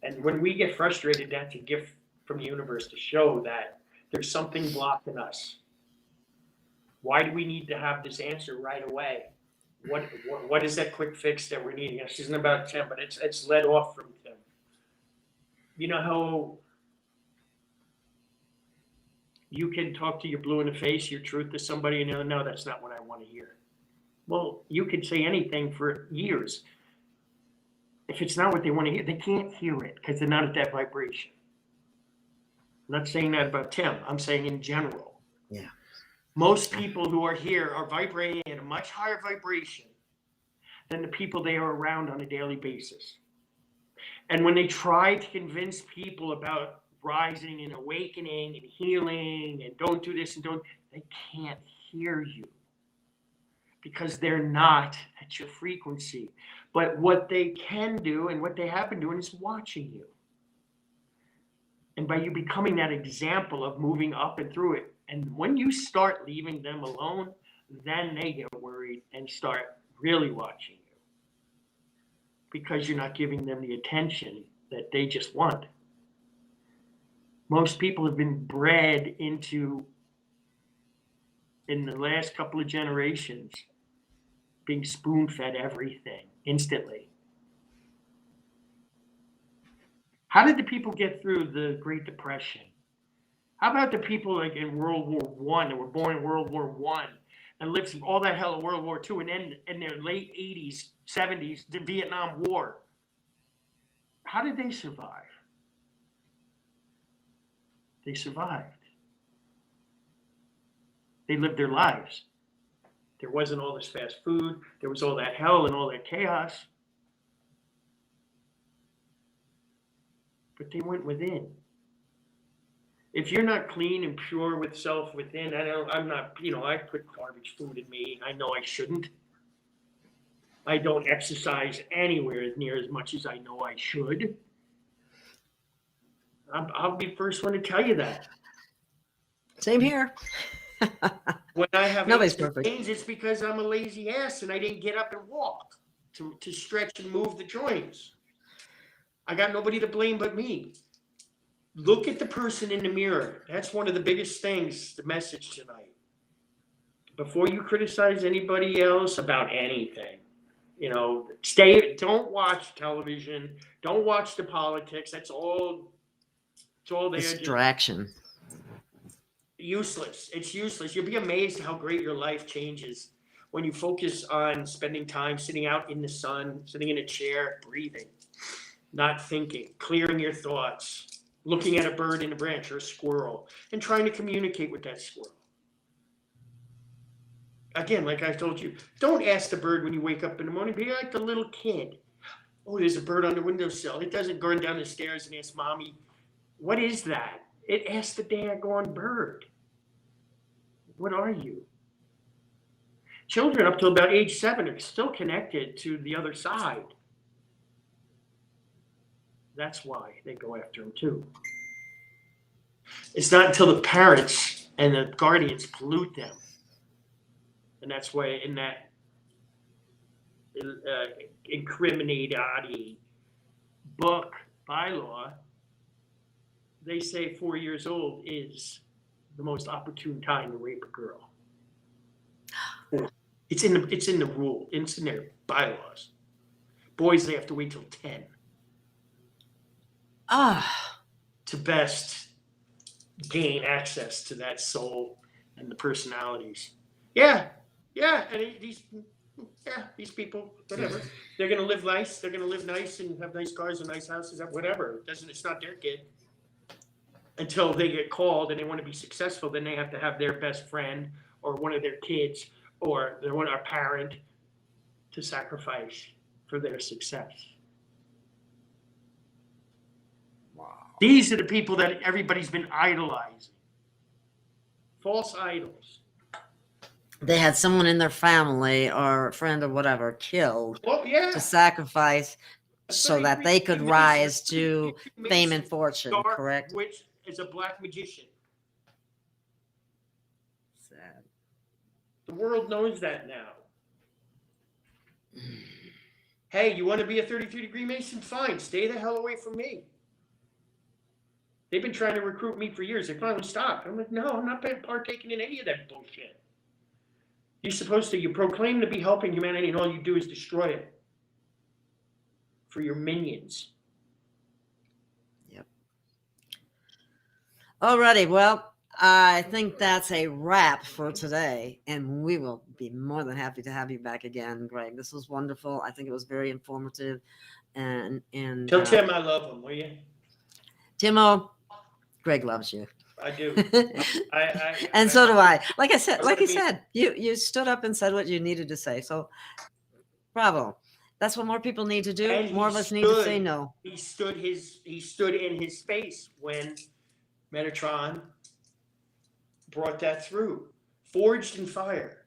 And when we get frustrated, that's a gift from the universe to show that there's something blocking us. Why do we need to have this answer right away? What is that quick fix that we're needing? This isn't about Tim, but it's led off from Tim. You know how you can talk to your blue in the face, your truth to somebody, and no, that's not what I want to hear. Well, you could say anything for years. If it's not what they want to hear, they can't hear it because they're not at that vibration. I'm not saying that about Tim. I'm saying in general. Yeah. Most people who are here are vibrating at a much higher vibration than the people they are around on a daily basis. And when they try to convince people about rising and awakening and healing and don't do this and don't, they can't hear you because they're not at your frequency. But what they can do and what they have been doing is watching you. And by you becoming that example of moving up and through it, and when you start leaving them alone, then they get worried and start really watching you because you're not giving them the attention that they just want. Most people have been bred into, in the last couple of generations, being spoon-fed everything instantly. How did the people get through the Great Depression? How about the people like in World War I that were born in World War I and lived through all that hell of World War II and then in their late 80s, 70s, the Vietnam War? How did they survive? They survived. They lived their lives. There wasn't all this fast food. There was all that hell and all that chaos. But they went within. If you're not clean and pure with self within, I'm not, I put garbage food in me. I know I shouldn't. I don't exercise anywhere near as much as I know I should. I'll be the first one to tell you that. Same here. When I have Nobody's perfect. pains, it's because I'm a lazy ass and I didn't get up and walk to stretch and move the joints. I got nobody to blame but me. Look at the person in the mirror. That's one of the biggest things, the message tonight. Before you criticize anybody else about anything, don't watch television. Don't watch the politics. It's all there. Distraction. Useless. It's useless. You'll be amazed how great your life changes when you focus on spending time sitting out in the sun, sitting in a chair, breathing, not thinking, clearing your thoughts, looking at a bird in a branch or a squirrel, and trying to communicate with that squirrel. Again, like I told you, don't ask the bird when you wake up in the morning. Be like the little kid. Oh, there's a bird on the windowsill. It doesn't go down the stairs and ask mommy, what is that? It asks the daggone bird. What are you? Children up to about age 7 are still connected to the other side. That's why they go after them too. It's not until the parents and the guardians pollute them. And that's why in that incriminating book, bylaw, they say 4 years old is the most opportune time to rape a girl. It's in the rule. It's in their bylaws. Boys, they have to wait till 10. To best gain access to that soul and the personalities. Yeah. And these people, whatever. They're gonna live nice. They're gonna live nice and have nice cars and nice houses, whatever. It's not their kid. Until they get called and they want to be successful, then they have to have their best friend or one of their kids or a parent to sacrifice for their success. Wow. These are the people that everybody's been idolizing. False idols. They had someone in their family or a friend or whatever killed to sacrifice so that they could rise to fame and fortune, correct? Which is a black magician. Sad. The world knows that now. Hey, you want to be a 33-degree Mason? Fine. Stay the hell away from me. They've been trying to recruit me for years. They finally stopped. I'm like, no, I'm not partaking in any of that bullshit. You proclaim to be helping humanity, and all you do is destroy it for your minions. Yep. Alrighty, well, I think that's a wrap for today, and we will be more than happy to have you back again, Greg. This was wonderful. I think it was very informative, and Tell Tim I love him, will you? Timo, Greg loves you. I do. And so do I. Like I said, you stood up and said what you needed to say. So bravo. That's what more people need to do. And more of us need to say no. He stood in his space when Metatron brought that through. Forged in fire.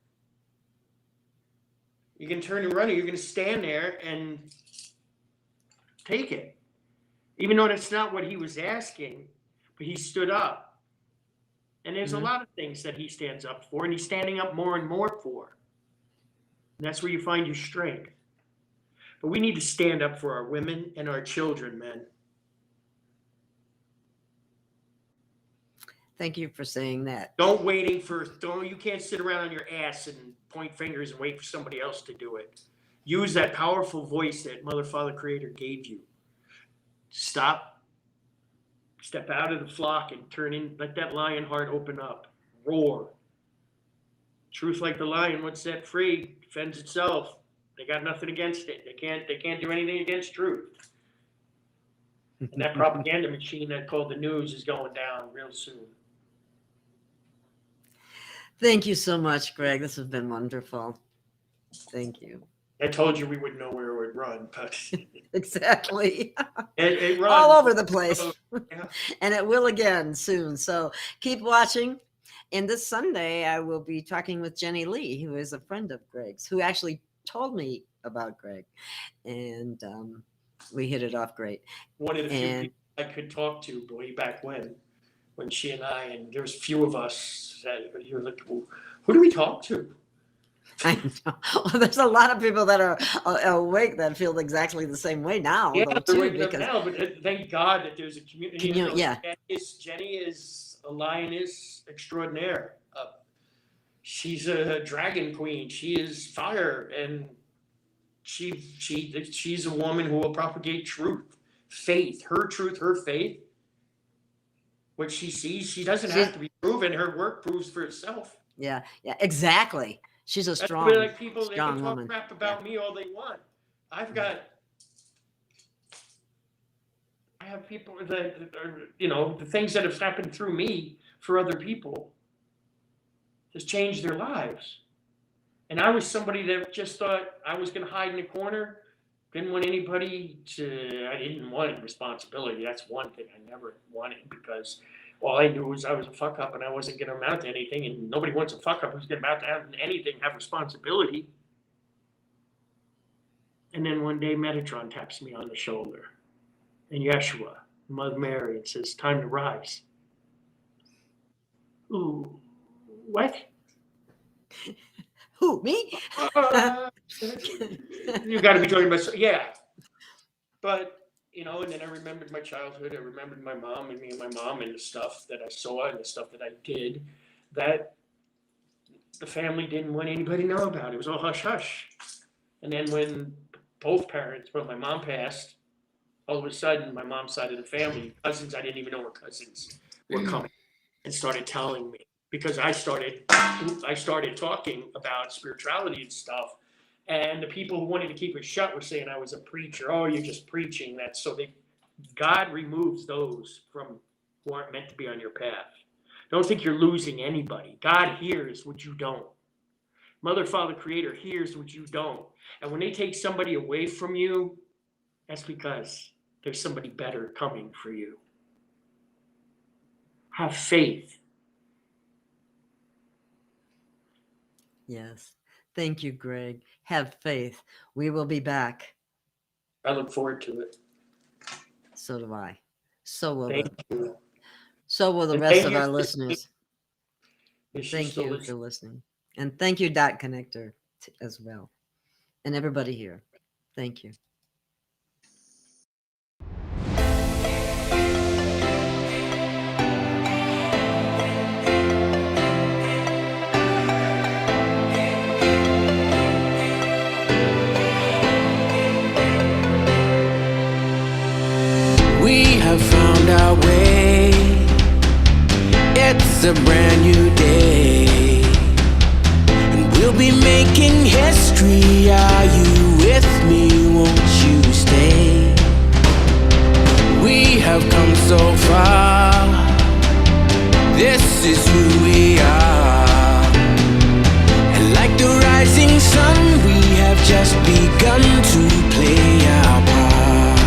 You can turn and run, or you're going to stand there and take it. Even though that's not what he was asking, but he stood up. And there's a lot of things that he stands up for, and he's standing up more and more for. And that's where you find your strength. But we need to stand up for our women and our children, men. Thank you for saying that. You can't sit around on your ass and point fingers and wait for somebody else to do it. Use that powerful voice that Mother, Father, Creator gave you. Step out of the flock and turn in, let that lion heart open up. Roar. Truth like the lion, once set free, defends itself. They got nothing against it. They can't do anything against truth. And that propaganda machine that called the news is going down real soon. Thank you so much, Greg. This has been wonderful. Thank you. I told you we wouldn't know where it would run, but exactly. It runs all over the place. Yeah. And it will again soon. So keep watching. And this Sunday, I will be talking with Jenny Lee, who is a friend of Greg's, who actually told me about Greg. And we hit it off great. One of the few people I could talk to way back when she and I, and there was a few of us that you're like, well, who do we talk to? I know. Well, there's a lot of people that are awake that feel exactly the same way now. Yeah, though, they're too, waking up because now, but thank God that there's a community. Yeah. Jenny is a lioness extraordinaire. She's a dragon queen. She is fire, and she's a woman who will propagate truth, faith, her truth, her faith. What she sees, she doesn't have to be proven. Her work proves for itself. Yeah, exactly. She's a strong, like people, they strong can talk woman. crap about me all they want. I have people that are, the things that have happened through me for other people has changed their lives. And I was somebody that just thought I was going to hide in a corner. I didn't want responsibility. That's one thing I never wanted, because all I knew was I was a fuck up and I wasn't going to amount to anything, and nobody wants a fuck up who's going to amount to anything, have responsibility. And then one day Metatron taps me on the shoulder, and Yeshua, Mother Mary, and says, time to rise. Ooh, what? Who, me? You got to be talking about, yeah. But, and then I remembered my childhood. I remembered my mom and me and my mom and the stuff that I saw and the stuff that I did that the family didn't want anybody to know about. It was all hush hush. And then when my mom passed, all of a sudden my mom's side of the family, cousins I didn't even know were cousins, were coming and started telling me, because I started talking about spirituality and stuff. And the people who wanted to keep it shut were saying I was a preacher. Oh, you're just preaching. God removes those from who aren't meant to be on your path. Don't think you're losing anybody. God hears what you don't. Mother, Father, Creator hears what you don't. And when they take somebody away from you, that's because there's somebody better coming for you. Have faith. Yes. Thank you, Greg. Have faith. We will be back. I look forward to it. So do I. So will the And rest of our listeners. Thank you listening. for listening. And thank you, Dot Connector, as well. And everybody here. Thank you. have found our way. It's a brand new day, and we'll be making history. Are you with me? Won't you stay? We have come so far. This is who we are. And like the rising sun, we have just begun to play our part.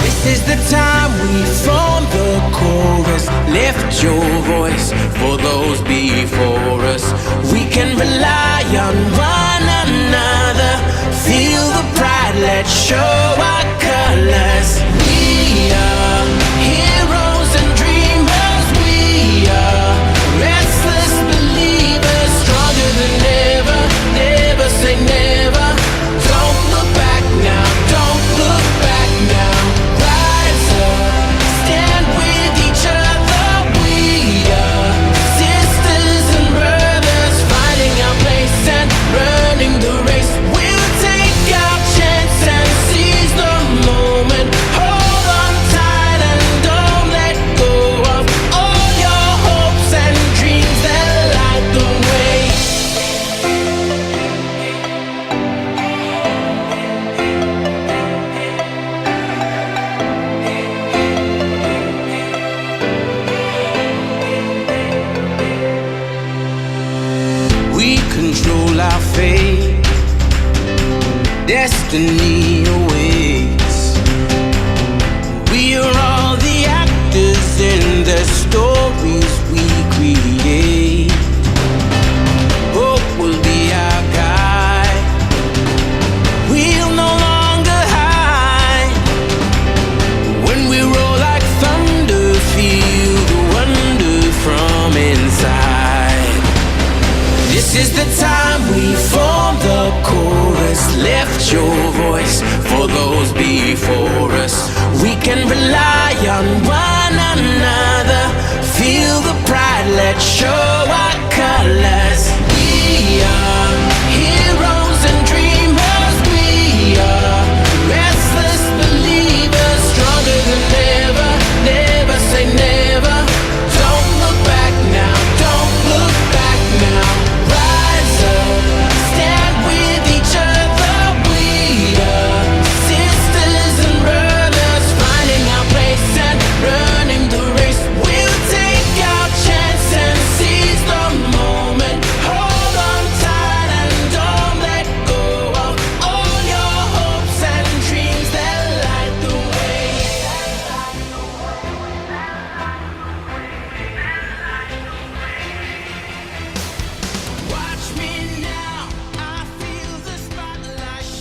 This is the time we form the chorus. Lift your voice for those before us. We can rely on one another. Feel the pride, let's show our colors. We are heroes and dreamers. We are restless believers, stronger than ever. Never say never. Don't look back now, don't look back now. Rise up, stand with each other. We are sisters and brothers, finding our place and running the race. We'll take our chance and seize the moment. Hold on tight and don't let go of all your hopes and dreams that light the way. We control our fate. Destiny awaits. We are all the actors in the stories we create. Hope will be our guide. We'll no longer hide. When we roll like thunder, feel the wonder from inside. This is the time we form the chorus. Lift your voice for those before us. We can rely on one another. Feel the pride, let's show our